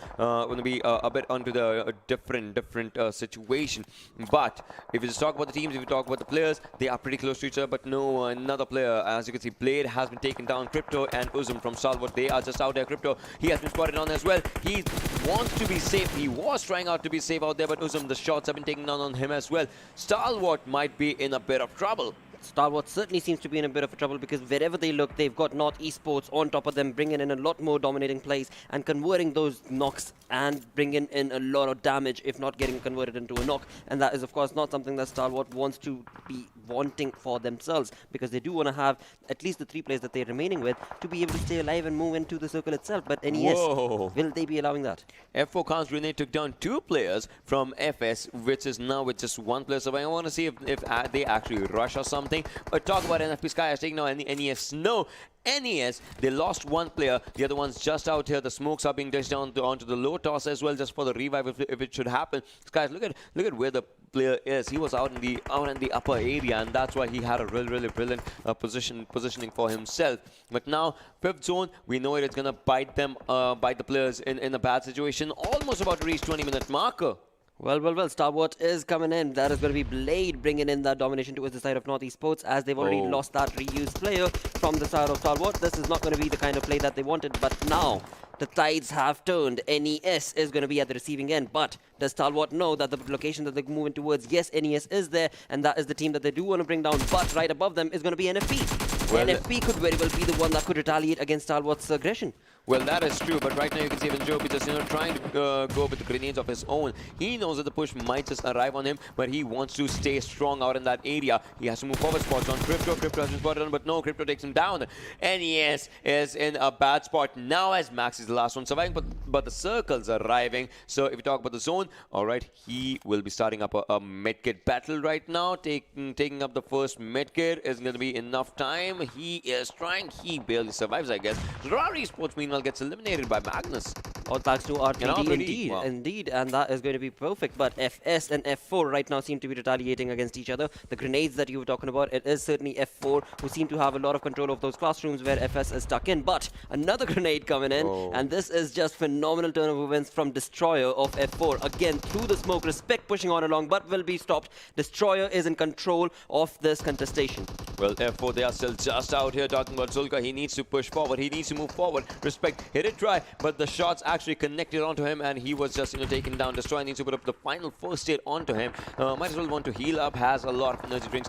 to be a bit onto the different situation. But if you just talk about the teams, if you talk about the players, they are pretty close to each other. But no, another player, as you can see, Blade has been taken down. Crypto and Uzum from Stalwart, they are just out there. Crypto, he has been spotted on as well. He wants to be safe. He was trying out to be safe out there, but Uzum, the shots have been taken down on him as well. Stalwart might be in a bit of trouble. Stalwart certainly seems to be in a bit of trouble because wherever they look, they've got North Esports on top of them, bringing in a lot more dominating plays and converting those knocks and bringing in a lot of damage, if not getting converted into a knock. And that is, of course, not something that Stalwart wants to be wanting for themselves, because they do want to have at least the 3 players that they're remaining with to be able to stay alive and move into the circle itself. But NES, will they be allowing that? F4 Khan's Grenade took down 2 players from FS, which is now with just 1 player. So I want to see if they actually rush or something. But talk about NFPSKY has taken out NES. No, NES, they lost 1 player. The other one's just out here. The smokes are being dished down onto the low toss as well, just for the revive if it should happen. Guys, look at where the player is. He was out in the upper area, and that's why he had a really brilliant positioning for himself. But now 5th zone, we know it's gonna bite the players in a bad situation. Almost about to reach 20-minute marker. Well. Stalwart is coming in. That is going to be Blade bringing in that domination towards the side of North Esports, as they've already lost that reused player from the side of Stalwart. This is not going to be the kind of play that they wanted, but now the tides have turned. NES is going to be at the receiving end, but does Stalwart know that the location that they're moving towards, yes, NES is there, and that is the team that they do want to bring down, but right above them is going to be NFP. Well, NFP could very well be the one that could retaliate against Stalwart's aggression. Well, that is true, but right now you can see even Joby just, trying to go with the grenades of his own. He knows that the push might just arrive on him, but he wants to stay strong out in that area. He has to move forward, spots on Crypto. Crypto has been spotted on, but no, Crypto takes him down. NES is in a bad spot now as Max is the last one surviving, but the circles are arriving. So if we talk about the zone, all right, he will be starting up a medkit battle right now. Taking up the first medkit is going to be enough time. He is trying. He barely survives, I guess. Zarar Esports, meanwhile, gets eliminated by Magnus. All thanks to R3D, indeed, wow. indeed, and that is going to be perfect. But FS and F4 right now seem to be retaliating against each other. The grenades that you were talking about, it is certainly F4 who seem to have a lot of control of those classrooms where FS is stuck in. But another grenade coming in, and this is just phenomenal turn of events from Destroyer of F4. Again, through the smoke, Respect pushing on along, but will be stopped. Destroyer is in control of this contestation. Well, F4, they are still just out here talking about Zulka. He needs to push forward. He needs to move forward. Respect hit it try, but the shots actually connected onto him, and he was just, taken down. Destroyer needs to put up the final first aid onto him. Might as well want to heal up. Has a lot of energy drinks,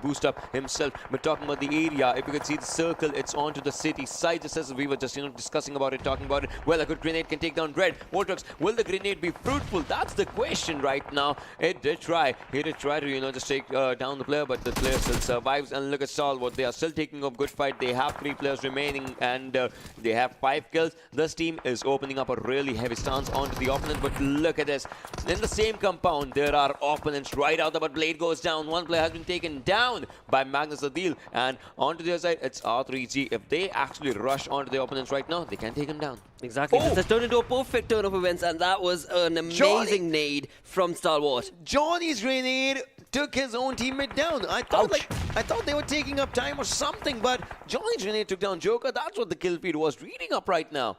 boost up himself. But talking about the area, if you could see the circle, it's onto the city side. Just as we were just, discussing about it, talking about it. Well, a good grenade can take down Red. Voltrux, will the grenade be fruitful? That's the question right now. It did try. He did try to, just take down the player, but the player still survives. And look at Stalwart. They are still taking a good fight. They have 3 players remaining, and they have 5 kills. This team is opening up a really heavy stance onto the opponent, but look at this. In the same compound, there are opponents right out there, but Blade goes down. One player has been taken down by Magnus Esports, and onto the other side, it's R3D. If they actually rush onto the opponents right now, they can take him down. Exactly. This has turned into a perfect turn of events, and that was an amazing nade from Stalwart. Johnny's grenade took his own teammate down. I thought they were taking up time or something, but Johnny's grenade took down Joker. That's what the kill feed was reading up right now.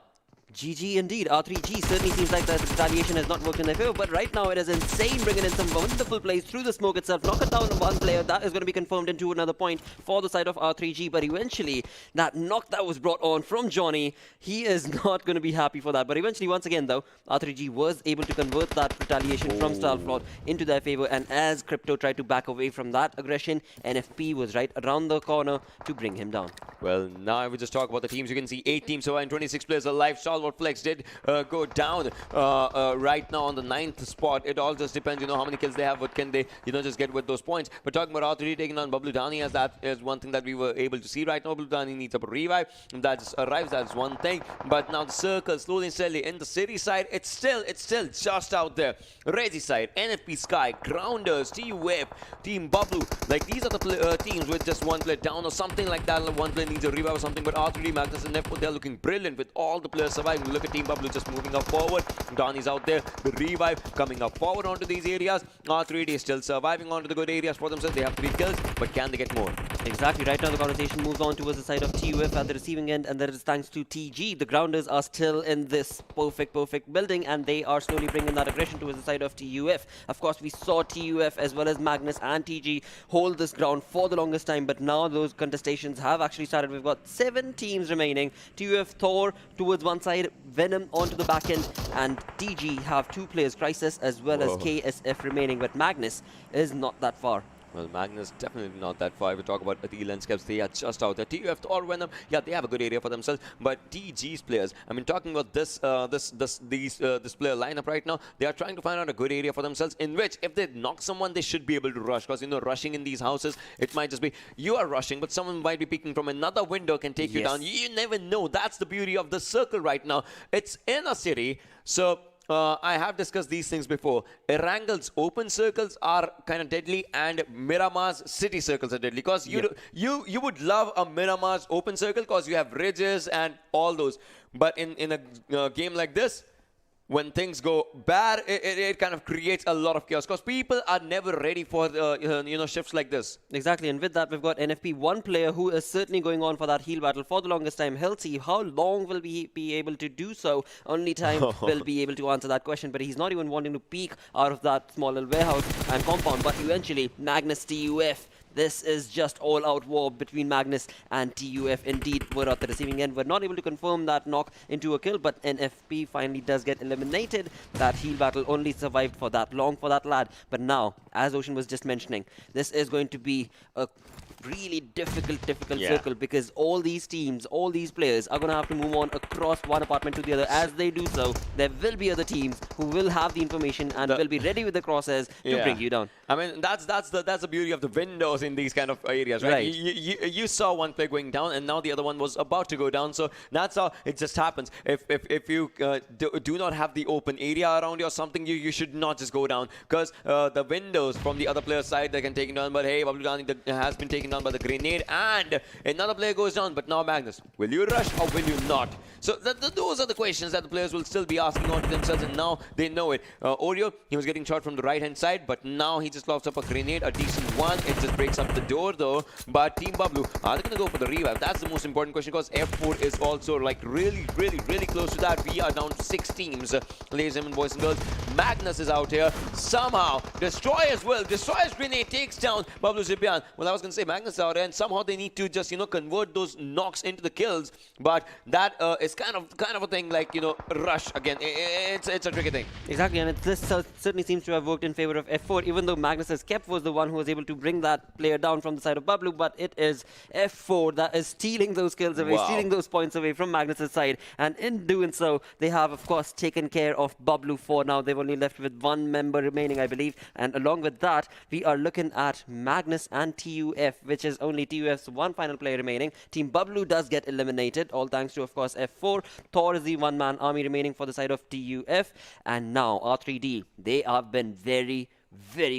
GG indeed. R3G certainly seems like the retaliation has not worked in their favor, but right now it is insane, bringing in some wonderful plays through the smoke itself. Knock it down one player. That is going to be confirmed into another point for the side of R3G, but eventually that knock that was brought on from Johnny, he is not going to be happy for that. But eventually, once again though, R3G was able to convert that retaliation from Stalwart into their favor, and as Crypto tried to back away from that aggression, NFP was right around the corner to bring him down. Well, now if we just talk about the teams, you can see 8 teams surviving, 26 players alive. Stalwart Flex did go down right now on the 9th spot. It all just depends, how many kills they have, what can they, just get with those points. But talking about R3D taking on Bablu Dani, as that is one thing that we were able to see right now. Bablu Dani needs a revive. That just arrives, that's one thing. But now the circle slowly and steadily in the city side, it's still just out there. Regicide, NFPSKY, Grounders, TUF, Team Bablu. Like, these are the teams with just one player down or something like that. One player needs a revive or something. But R3D, Magnus, and Nefpo, they're looking brilliant with all the players surviving. Look at Team Bablu just moving up forward. Donnie's out there. The revive coming up forward onto these areas. R3D is still surviving onto the good areas for themselves. They have 3 kills, but can they get more? Exactly. Right now the conversation moves on towards the side of TUF at the receiving end, and that is thanks to TG. The Grounders are still in this perfect building, and they are slowly bringing that aggression towards the side of TUF. Of course, we saw TUF as well as Magnus and TG hold this ground for the longest time, but now those contestations have actually started. We've got 7 teams remaining. TUF, Thor towards one side, Venom onto the back end, and TG have 2 players, Crisis as well as KSF remaining, but Magnus is not that far. Well, Magnus definitely not that far. If we talk about the landscapes, they are just out there. TUF or Venom, yeah, they have a good area for themselves. But TG's players, I mean, talking about this player lineup right now, they are trying to find out a good area for themselves. In which, if they knock someone, they should be able to rush. Because rushing in these houses, it might just be you are rushing, but someone might be peeking from another window, can take you down. You never know. That's the beauty of the circle right now. It's in a city, so. I have discussed these things before. Erangel's open circles are kind of deadly, and Miramar's city circles are deadly. Because you would love a Miramar's open circle because you have ridges and all those. But in a game like this, when things go bad, it kind of creates a lot of chaos because people are never ready for shifts like this. Exactly, and with that, we've got NFP, one player who is certainly going on for that heal battle for the longest time. He'll see how long will he be able to do so. Only time will be able to answer that question, but he's not even wanting to peek out of that small little warehouse and compound. But eventually, Magnus TUF. This is just all-out war between Magnus and TUF. Indeed, we're at the receiving end. We're not able to confirm that knock into a kill, but NFP finally does get eliminated. That heal battle only survived for that long for that lad. But now, as Ocean was just mentioning, this is going to be a really difficult circle, because all these teams, all these players are going to have to move on across one apartment to the other. As they do so, there will be other teams who will have the information and will be ready with the crosshairs to bring you down. I mean, that's the beauty of the windows in these kind of areas, right? You saw one player going down, and now the other one was about to go down. So that's how it just happens. If you do not have the open area around you or something, you should not just go down, because the windows from the other player's side, they can take it down. But hey, Bablu has been taken down by the grenade, and another player goes down. But now Magnus, will you rush or will you not? So those are the questions that the players will still be asking on to themselves, and now they know it. Oreo, he was getting shot from the right hand side, but now he just lofts up a grenade, a decent one. It just breaks up the door though. But Team Bablu, are they going to go for the revive? That's the most important question, because F4 is also like really close to that. We are down to 6 teams, ladies and boys and girls. Magnus is out here somehow. Destroy as well. Destroyer's grenade takes down Bablu Zibian. Well, I was going to say Magnus out here, and somehow they need to just convert those knocks into the kills. But that is kind of a thing like rush again. It's a tricky thing. Exactly, and this certainly seems to have worked in favor of F4, even though Magnus's Kep was the one who was able to bring that player down from the side of Bablu. But it is F4 that is stealing those kills away, stealing those points away from Magnus's side. And in doing so, they have, of course, taken care of Bablu for now. They've only left with one member remaining, I believe. And along with that, we are looking at Magnus and TUF, which is only TUF's one final player remaining. Team Bablu does get eliminated, all thanks to, of course, F4. Thor is the one-man army remaining for the side of TUF. And now, R3D, they have been very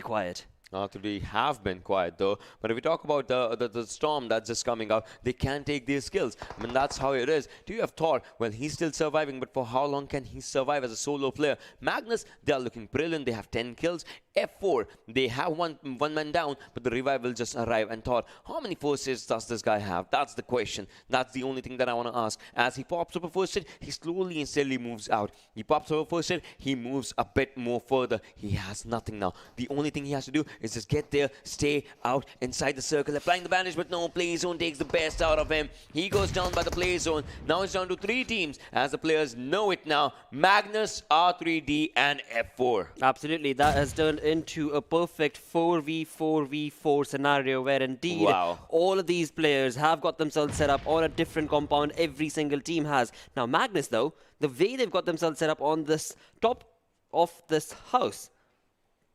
quiet. R3D have been quiet though, but if we talk about the storm that's just coming up, they can take these skills. I mean, that's how it is. Do you have Thor? Well, he's still surviving, but for how long can he survive as a solo player? Magnus, they are looking brilliant. They have 10 kills. F4, they have one man down, but the revive will just arrive. And Thor, how many first hits does this guy have? That's the question. That's the only thing that I want to ask. As he pops up a first hit, he slowly and steadily moves out. He pops up a first hit, he moves a bit more further. He has nothing now. The only thing he has to do is just get there, stay out inside the circle, applying the bandage, but no, play zone takes the best out of him. He goes down by the play zone. Now it's down to 3 teams, as the players know it now. Magnus, R3D, and F4. Absolutely, that has turned into a perfect 4v4v4 scenario, where indeed all of these players have got themselves set up on a different compound. Every single team has. Now Magnus, though, the way they've got themselves set up on this top of this house,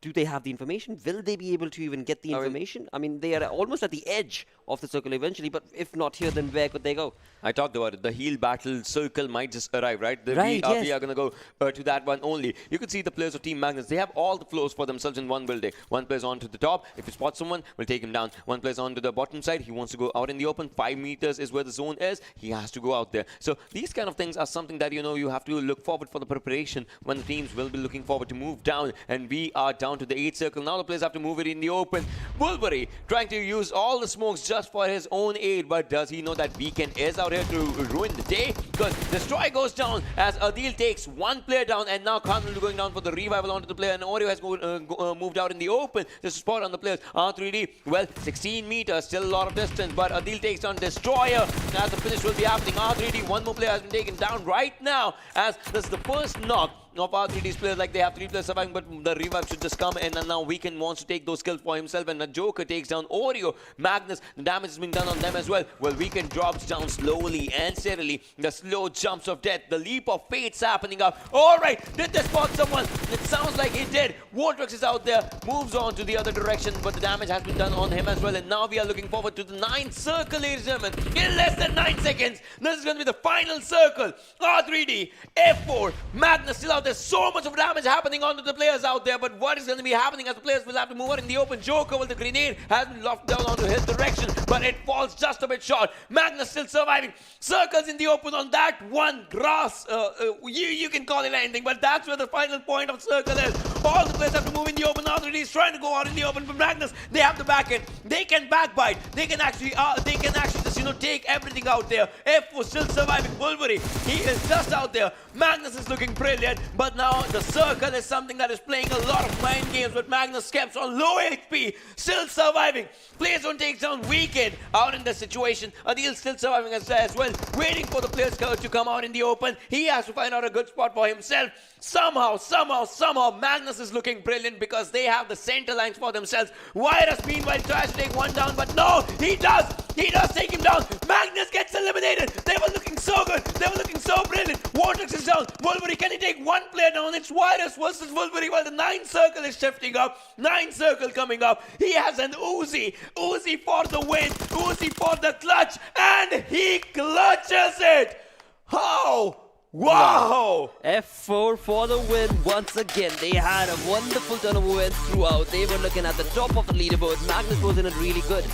do they have the information? Will they be able to even get the information? I mean, they are almost at the edge of the circle eventually, but if not here, then where could they go? I talked about it. The heal battle circle might just arrive, right? We are going to go to that one only. You can see the players of Team Magnus. They have all the floors for themselves in one building. One player's on to the top. If you spot someone, we'll take him down. One player's on to the bottom side. He wants to go out in the open. 5 meters is where the zone is. He has to go out there. So these kind of things are something that, you have to look forward for the preparation when the teams will be looking forward to move down. And we are down to the 8th circle. Now the players have to move it in the open. Wolverine trying to use all the smokes just for his own aid, but does he know that Weekend is out here to ruin the day? Because Destroy goes down as Adil takes one player down, and now Khan will be going down for the revival onto the player, and Oreo has moved out in the open. There's a spot on the players. R3D, well, 16 meters, still a lot of distance, but Adil takes down Destroyer as the finish will be happening. R3D, one more player has been taken down right now, as this is the first knock of R3D's players. Like, they have 3 players surviving, but the revive should just come in, and now Weekend wants to take those kills for himself, and the Joker takes down Oreo. Magnus, the damage is being done on them as well. Well, Weekend drops down slowly and steadily. The slow jumps of death, the leap of fate's happening up. Alright, did they spot someone? It sounds like he did. Vortex is out there, moves on to the other direction, but the damage has been done on him as well, and now we are looking forward to the 9th circle, ladies and gentlemen. In less than 9 seconds, this is going to be the final circle. R3D, F4, Magnus still out there's so much of damage happening onto the players out there, but what is going to be happening as the players will have to move out in the open? Joker with the grenade has been locked down onto his direction, but it falls just a bit short. Magnus still surviving. Circles in the open on that one grass. You can call it anything, but that's where the final point of circle is. All the players have to move in the open. R3D is trying to go out in the open, but Magnus, they have the back end. They can backbite. They can actually just, take everything out there. F4 still surviving. Wolverine, he is just out there. Magnus is looking brilliant, but now the circle is something that is playing a lot of mind games with Magnus Skeps on low HP, still surviving. Players on takedown weekend out in this situation. Adil still surviving as well, waiting for the players to come out in the open. He has to find out a good spot for himself. Somehow, Magnus is looking brilliant because they have the center lines for themselves. Virus, meanwhile, tries to take one down, but no, he does take him down. Magnus gets eliminated. They were looking so good. They were looking so brilliant. Vortex is down. Wolverine, can he take one player down? It's Virus versus Wolverine while the 9 circle is shifting up. 9 circle coming up. He has an Uzi. Uzi for the win. Uzi for the clutch. And he clutches it. How? Wow! F4 for the win once again. They had a wonderful turn of wins throughout. They were looking at the top of the leaderboard. Magnus was in it really good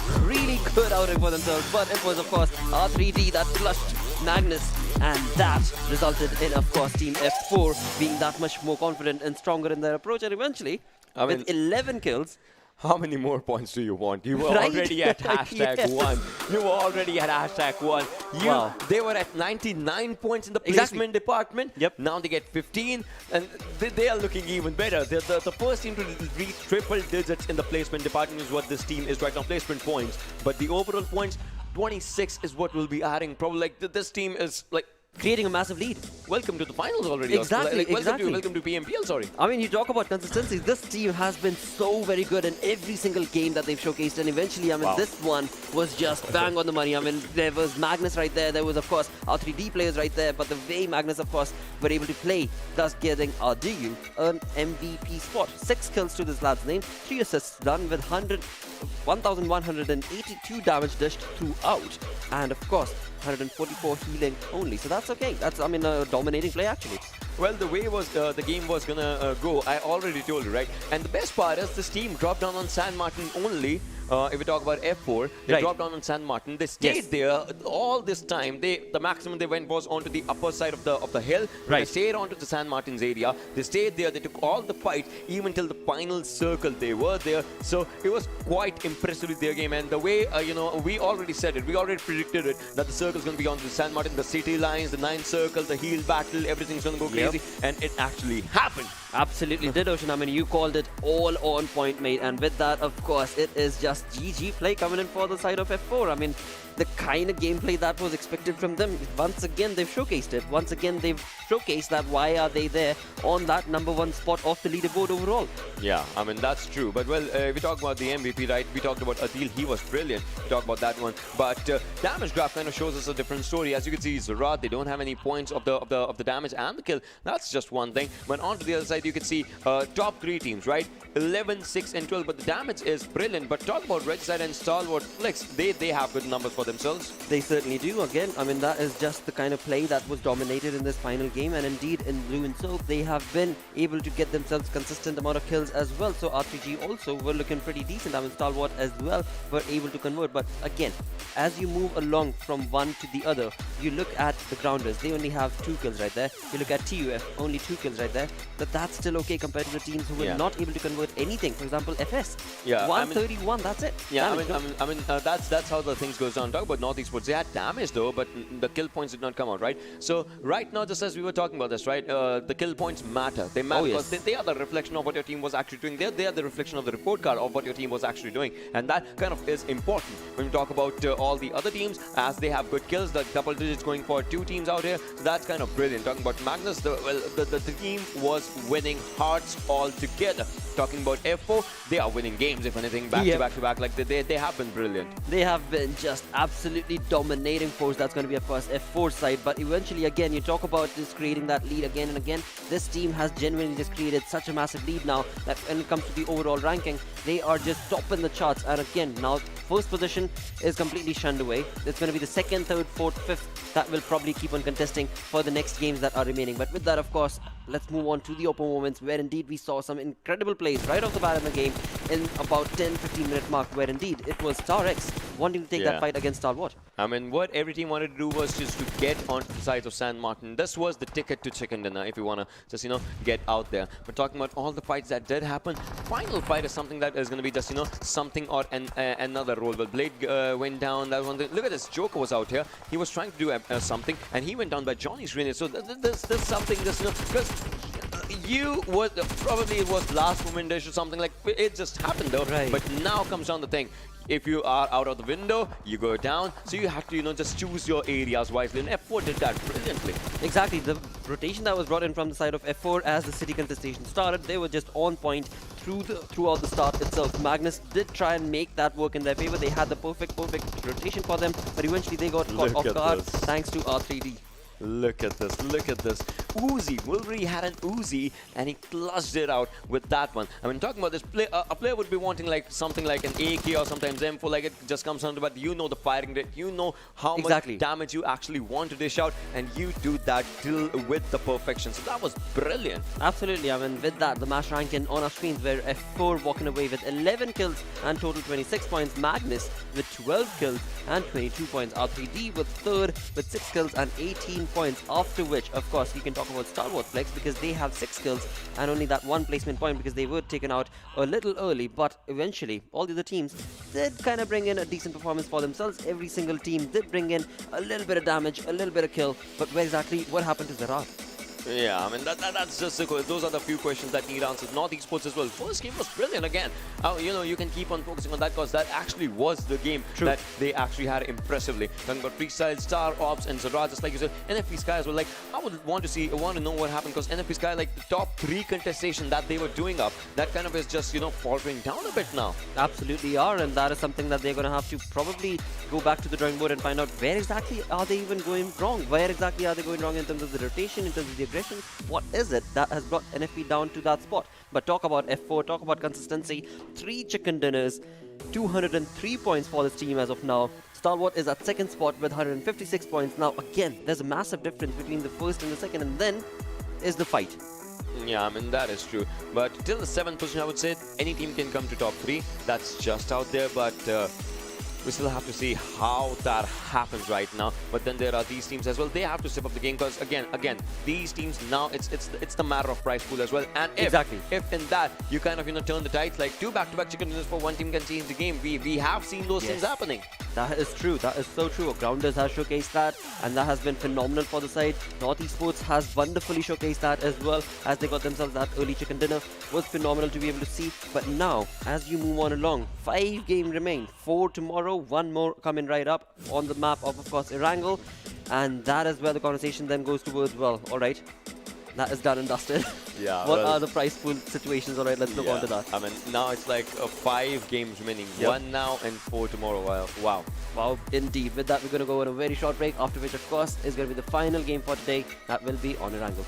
outing for themselves. But it was, of course, R3D that flushed Magnus. And that resulted in, of course, Team F4 being that much more confident and stronger in their approach. And eventually, with 11 kills, how many more points do you want? You were Right? already at hashtag Yes. 1. You were already at hashtag 1. Wow. They were at 99 points in the Exactly. placement department. Yep. Now they get 15, and they are looking even better. The first team to reach triple digits in the placement department is what this team is right now, placement points. But the overall points, 26 is what we'll be adding. Probably this team is like creating a massive lead. welcome to the finals already. Exactly, Welcome to PMPL, sorry. I mean, you talk about consistency. This team has been so very good in every single game that they've showcased, and eventually, I mean, this one was just bang on the money. I mean, there was Magnus right there. There was, of course, R3D players right there. But the way Magnus, of course, were able to play, thus getting RDU an MVP spot. 6 kills to this lad's name, 3 assists done with 1,182 damage dished throughout, and of course, 144 healing only. So that's okay. That's, I mean, a dominating play actually. Well, the way the game was gonna go, I already told you, right? And the best part is this team dropped down on San Martin only. If we talk about F4, they dropped down on San Martin. They stayed there all this time. The maximum they went was onto the upper side of the hill. They stayed onto the San Martin's area. They stayed there. They took all the fight even till the final circle. They were there. So it was quite impressive with their game. And the way we already said it. We already predicted it that the circle's gonna be onto the San Martin, the city lines, the 9 circles, the heal battle. Everything's gonna go crazy, and it actually happened. Absolutely did, Ocean. I mean, you called it all on point, mate. And with that, of course, it is just GG play coming in for the side of F4. I mean, the kind of gameplay that was expected from them. Once again, they've showcased it. Once again, they've showcased that why are they there on that #1 spot of the leaderboard overall. Yeah, I mean, that's true. But, well, we talk about the MVP, right? We talked about Adil. He was brilliant. We talked about that one. But damage graph kind of shows us a different story. As you can see, Zarar, they don't have any points of the damage and the kill. That's just one thing. But on to the other side, you can see top 3 teams, right? 11, 6, and 12. But the damage is brilliant. But talk about Regicide and Stalwart Flex. They have good numbers for themselves. They certainly do. Again, I mean, that is just the kind of play that was dominated in this final game. And indeed, in Blue and Soap, they have been able to get themselves consistent amount of kills as well. So R3G also were looking pretty decent. I mean, Stalwart as well were able to convert. But again, as you move along from one to the other, you look at the grounders. They only have 2 kills right there. You look at TUF, only 2 kills right there. But that's still okay compared to the teams who were not able to convert anything. For example, FS. Yeah, 131, that's it. Yeah, Damage. I mean, that's how the things goes down. Talk about North Esports. They had damage though, but the kill points did not come out, right? So right now, just as we were talking about this, right? The kill points matter. They matter because they are the reflection of what your team was actually doing. They are the reflection of the report card of what your team was actually doing, and that kind of is important when we talk about all the other teams, as they have good kills. The double digits going for 2 teams out here. So that's kind of brilliant. Talking about Magnus, the team was winning hearts all together. Talking about F4, they are winning games, if anything, back to back. Like they have been brilliant. They have been just absolutely dominating force. That's going to be, of course, F4 side. But eventually, again, you talk about just creating that lead again and again. This team has genuinely just created such a massive lead now that when it comes to the overall ranking, they are just top in the charts. And again, now first position is completely shunned away. It's going to be the 2nd, 3rd, 4th, 5th that will probably keep on contesting for the next games that are remaining. But with that, of course, let's move on to the open moments where indeed we saw some incredible plays right off the bat in the game in about 10-15 minute mark, where indeed it was StarX wanting to take that fight against Stalwart. I mean, what every team wanted to do was just to get onto the sides of San Martin. This was the ticket to chicken dinner if you want to just, get out there. But talking about all the fights that did happen, final fight is something that is going to be just, something or another role. But Blade went down. That one. Look at this. Joker was out here. He was trying to do something, and he went down by Johnny's grenade. So there's something, just, because you was probably it was last moment dish or something, like it just happened though. Right. But now comes down the thing. If you are out of the window, you go down. So you have to, just choose your areas wisely. And F4 did that brilliantly. Exactly. The rotation that was brought in from the side of F4 as the city contestation started, they were just on point throughout the start itself. Magnus did try and make that work in their favor. They had the perfect rotation for them, but eventually they got caught off guard thanks to R3D. Look at this, look at this. Uzi, Wolverine had an Uzi and he clutched it out with that one. I mean, talking about this, a player would be wanting like something like an AK or sometimes M4, like it just comes down to, but you know the firing rate, you know how much damage you actually want to dish out, and you do that till with the perfection. So that was brilliant. Absolutely. I mean, with that, the match ranking on our screens where F4 walking away with 11 kills and total 26 points. Magnus with 12 kills and 22 points. R3D with third with 6 kills and 18 points. After which, of course, we can talk about Stalwart Flex because they have 6 kills and only that 1 placement point because they were taken out a little early. But eventually, all the other teams did kind of bring in a decent performance for themselves. Every single team did bring in a little bit of damage, a little bit of kill. But where exactly what happened to Zarar? Yeah, I mean, that's just those are the few questions that need answers. North Esports as well. First game was brilliant again. You can keep on focusing on that because that actually was the game that they actually had impressively. Talking about FreeStyle, StarXOPS, and Zarar, just like you said, NFPSKY as well. Like, I would want to know what happened because NFPSKY, like the top 3 contestation that they were doing up, that kind of is just, faltering down a bit now. Absolutely are, and that is something that they're going to have to probably go back to the drawing board and find out where exactly are they even going wrong? Where exactly are they going wrong in terms of the rotation, in terms of the aggression? What is it that has brought NFP down to that spot? But talk about F4, talk about consistency. 3 chicken dinners, 203 points for this team as of now. Stalwart is at second spot with 156 points. Now again, there's a massive difference between the first and the second, and then is the fight. Yeah, I mean, that is true. But till the 7th position, I would say any team can come to top 3. That's just out there, but we still have to see how that happens right now. But then there are these teams as well. They have to step up the game because again, these teams now it's the matter of prize pool as well. And if in that you kind of turn the tides, like 2 back-to-back chicken dinners for one team can change the game. We have seen those things happening. That is true. That is so true. Grounders has showcased that, and that has been phenomenal for the side. North Esports has wonderfully showcased that as well, as they got themselves that early chicken dinner. Was phenomenal to be able to see. But now, as you move on along, 5 games remain. 4 tomorrow, 1 more coming right up on the map of course, Erangel. And that is where the conversation then goes towards, well, alright, that is done and dusted. Yeah. What are the prize pool situations? Alright, let's look on to that. I mean, now it's like 5 games remaining. 1 now and 4 tomorrow. Wow. Wow, indeed. With that, we're going to go on a very short break, after which, of course, is going to be the final game for today. That will be on Erangel.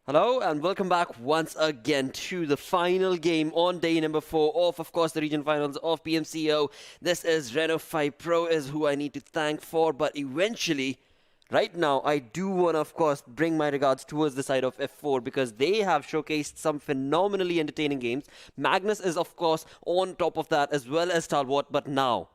Hello and welcome back once again to the final game on day number 4 of course, the region finals of PMCO. This is Reno 5 Pro is who I need to thank for, but eventually, right now, I do want to, of course, bring my regards towards the side of F4 because they have showcased some phenomenally entertaining games. Magnus is, of course, on top of that as well as Stalwart, but now,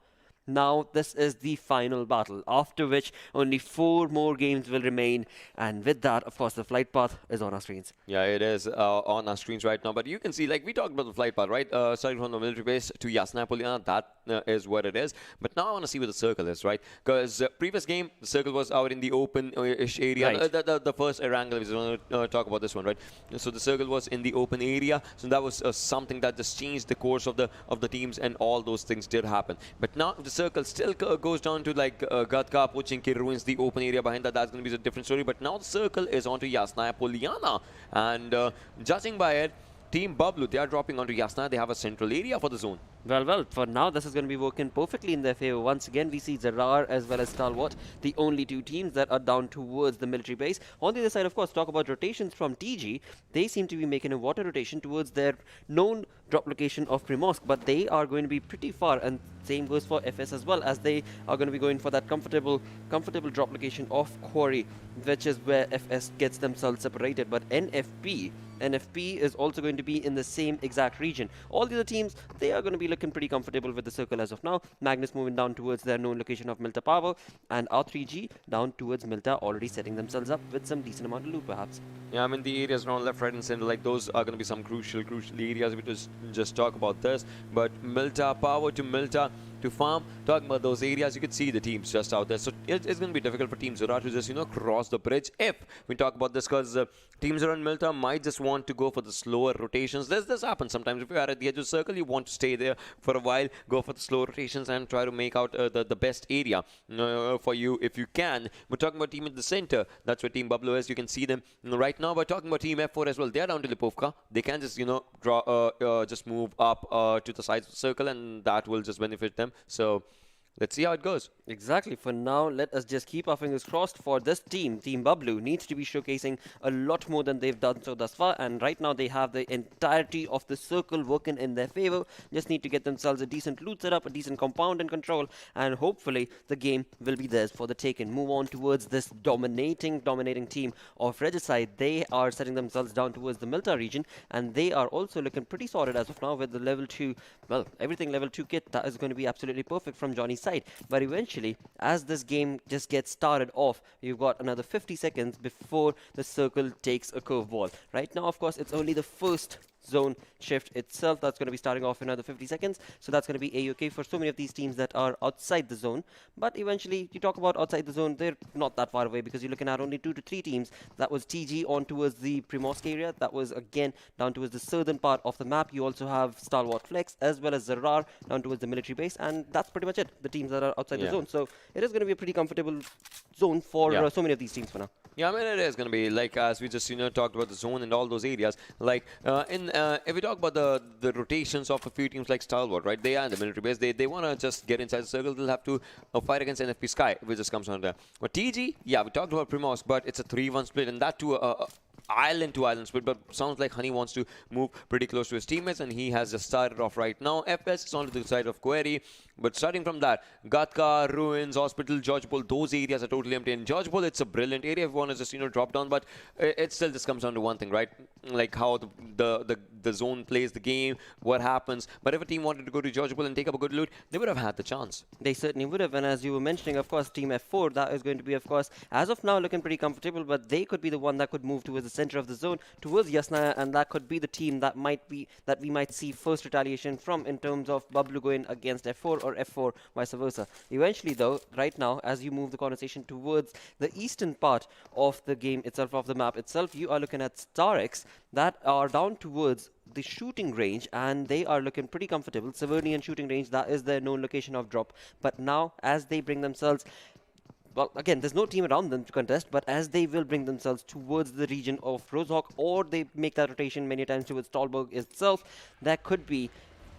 this is the final battle, after which only 4 more games will remain. And with that, of course, the flight path is on our screens. Yeah, it is on our screens right now. But you can see, like, we talked about the flight path, right? Starting from the military base to Yasna Poliana, that is what it is. But now I want to see where the circle is, right? Because previous game, the circle was out in the open-ish area. Right. The first Erangel, we just want to talk about this one, right? So the circle was in the open area. So that was something that just changed the course of the teams, and all those things did happen. But now the circle still goes down to like Gatka, Pochinki ruins the open area behind that. That's going to be a different story. But now the circle is onto Yasnaya Poliana. And judging by it, Team Bablu, they are dropping onto Yasna. They have a central area for the zone. Well, for now, this is going to be working perfectly in their favor. Once again, we see Zarar as well as Stalwart, the only 2 teams that are down towards the military base. On the other side, of course, talk about rotations from TG. They seem to be making a water rotation towards their known drop location of Primorsk, but they are going to be pretty far, and same goes for FS as well, as they are going to be going for that comfortable drop location of Quarry, which is where FS gets themselves separated. But NFP is also going to be in the same exact region. All the other teams, they are going to be looking pretty comfortable with the circle as of now. Magnus moving down towards their known location of Milta Power, and R3G down towards Milta, already setting themselves up with some decent amount of loot perhaps. Yeah, I mean, the areas around left, right, and center, like those are going to be some crucial areas. We just talk about this. But Milta Power to Milta to farm, talking about those areas, you could see the teams just out there. So it's going to be difficult for Team Zarar to just, cross the bridge. If we talk about this, because teams around Milta might just want to go for the slower rotations. This happens sometimes. If you are at the edge of the circle, you want to stay there for a while, go for the slow rotations and try to make out the best area for you if you can. We're talking about team in the center. That's where Team Bablu is. You can see them right now. We're talking about Team F4 as well. They're down to Lipovka. They can just, just move up to the sides of the circle, and that will just benefit them. So let's see how it goes. Exactly. For now, let us just keep our fingers crossed for this team. Team Bablu needs to be showcasing a lot more than they've done so thus far. And right now, they have the entirety of the circle working in their favor. Just need to get themselves a decent loot setup, a decent compound and control. And hopefully, the game will be theirs for the taking. Move on towards this dominating team of Regicide. They are setting themselves down towards the Milta region. And they are also looking pretty solid as of now with the level 2, well, everything level 2 kit. That is going to be absolutely perfect from Johnny's side. But eventually, as this game just gets started off, you've got another 50 seconds before the circle takes a curveball. Right now, of course, it's only the first zone shift itself that's going to be starting off in another 50 seconds. So that's going to be A-OK for so many of these teams that are outside the zone. But eventually, you talk about outside the zone, they're not that far away because you're looking at only 2 to 3 teams. That was TG on towards the Primorsk area. That was, again, down towards the southern part of the map. You also have Stalwart Flex as well as Zarar down towards the military base. And that's pretty much it, the teams that are outside the zone. So it is going to be a pretty comfortable zone for so many of these teams for now. Yeah, I mean, it is going to be, like, as we just, talked about the zone and all those areas. Like, if we talk about the rotations of a few teams like Stalwart, right? They are in the military base. They want to just get inside the circle. They'll have to fight against NFPSKY, which just comes on there. But TG, yeah, we talked about Primorsk, but it's a 3-1 split, and that too, island to island split, but sounds like Honey wants to move pretty close to his teammates, and he has just started off right now. FS is on to the side of Query, but starting from that, Gatka, Ruins, Hospital, Georgepol, those areas are totally empty. In Georgepol, it's a brilliant area if one is just, drop down, but it still just comes down to one thing, right? Like how the zone plays the game, what happens. But if a team wanted to go to Georgepol and take up a good loot, they would have had the chance. They certainly would have, and as you were mentioning, of course, Team F4, that is going to be, of course, as of now, looking pretty comfortable, but they could be the one that could move towards the center of the zone, towards Yasnaya, and that could be the team that we might see first retaliation from in terms of Bablu going against F4 or F4 vice versa. Eventually, though, right now, as you move the conversation towards the eastern part of the game itself, of the map itself, you are looking at StarXOPS that are down towards the shooting range, and they are looking pretty comfortable. Severnian shooting range, that is their known location of drop. But now, as they bring themselves, well, again, there's no team around them to contest, but as they will bring themselves towards the region of Rosehawk, or they make that rotation many times towards Stolberg itself, there could be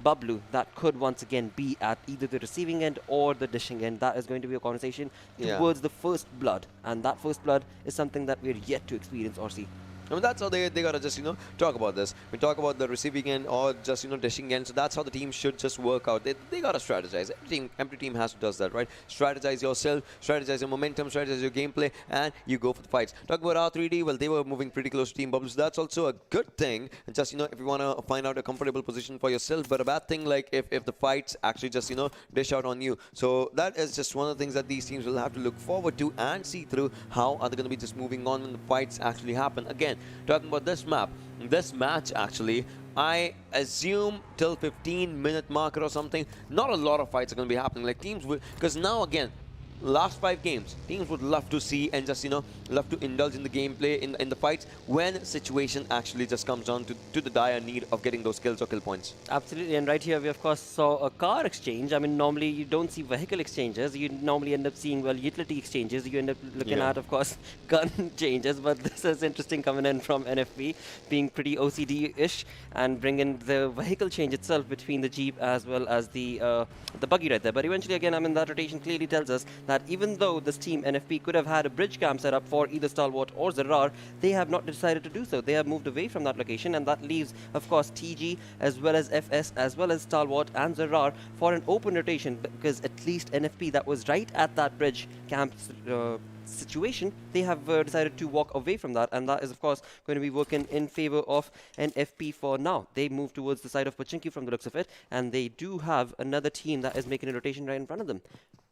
Bablu that could once again be at either the receiving end or the dishing end. That is going to be a conversation towards the first blood, and that first blood is something that we're yet to experience or see. I mean, that's how they gotta just, talk about this. We talk about the receiving end or just, dishing end. So that's how the team should just work out. They gotta strategize. Every team has to does that, right? Strategize yourself, strategize your momentum, strategize your gameplay, and you go for the fights. Talk about R3D, well, they were moving pretty close to Team Bablu, so that's also a good thing. And just, if you wanna find out a comfortable position for yourself, but a bad thing, like if the fights actually just, dish out on you. So that is just one of the things that these teams will have to look forward to and see through. How are they gonna be just moving on when the fights actually happen? Again, talking about this map, this match actually, I assume till 15-minute marker or something, not a lot of fights are going to be happening. Like teams will, because now again, last 5 games, teams would love to see and just, love to indulge in the gameplay, in the fights, when situation actually just comes down to the dire need of getting those kills or kill points. Absolutely, and right here we of course saw a car exchange. I mean, normally you don't see vehicle exchanges. You normally end up seeing, well, utility exchanges. You end up looking at, of course, gun changes. But this is interesting coming in from NFP, being pretty OCD-ish and bringing the vehicle change itself between the Jeep as well as the buggy right there. But eventually, again, I mean, that rotation clearly tells us that even though this team NFP could have had a bridge camp set up for either Stalwart or Zarar, they have not decided to do so. They have moved away from that location, and that leaves, of course, TG as well as FS as well as Stalwart and Zarar for an open rotation, because at least NFP, that was right at that bridge camp situation, they have decided to walk away from that, and that is of course going to be working in favor of NFP for now. They move towards the side of Pochinki from the looks of it, and they do have another team that is making a rotation right in front of them.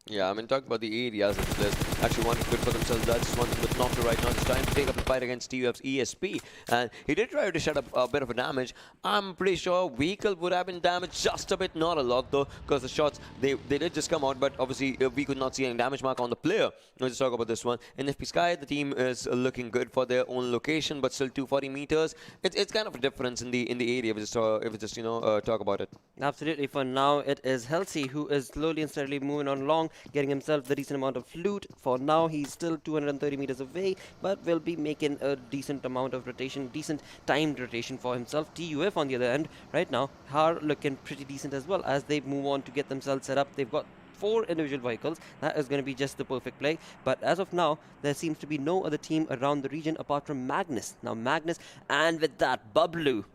Yeah, I mean, talk about the areas that the players actually wanted good for themselves. That's just one thing with Nocta right now. It's trying to take up the fight against TUF's ESP. And he did try to shut up a bit of a damage. I'm pretty sure vehicle would have been damaged just a bit, not a lot though, because the shots, they did just come out, but obviously we could not see any damage mark on the player. Let's talk about this one. NFPSKY, the team is looking good for their own location, but still 240 meters. It's kind of a difference in the area if we just talk about it. Absolutely. For now, it is Halsey who is slowly and steadily moving on along, getting himself the decent amount of loot. For now, he's still 230 meters away, but will be making a decent amount of rotation, decent timed rotation for himself. TUF, on the other end, right now, are looking pretty decent as well as they move on to get themselves set up. They've got 4 individual vehicles. That is going to be just the perfect play. But as of now, there seems to be no other team around the region apart from Magnus. Now Magnus, and with that, Bablu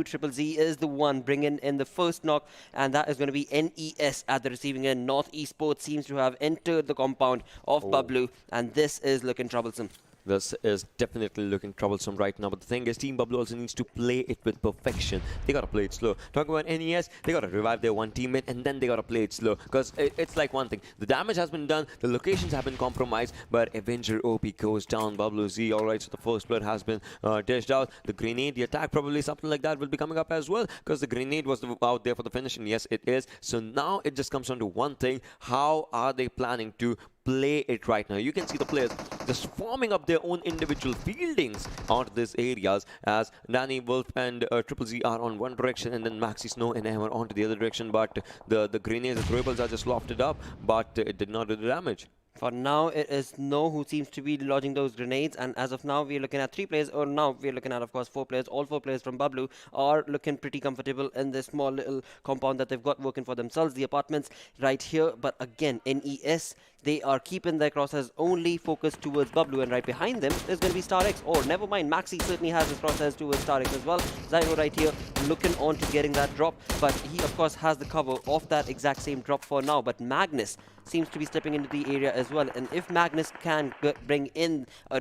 Triple Z is the one bringing in the first knock, and that is going to be NES at the receiving end. North Esports seems to have entered the compound of Bablu, and this is looking troublesome. This is definitely looking troublesome right now, but the thing is, Team Bablu also needs to play it with perfection. They gotta play it slow. Talking about NES, they gotta revive their one teammate, and then they gotta play it slow. Because it's like one thing, the damage has been done, the locations have been compromised, but Avenger OP goes down. Bablu Z, alright, so the first blood has been dished out. The grenade, the attack, probably something like that will be coming up as well, because the grenade was out there for the finish, and yes, it is. So now it just comes down to one thing: how are they planning to play it right now? You can see the players just forming up their own individual fieldings onto these areas, as Danny, Wolf and Triple Z are on one direction, and then Maxi, Snow and Hammer onto the other direction. But the grenades, the throwables are just lofted up, but it did not do the damage. For now, it is Snow who seems to be lodging those grenades, and as of now, we're looking at 3 players, or now we're looking at, of course, 4 players. All 4 players from Bablu are looking pretty comfortable in this small little compound that they've got working for themselves. The apartments right here, but again, NES, they are keeping their crosshairs only focused towards Bablu, and right behind them is going to be StarX, or never mind, Maxi certainly has his crosshairs towards StarX as well. Zyro right here looking on to getting that drop, but he, of course, has the cover of that exact same drop for now. But Magnus seems to be stepping into the area as well, and if Magnus can bring in a...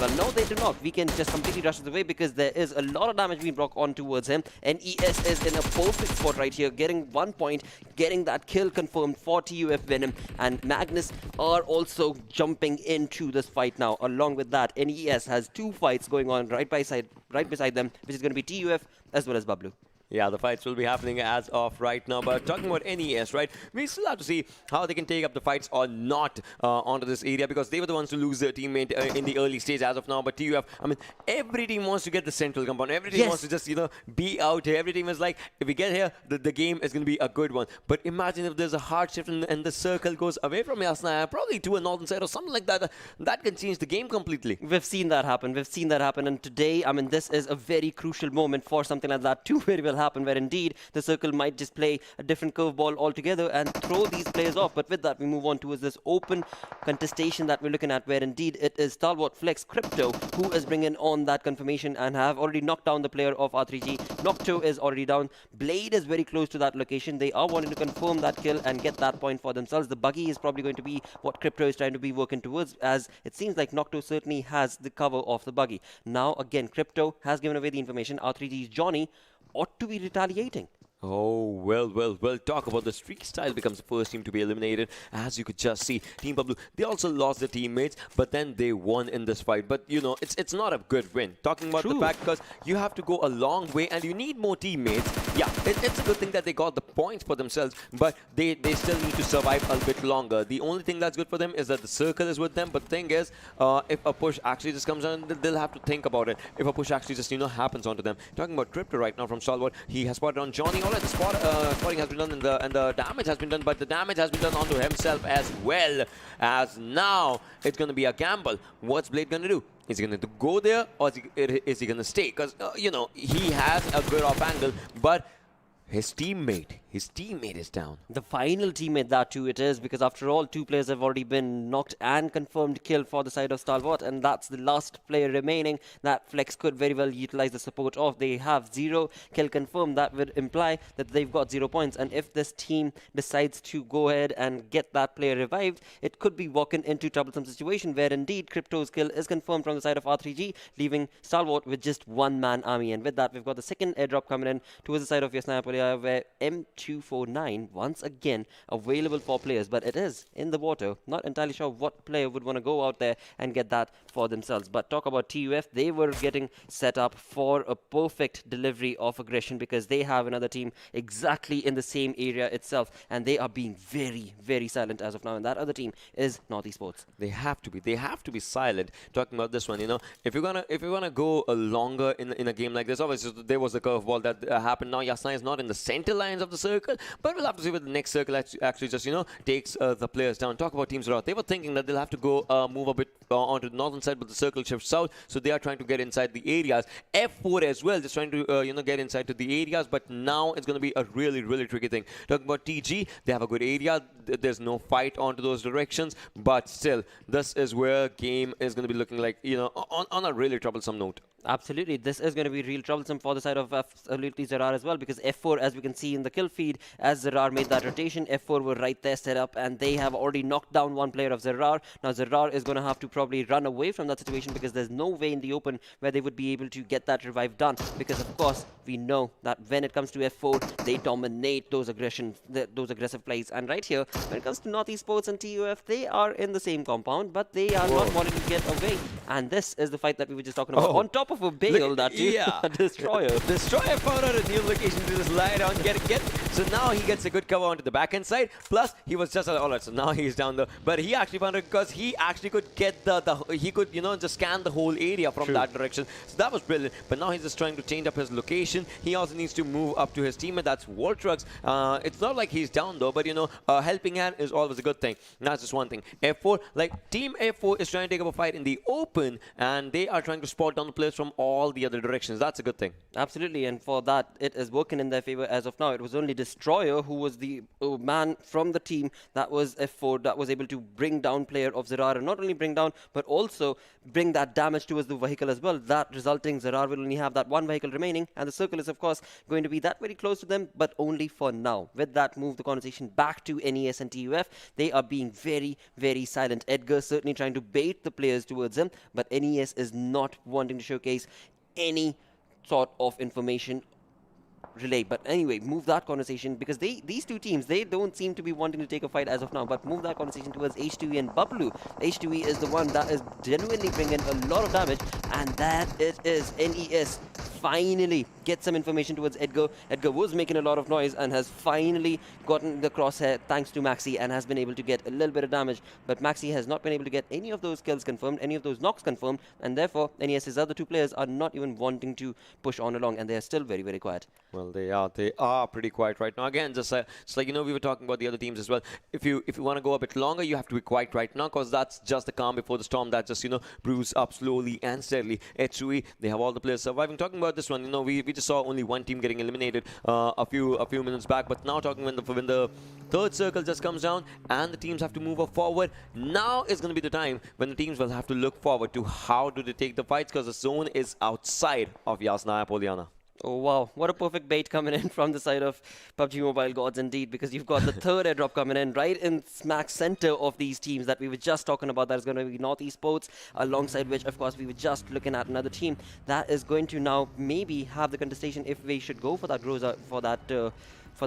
Well, no, they do not. We can just completely rush this away because there is a lot of damage being brought on towards him. NES is in a perfect spot right here, getting 1 point, getting that kill confirmed for TUF Venom. And Magnus are also jumping into this fight now. Along with that, NES has 2 fights going on right beside them, which is going to be TUF as well as Bablu. Yeah, the fights will be happening as of right now. But talking about NES, right, we still have to see how they can take up the fights or not onto this area, because they were the ones to lose their teammate in the early stage as of now. But TUF, I mean, every team wants to get the central compound. Every team wants to just, be out here. Every team is like, if we get here, the game is going to be a good one. But imagine if there's a hard shift and the circle goes away from Yasna, probably to a northern side or something like that. That can change the game completely. We've seen that happen. And today, I mean, this is a very crucial moment for something like that to very well happen, where indeed the circle might just play a different curveball altogether and throw these players off. But with that, we move on towards this open contestation that we're looking at, where indeed it is Stalwart Flex Crypto who is bringing on that confirmation and have already knocked down the player of R3G. Nocto is already down. Blade is very close to that location. They are wanting to confirm that kill and get that point for themselves. The buggy is probably going to be what Crypto is trying to be working towards, as it seems like Nocto certainly has the cover of the buggy. Now again, Crypto has given away the information. R3G's Johnny ought to be retaliating. Oh, well. Talk about this. FreeStyle becomes the first team to be eliminated. As you could just see, Team Bablu, they also lost their teammates, but then they won in this fight. But, you know, it's not a good win. Talking about the fact, because you have to go a long way and you need more teammates. Yeah, it's a good thing that they got the points for themselves, but they still need to survive a bit longer. The only thing that's good for them is that the circle is with them, but the thing is, if a push actually just comes on, they'll have to think about it. If a push actually just, you know, happens onto them. Talking about Crypto right now from Stalwart, he has spotted on Johnny. Alright, the spotting has been done and the damage has been done, but the damage has been done onto himself as well, as now it's going to be a gamble. What's Blade going to do? Is he going to go there, or is he going to stay? Because, you know, he has a good off angle, but his teammate is down. The final teammate that too it is, because after all, two players have already been knocked and confirmed kill for the side of Stalwart, and that's the last player remaining that Flex could very well utilize the support of. They have 0 kill confirmed. That would imply that they've got 0 points, and if this team decides to go ahead and get that player revived, it could be walking into troublesome situation, where indeed Crypto's kill is confirmed from the side of R3G, leaving Stalwart with just one-man army. And with that, we've got the second airdrop coming in towards the side of Yasnaya, where M249 once again available for players, but it is in the water. Not entirely sure what player would want to go out there and get that for themselves. But talk about TUF, they were getting set up for a perfect delivery of aggression, because they have another team exactly in the same area itself, and they are being very, very silent as of now. And that other team is North Esports. They have to be silent. Talking about this one, you know, if you're gonna go longer in a game like this, obviously there was a curveball that happened. Now Yasna is not in the center lines of the circle, but we'll have to see whether the next circle actually just, you know, takes the players down. Talk about Team Zarar. They were thinking that they'll have to go move a bit onto the northern side, but the circle shifts south, so they are trying to get inside the areas. F4 as well, just trying to you know, get inside to the areas, but now it's going to be a really, really tricky thing. Talking about TG, they have a good area. There's no fight onto those directions, but still, this is where game is going to be looking like, you know, on a really troublesome note. Absolutely, this is going to be real troublesome for the side of absolutely Zarar as well, because F4, as we can see in the kill feed, as Zarar made that rotation, F4 were right there set up, and they have already knocked down one player of Zarar. Now Zarar is going to have to probably run away from that situation, because there's no way in the open where they would be able to get that revive done, because of course we know that when it comes to F4, they dominate those aggressive plays. And right here, when it comes to North Esports and TUF, they are in the same compound, but they are not wanting to get away. And this is the fight that we were just talking about. On top of a bale, that too. Yeah. Destroyer. Destroyer found out a new location to just lie down, get. So now he gets a good cover onto the backhand side. Plus, he was just alright. So now he's down there. But he actually found it because he actually could get he could, you know, just scan the whole area from that direction. So that was brilliant. But now he's just trying to change up his location. He also needs to move up to his teammate. That's Waltrucks. It's not like he's down though, but you know, a helping hand is always a good thing. That's just one thing. F4, like Team F4 is trying to take up a fight in the open, and they are trying to spot down the players from all the other directions. That's a good thing. Absolutely, and for that, it is working in their favor as of now. It was only Destroyer who was the man from the team that was F4 that was able to bring down player of Zarar, and not only bring down, but also bring that damage towards the vehicle as well. That resulting, Zarar will only have that one vehicle remaining, and the circle is of course going to be that very close to them, but only for now. With that, move the conversation back to NES and TUF. They are being very, very silent. Edgar certainly trying to bait the players towards him, but NES is not wanting to showcase any sort of information relay. But anyway, move that conversation, because these two teams, they don't seem to be wanting to take a fight as of now, but move that conversation towards H2E and Bablu. H2E is the one that is genuinely bringing a lot of damage, and that it is NES finally get some information towards Edgar. Edgar was making a lot of noise and has finally gotten the crosshair thanks to Maxi, and has been able to get a little bit of damage, but Maxi has not been able to get any of those kills confirmed, any of those knocks confirmed, and therefore NES's other two players are not even wanting to push on along, and they are still very, very quiet. Well, they are pretty quiet right now. Again, just like, you know, we were talking about the other teams as well. If you want to go a bit longer, you have to be quiet right now, because that's just the calm before the storm that just, you know, brews up slowly and steadily. H2E, they have all the players surviving. Talking about about this one, we just saw only one team getting eliminated a few minutes back, but now talking when the third circle just comes down and the teams have to move up forward, now is going to be the time when the teams will have to look forward to how do they take the fights, because the zone is outside of Yasnaya Poliana. Oh wow, what a perfect bait coming in from the side of PUBG Mobile gods indeed, because you've got the third airdrop coming in right in smack center of these teams that we were just talking about. That is going to be North Esports, alongside which of course we were just looking at another team that is going to now maybe have the contestation if they should go for that Groza, for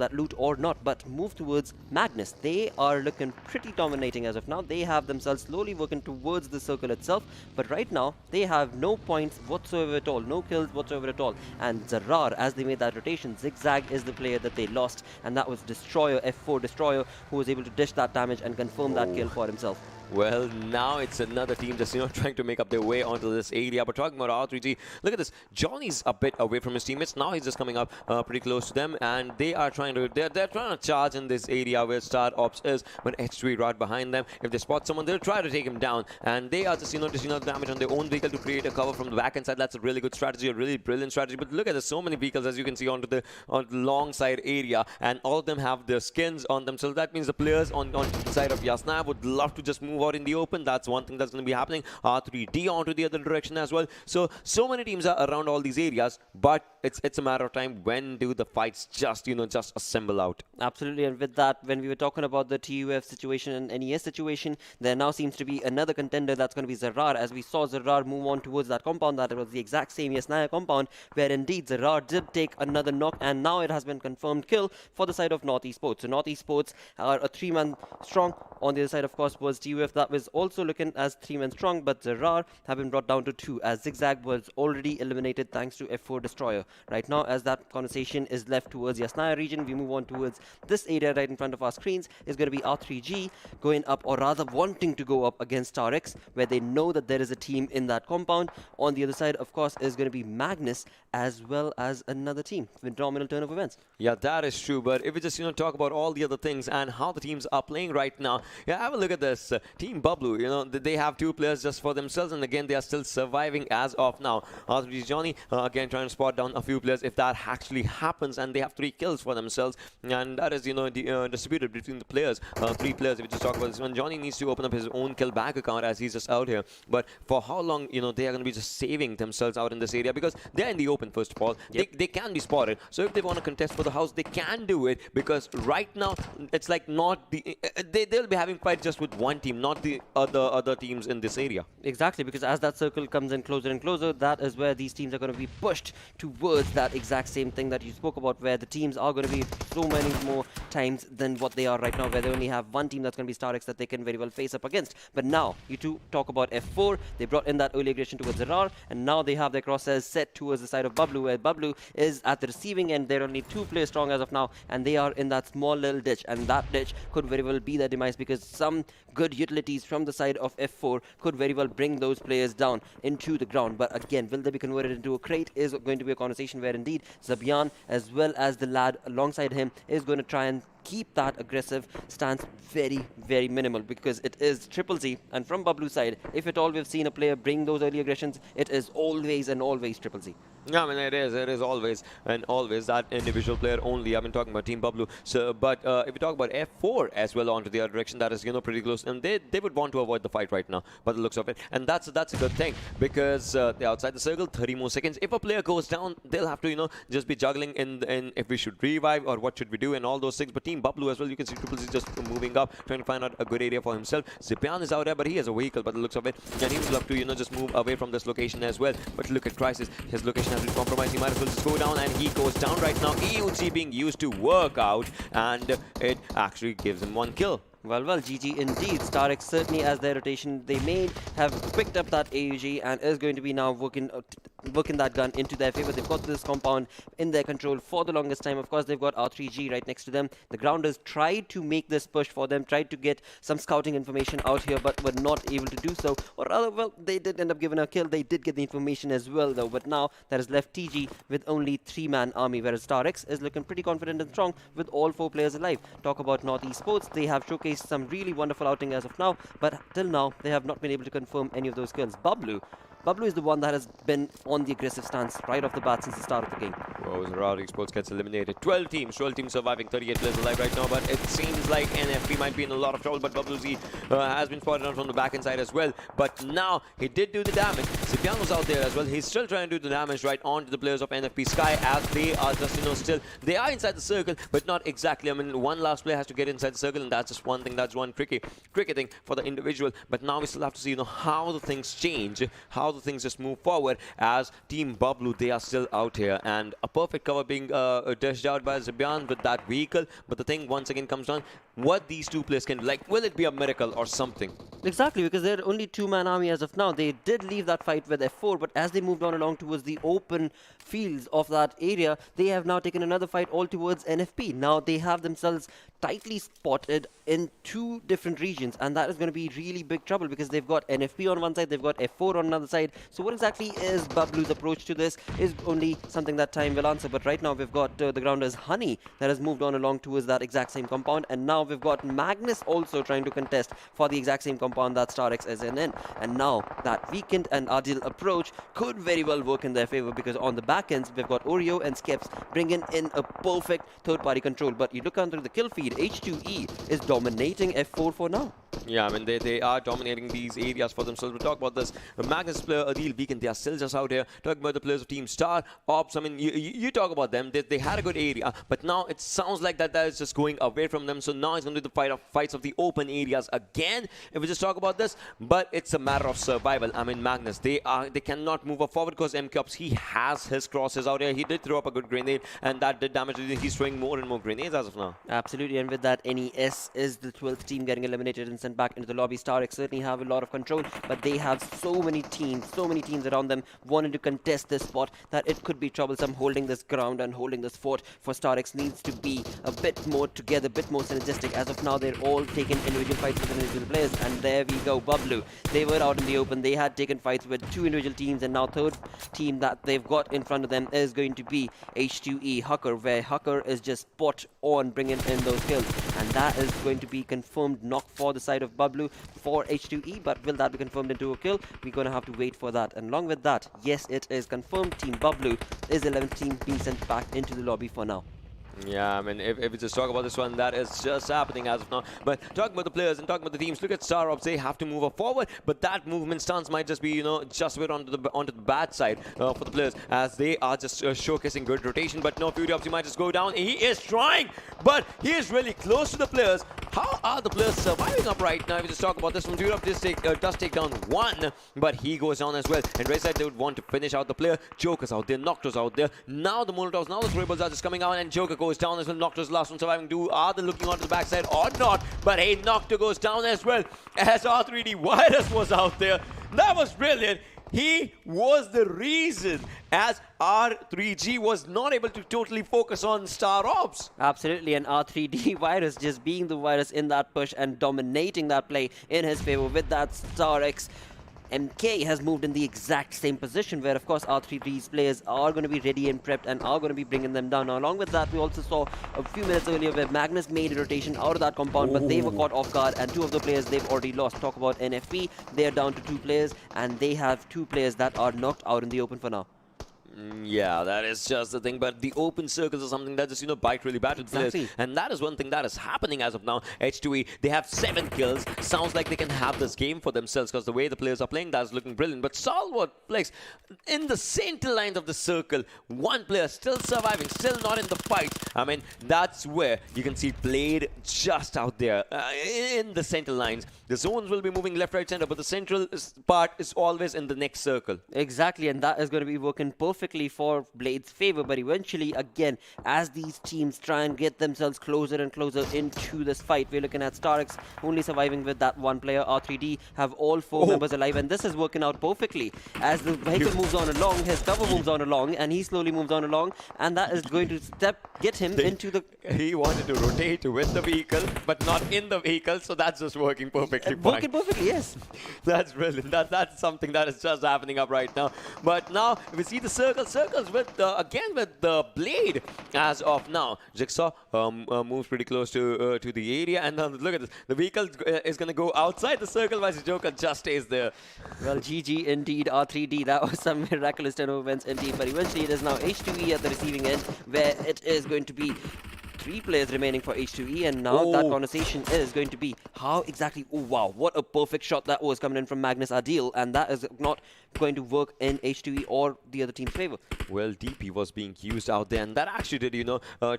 that loot or not, but move towards Magnus. They are looking pretty dominating as of now. They have themselves slowly working towards the circle itself, but right now they have no points whatsoever at all, no kills whatsoever at all. And Zarar, as they made that rotation, Zigzag is the player that they lost, and that was Destroyer, F4 Destroyer, who was able to dish that damage and confirm that kill for himself. Well, now it's another team just, trying to make up their way onto this area. But talking about R3D, look at this. Johnny's a bit away from his teammates. Now he's just coming up pretty close to them, and they are trying to, they're trying to charge in this area where StarXOPS is, but H3 right behind them. If they spot someone, they'll try to take him down, and they are just, dishing out damage on their own vehicle to create a cover from the back end side. That's a really good strategy, a really brilliant strategy. But look at this, so many vehicles, as you can see, on the long side area, and all of them have their skins on them. So that means the players on the side of Yasnaya would love to just move out in the open. That's one thing that's going to be happening. R3D onto the other direction as well. So many teams are around all these areas, but it's a matter of time. When do the fights just assemble out? Absolutely. And with that, when we were talking about the TUF situation and NES situation, there now seems to be another contender that's going to be Zarar, as we saw Zarar move on towards that compound. That was the exact same Yasnaya compound, where indeed Zarar did take another knock, and now it has been confirmed kill for the side of North Esports. So North Esports are a 3-man strong. On the other side, of course, was TUF. That was also looking as 3-man strong, but Zarar have been brought down to 2, as Zigzag was already eliminated thanks to F4 Destroyer. Right now, as that conversation is left towards Yasnaya region, we move on towards this area right in front of our screens. Is going to be R3G going up, or rather wanting to go up against StarX, where they know that there is a team in that compound. On the other side, of course, is going to be Magnus, as well as another team. Phenomenal turn of events. Yeah, that is true. But if we just talk about all the other things and how the teams are playing right now, yeah, have a look at this team Bablu. They have 2 players just for themselves, and again they are still surviving as of now. R3D Johnny again trying to spot down a few players if that actually happens, and they have 3 kills for themselves, and that is distributed between the players. 3 players. If we just talk about this one, Johnny needs to open up his own kill back account as he's just out here. But for how long they are going to be just saving themselves out in this area, because they're in the open. First of all, they can be spotted. So if they want to contest for the house, they can do it, because right now it's like not the they'll be having fight just with one team, not the other teams in this area. Exactly, because as that circle comes in closer and closer, that is where these teams are going to be pushed towards that exact same thing that you spoke about, where the teams are going to be so many more times than what they are right now, where they only have one team that's going to be StarX that they can very well face up against. But now you two talk about F4. They brought in that early aggression towards Zarar, and now they have their crosshairs set towards the side of Bablu, where Bablu is at the receiving end. They're only 2 players strong as of now, and they are in that small little ditch, and that ditch could very well be their demise, because some good utilities from the side of F4 could very well bring those players down into the ground. But again, will they be converted into a crate is going to be a conversation where indeed Zabian, as well as the lad alongside him, is going to try and keep that aggressive stance very, very minimal, because it is Triple Z. And from Bablu's side, if at all we've seen a player bring those early aggressions, it is always and always Triple Z. Yeah, I mean, it is always and always that individual player only. I've been talking about Team Bablu. So, but if we talk about F4 as well onto the other direction, that is, pretty close, and they would want to avoid the fight right now, by the looks of it. And that's a good thing, because they're outside the circle, 30 more seconds. If a player goes down, they'll have to, just be juggling in if we should revive or what should we do and all those things. But Team Bablu as well, you can see Triple Z just moving up, trying to find out a good area for himself. Zipian is out there, but he has a vehicle by the looks of it, and he would love to, just move away from this location as well. But look at Crisis, his location has been compromised. He might as well just go down, and he goes down right now. EUC being used to work out, and it actually gives him 1 kill. Well, GG indeed. StarX certainly, as their rotation they made, have picked up that AUG and is going to be now working that gun into their favor. They've got this compound in their control for the longest time. Of course, they've got R3G right next to them. The Grounders tried to make this push for them, tried to get some scouting information out here, but were not able to do so. Or rather, well, they did end up giving a kill. They did get the information as well, though. But now that has left TG with only 3-man army, whereas StarX is looking pretty confident and strong with all 4 players alive. Talk about North Esports. They have showcased some really wonderful outing as of now, but till now they have not been able to confirm any of those kills. Bablu Bablu is the one that has been on the aggressive stance right off the bat since the start of the game. Well, Zarar Esports gets eliminated. 12 teams surviving, 38 players alive right now, but it seems like NFP might be in a lot of trouble, but Bablu has been spotted on from the back end side as well. But now, he did do the damage. Sipian was out there as well. He's still trying to do the damage right onto the players of NFPSKY as they are just, still, they are inside the circle, but not exactly. I mean, one last player has to get inside the circle, and that's just one thing, that's one tricky thing for the individual. But now we still have to see, how the things change, how the things just move forward as Team Bablu, they are still out here. And a perfect cover being dished out by Zibian with that vehicle. But the thing once again comes down, what these two players can do. Like, will it be a miracle or something? Exactly, because they're only two-man army as of now. They did leave that fight with F4, but as they moved on along towards the open fields of that area, they have now taken another fight all towards NFP. Now they have themselves tightly spotted in two different regions, and that is going to be really big trouble because they've got NFP on one side, they've got F4 on another side. So what exactly is Bablu's approach to this is only something that time will answer. But right now we've got the grounders Honey that has moved on along towards that exact same compound, and now we've got Magnus also trying to contest for the exact same compound that StarX is in. And now that Weekend and Adil approach could very well work in their favor, because on the back ends we've got Oreo and Skeps bringing in a perfect third-party control. But you look under the kill feed, H2E is dominating F4 for now. Yeah, I mean, they are dominating these areas for themselves. We'll talk about this. Magnus player, Adil, Weekend, they are still just out here. Talking about the players of Team StarXOPS, I mean, you talk about them. They had a good area, but now it sounds like that is just going away from them. So now it's going to be the fights of the open areas again, if we just talk about this. But it's a matter of survival. I mean, Magnus, they cannot move up forward because MCOPS, he has his crosses out here. He did throw up a good grenade, and that did damage. He's throwing more and more grenades as of now. Absolutely, and with that, NES is the 12th team getting eliminated and sent back into the lobby. StarX certainly have a lot of control, but they have so many teams around them wanting to contest this spot that it could be troublesome. Holding this ground and holding this fort for StarX needs to be a bit more together, a bit more synergistic. As of now, they're all taking individual fights with individual players, and there we go. Bablu, they were out in the open. They had taken fights with two individual teams, and now third team that they've got in front of them is going to be H2E Hucker, where Hucker is just spot on bringing in those kills, and that is going to be confirmed knock for the side of Bablu for H2E. But will that be confirmed into a kill? We're going to have to wait for that. And along with that, yes, it is confirmed. Team Bablu is 11th team being sent back into the lobby for now. Yeah, I mean, if we just talk about this one, that is just happening as of now. But talking about the players and talking about the teams, look at StarXOPS. They have to move up forward, but that movement stance might just be, just a bit onto the bad side for the players, as they are just showcasing good rotation. But no, FreeStyle, he might just go down. He is trying, but he is really close to the players. How are the players surviving up right now? If we just talk about this one, FreeStyle does take down one, but he goes down as well. And Regicide, they would want to finish out the player. Joker's out there, Nocto's out there. Now the Molotovs, now the Scribbles are just coming out, and Joker goes down as well. Nocto's last one surviving. Are they looking onto the backside or not? But hey, Nocto goes down as well, as R3D Virus was out there. That was brilliant. He was the reason as R3G was not able to totally focus on StarXOPS. Absolutely, and R3D Virus just being the virus in that push and dominating that play in his favor. With that, StarX MK has moved in the exact same position, where of course R3D's players are going to be ready and prepped and are going to be bringing them down. Now, along with that, we also saw a few minutes earlier where Magnus made a rotation out of that compound, but they were caught off guard, and two of the players they've already lost. Talk about NFP, they're down to two players, and they have two players that are knocked out in the open for now. Yeah, that is just the thing. But the open circles are something that just, bite really bad with players. And that is one thing that is happening as of now. H2E, they have 7 kills. Sounds like they can have this game for themselves because the way the players are playing, that's looking brilliant. But Stalwart Flex, in the center lines of the circle, one player still surviving, still not in the fight. I mean, that's where you can see Blade just out there in the center lines. The zones will be moving left, right, center, but the central part is always in the next circle. Exactly, and that is going to be working perfectly for Blade's favor. But eventually, again, as these teams try and get themselves closer and closer into this fight, we're looking at StarX only surviving with that one player. R3D have all 4 members alive, and this is working out perfectly. As the vehicle moves on along, his cover moves on along, and he slowly moves on along, and that is going to get him into the... He wanted to rotate with the vehicle, but not in the vehicle, so that's just working perfectly fine. Working perfectly, yes. That's brilliant. That's something that is just happening up right now. But now, if we see the circle, circles with again with the blade as of now. Jigsaw moves pretty close to the area, and look at this. The vehicle is going to go outside the circle, while Joker just stays there. Well, GG indeed, R3D. That was some miraculous turnover wins indeed. But eventually, it is now H2E at the receiving end, where it is going to be 3 players remaining for H2E, and now that conversation is going to be how exactly. Oh wow, what a perfect shot that was coming in from Magnus Adil, and that is not going to work in H2E or the other team's favor. Well, DP was being used out there, and that actually did,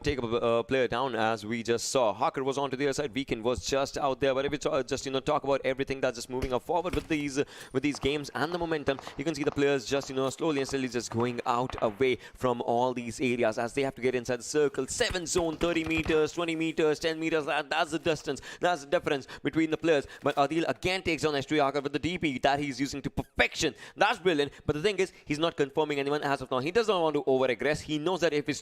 take a player down, as we just saw. Hawker was onto the other side. Weekend was just out there. But if we just, talk about everything that's just moving up forward with these games and the momentum, you can see the players just, slowly and steadily just going out away from all these areas as they have to get inside the circle. 7 zone, 30 meters, 20 meters, 10 meters. That's the distance. That's the difference between the players. But Adil again takes on H2E Hawker with the DP that he's using to perfection. That's brilliant. But the thing is, he's not confirming anyone as of now. He doesn't want to over-aggress. He knows that if he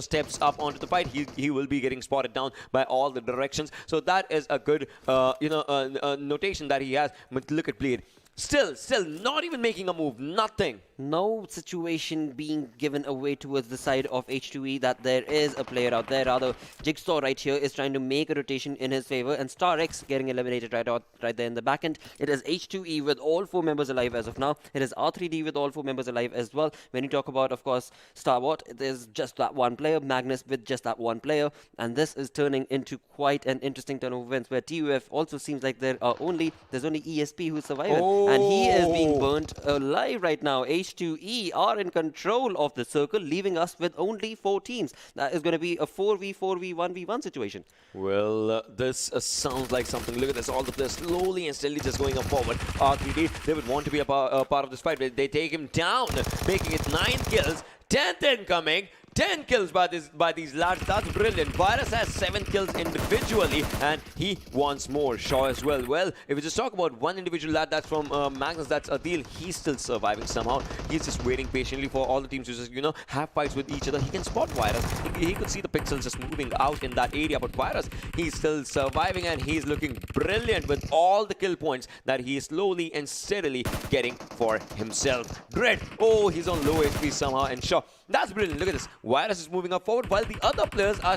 steps up onto the fight, he will be getting spotted down by all the directions. So that is a good notation that he has. But look at Blade. Still not even making a move. Nothing. No situation being given away towards the side of H2E that there is a player out there. Rather, Jigsaw right here is trying to make a rotation in his favor, and StarX getting eliminated right there in the back end. It is H2E with all 4 members alive as of now. It is R3D with all 4 members alive as well. When you talk about, of course, Stalwart, there's just that one player. Magnus with just that one player, and this is turning into quite an interesting turn of events where TUF also seems like there's only ESP who's surviving, and he is being burnt alive right now. H2E are in control of the circle, leaving us with only 4 teams. That is going to be a 4v4v1v1 situation. Well, this sounds like something. Look at this. All the players slowly and steadily just going up forward. R3D, they would want to be a part of this fight. They take him down, making it 9 kills. 10th incoming. 10 kills by these lads. That's brilliant. Virus has 7 kills individually, and he wants more. Shaw as well. Well, if we just talk about one individual lad, that's from Magnus, that's Adil. He's still surviving somehow. He's just waiting patiently for all the teams to just, have fights with each other. He can spot Virus. He could see the pixels just moving out in that area, but Virus, he's still surviving, and he's looking brilliant with all the kill points that he is slowly and steadily getting for himself. Dread. Oh, he's on low HP somehow, and Shaw. That's brilliant. Look at this. Virus is moving up forward while the other players are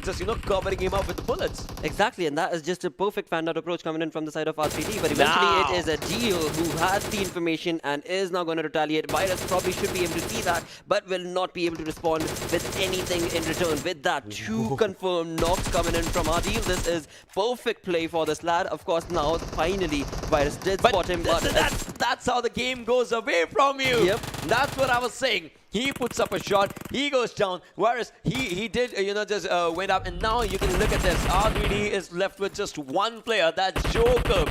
just, covering him up with the bullets. Exactly, and that is just a perfect fan-out approach coming in from the side of R3D. But eventually it is a Deal who has the information and is now going to retaliate. Virus probably should be able to see that, but will not be able to respond with anything in return. With that, 2 confirmed knocks coming in from Adil. This is perfect play for this lad. Of course, now finally Virus did spot him. But that's how the game goes away from you. Yep. That's what I was saying. He puts up a shot, he goes down, whereas he did, just went up, and now you can look at this. R3D is left with just 1 player, that's Joker.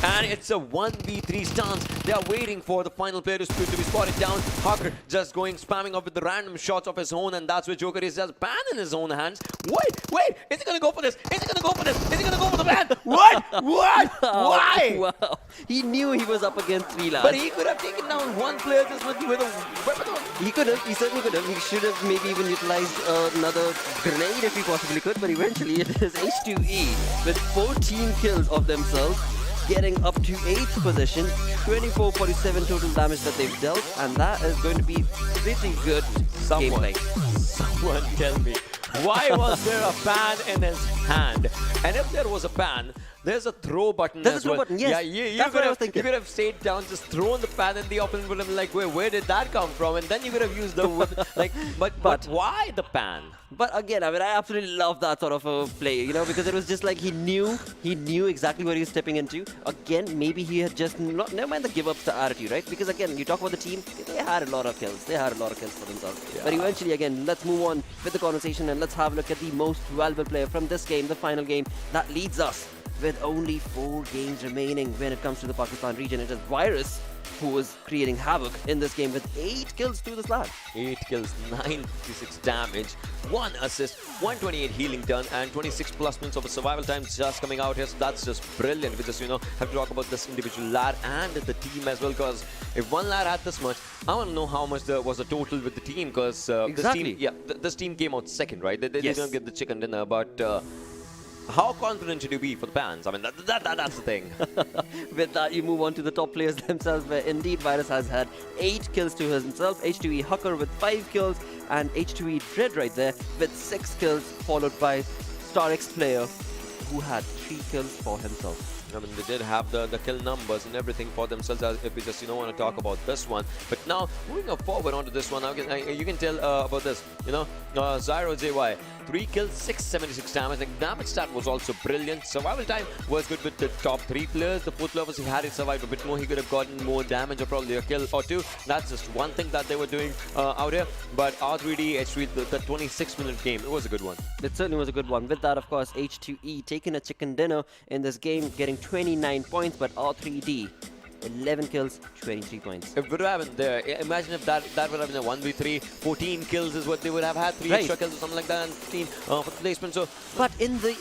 And it's a 1v3 stance. They are waiting for the final player to be spotted down. Hawker just spamming up with the random shots of his own, and that's where Joker is. He has a ban in his own hands. Wait, is he gonna go for this? Is he gonna go for this? Is he gonna go for the ban? What? Why? Wow. He knew he was up against 3 lads. But he could have taken down 1 player just with a weapon. He could have. He certainly could have. He should have maybe even utilized another grenade if he possibly could. But eventually it is H2E with 14 kills of themselves, getting up to 8th position, 24-47 total damage that they've dealt, and that is going to be pretty good gameplay. Someone tell me, why was there a pan in his hand? And if there was a pan, there's a throw button. There's a throw button, yes. Yeah, That's what I was thinking. You could have stayed down, just thrown the pan, and the opponent would have been like, where did that come from? And then you could have used the but why the pan? But again, I absolutely love that sort of a play, because it was just like he knew exactly what he was stepping into. Again, maybe he had just never mind the give up the attitude, right? Because again, you talk about the team, they had a lot of kills. They had a lot of kills for themselves. Yeah. But eventually, again, let's move on with the conversation and let's have a look at the most valuable player from this game, the final game that leads us with only 4 games remaining when it comes to the Pakistan region. It is Virus who is creating havoc in this game with 8 kills to the slab. 8 kills, 956 damage, 1 assist, 128 healing done, and 26 plus minutes of a survival time just coming out here. So that's just brilliant. We just, have to talk about this individual lad and the team as well, because if one lad had this much, I want to know how much there was the total with the team, because exactly. this team came out second, right? They didn't get the chicken dinner, but how confident should you be for the fans? I mean, that's the thing. With that, you move on to the top players themselves, where indeed Virus has had 8 kills to himself, H2E Hucker with 5 kills, and H2E Dread right there with 6 kills, followed by StarXOPS player who had 3 kills for himself. I mean, they did have the kill numbers and everything for themselves, as if we just, want to talk about this one. But now, moving forward onto this one, you can tell about this, Zarar JY, 3 kills, 676 damage. The damage stat was also brilliant. Survival time was good with the top 3 players. The 4th player, if he had survived a bit more, he could have gotten more damage or probably a kill or 2. That's just one thing that they were doing out here. But R3D, H3, the 26-minute game, it was a good one. It certainly was a good one. With that, of course, H2E taking a chicken dinner in this game, getting 29 points, but R3D 11 kills, 23 points. It would have been there. Imagine if that would have been a 1v3. 14 kills is what they would have had. 3 extra kills or something like that, and 15 for the placement. So, but in the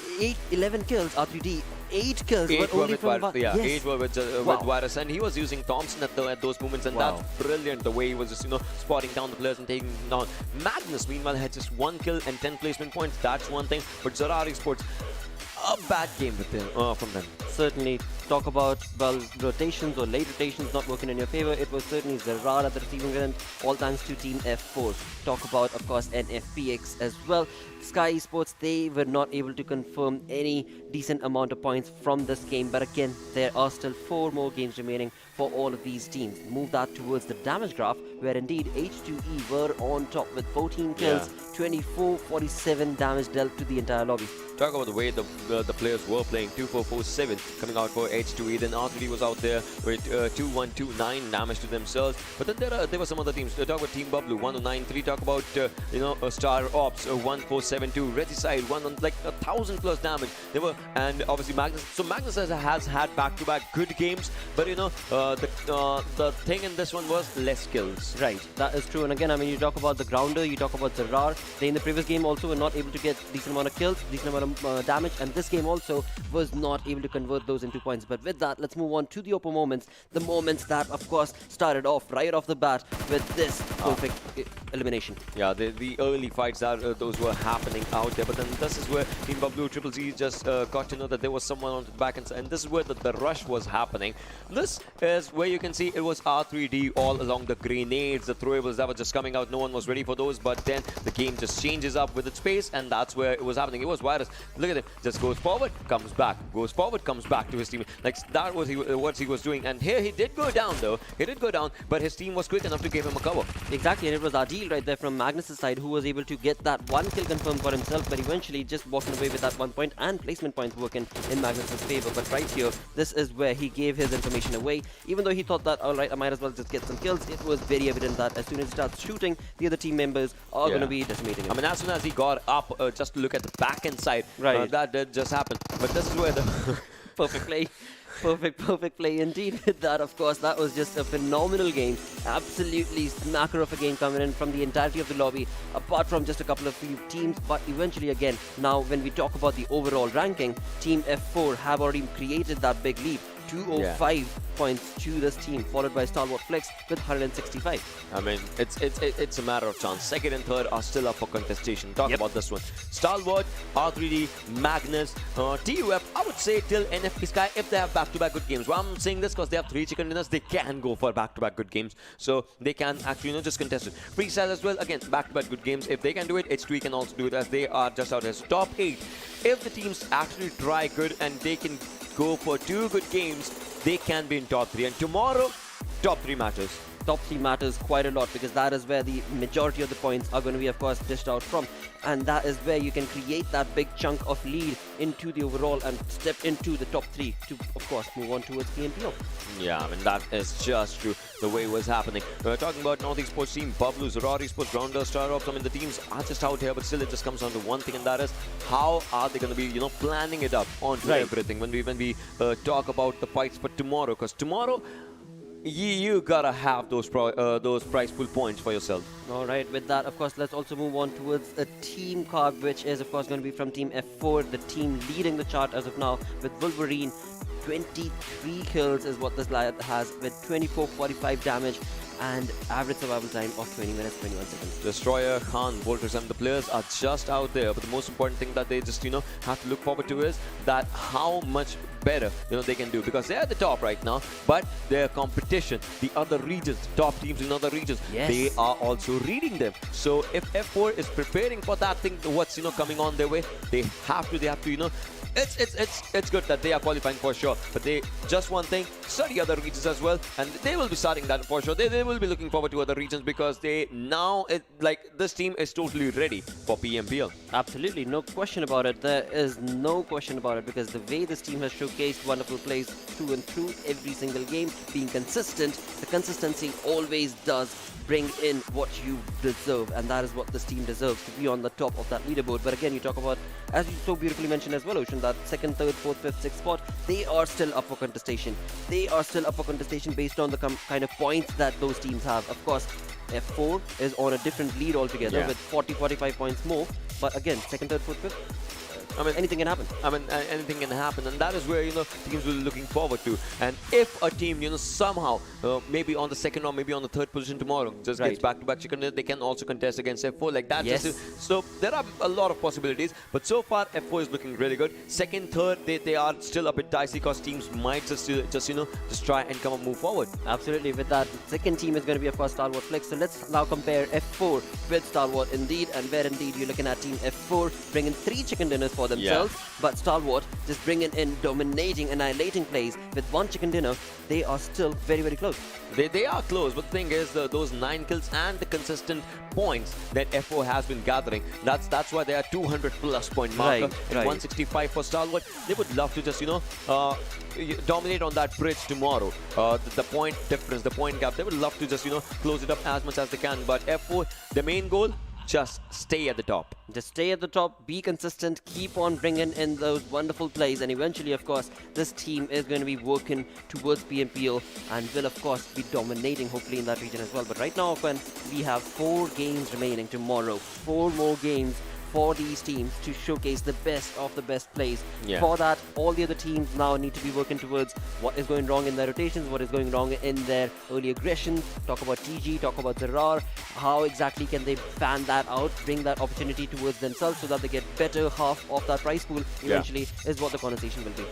11 kills, R3D 8 kills, 8 but were only with from Virus. yes. 8 were with Virus, and he was using Thompson at those moments, and that's brilliant. The way he was just spotting down the players and taking them down. Magnus, meanwhile, had just 1 kill and 10 placement points. That's one thing. But Zarar Esports, a bad game with them, from them. Certainly, talk about, well, rotations or late rotations not working in your favor. It was certainly Zarar at the receiving end, all thanks to Team F4. Talk about, of course, NFPX as well. Sky Esports, they were not able to confirm any decent amount of points from this game. But again, there are still 4 more games remaining for all of these teams. Move that towards the damage graph, where indeed H2E were on top with 14 kills, 24-47 damage dealt to the entire lobby. Talk about the way the players were playing. 2-4-4-7 coming out for H2E. Then R3D was out there with 2-1-2-9 damage to themselves. But then there were some other teams. Talk about Team Bablu 1-9-3. Talk about StarXOPS 1-4-7-2. Regicide 1,000+ damage. They were, and obviously Magnus. So Magnus has had back-to-back good games. But the thing in this one was less kills. Right, that is true. And again, I mean, you talk about the grounder, you talk about Zarar. They in the previous game also were not able to get decent amount of kills, decent amount of damage, and this game also was not able to convert those into points. But with that, let's move on to the open moments. The moments that, of course, started off right off the bat with this perfect elimination. Yeah, the early fights those were happening out there. But then this is where Team Bablu Triple Z just got to know that there was someone on the back end, and this is where the rush was happening. This is where you can see it was R3D all along. The grenades, the throwables that were just coming out. No one was ready for those. But then the game just changes up with its pace, and that's where it was happening. It was Virus. Look at him, just goes forward, comes back, goes forward, comes back to his team. Like that was what he was doing. And here he did go down though. He did go down, but his team was quick enough to give him a cover. Exactly, and it was Adil right there from Magnus' side who was able to get that 1 kill confirmed for himself, but eventually just walking away with that 1 point and placement points working in Magnus' favor. But right here, this is where he gave his information away. Even though he thought that, alright, I might as well just get some kills, it was very evident that as soon as he starts shooting, the other team members are going to be decimating him. I mean, as soon as he got up, just to look at the back end side, that did just happen. But this is where the perfect play. Perfect play indeed. With that, of course, that was just a phenomenal game. Absolutely smacker of a game coming in from the entirety of the lobby, apart from just a couple of few teams. But eventually, again, now when we talk about the overall ranking, Team F4 have already created that big lead. 205 points to this team, followed by Stalwart Flex with 165. I mean, it's a matter of chance. Second and third are still up for contestation. Talk about this one. Stalwart, R3D, Magnus, TUF, I would say till NFPSKY if they have back-to-back good games. Well, I'm saying this because they have 3 chicken dinners. They can go for back-to-back good games. So they can actually, just contest it. FreeStyle as well, again, back-to-back good games. If they can do it, H3 can also do it, as they are just out as top 8. If the teams actually try good and they can go for 2 good games, they can be in top 3. And tomorrow, top 3 matters. Top 3 matters quite a lot, because that is where the majority of the points are going to be, of course, dished out from. And that is where you can create that big chunk of lead into the overall and step into the top 3 to, of course, move on towards PMPO. Yeah, I mean, that is just true, the way it was happening. We're talking about North Esports team, Bablu, Zarar Esports, Grounder, StarXOPS. I mean, the teams are just out here, but still it just comes down to one thing, and that is how are they going to be, planning it up onto everything when we talk about the fights for tomorrow. Because tomorrow, you gotta have those prize pool points for yourself. All right, with that, of course, let's also move on towards a team card, which is, of course, going to be from Team F4, the team leading the chart as of now with Wolverine. 23 kills is what this lad has with 24-45 damage. and average survival time of 20 minutes, 21 seconds. Destroyer, Khan, Volters, and the players are just out there. But the most important thing that they just, have to look forward to is that how much better, they can do. Because they're at the top right now, but their competition, the other regions, the top teams in other regions, they are also reading them. So if F4 is preparing for that thing, what's, coming on their way, they have to, it's good that they are qualifying for sure, but they just one thing, study other regions as well, and they will be starting that for sure. They will be looking forward to other regions because they now this team is totally ready for PMPL. Absolutely, no question about it. There is no question about it, because the way this team has showcased wonderful plays through and through every single game, being consistent, the consistency always does bring in what you deserve, and that is what this team deserves, to be on the top of that leaderboard. But again, you talk about, as you so beautifully mentioned as well, Ocean, that second, third, fourth, fifth, sixth spot, they are still up for contestation. They are still up for contestation based on the kind of points that those teams have. Of course, F4 is on a different lead altogether with 40-45 points more. But again, second, third, fourth, fifth, anything can happen. Anything can happen, and that is where teams will be looking forward to. And if a team somehow maybe on the second or maybe on the third position tomorrow just gets back-to-back chicken dinner, they can also contest against F4 like that. So there are a lot of possibilities, but so far F4 is looking really good. Second, third, they are still a bit dicey because teams might just try and come and move forward. Absolutely. With that, second team is going to be, of course, Stalwart Flex. So let's now compare F4 with Stalwart indeed, and where indeed you're looking at team F4 bringing 3 chicken dinners for themselves, but Stalwart just bringing in dominating, annihilating plays with 1 chicken dinner. They are still very, very close. They are close, but the thing is, those 9 kills and the consistent points that F4 has been gathering, that's why they are 200+ point marker and 165 for Stalwart. They would love to just dominate on that bridge tomorrow. The point difference, the point gap, they would love to just close it up as much as they can. But F4, the main goal, just stay at the top. Just stay at the top, be consistent, keep on bringing in those wonderful plays, and eventually, of course, this team is going to be working towards PMPL and will, of course, be dominating, hopefully, in that region as well. But right now, when we have 4 games remaining tomorrow, 4 more games for these teams to showcase the best of the best plays. For that, all the other teams now need to be working towards what is going wrong in their rotations, what is going wrong in their early aggression. Talk about TG, talk about Zarar. How exactly can they fan that out, bring that opportunity towards themselves so that they get better half of that prize pool eventually is what the conversation will be.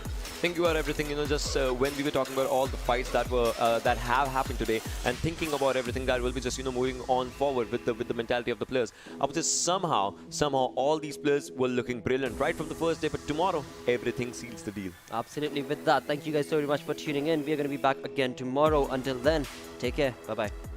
Thinking about everything, just when we were talking about all the fights that were that have happened today, and thinking about everything that will be just moving on forward with the mentality of the players, I would say somehow all these players were looking brilliant right from the first day, but tomorrow everything seals the deal. Absolutely. With that, thank you guys so very much for tuning in. We are going to be back again tomorrow. Until then, take care. Bye bye.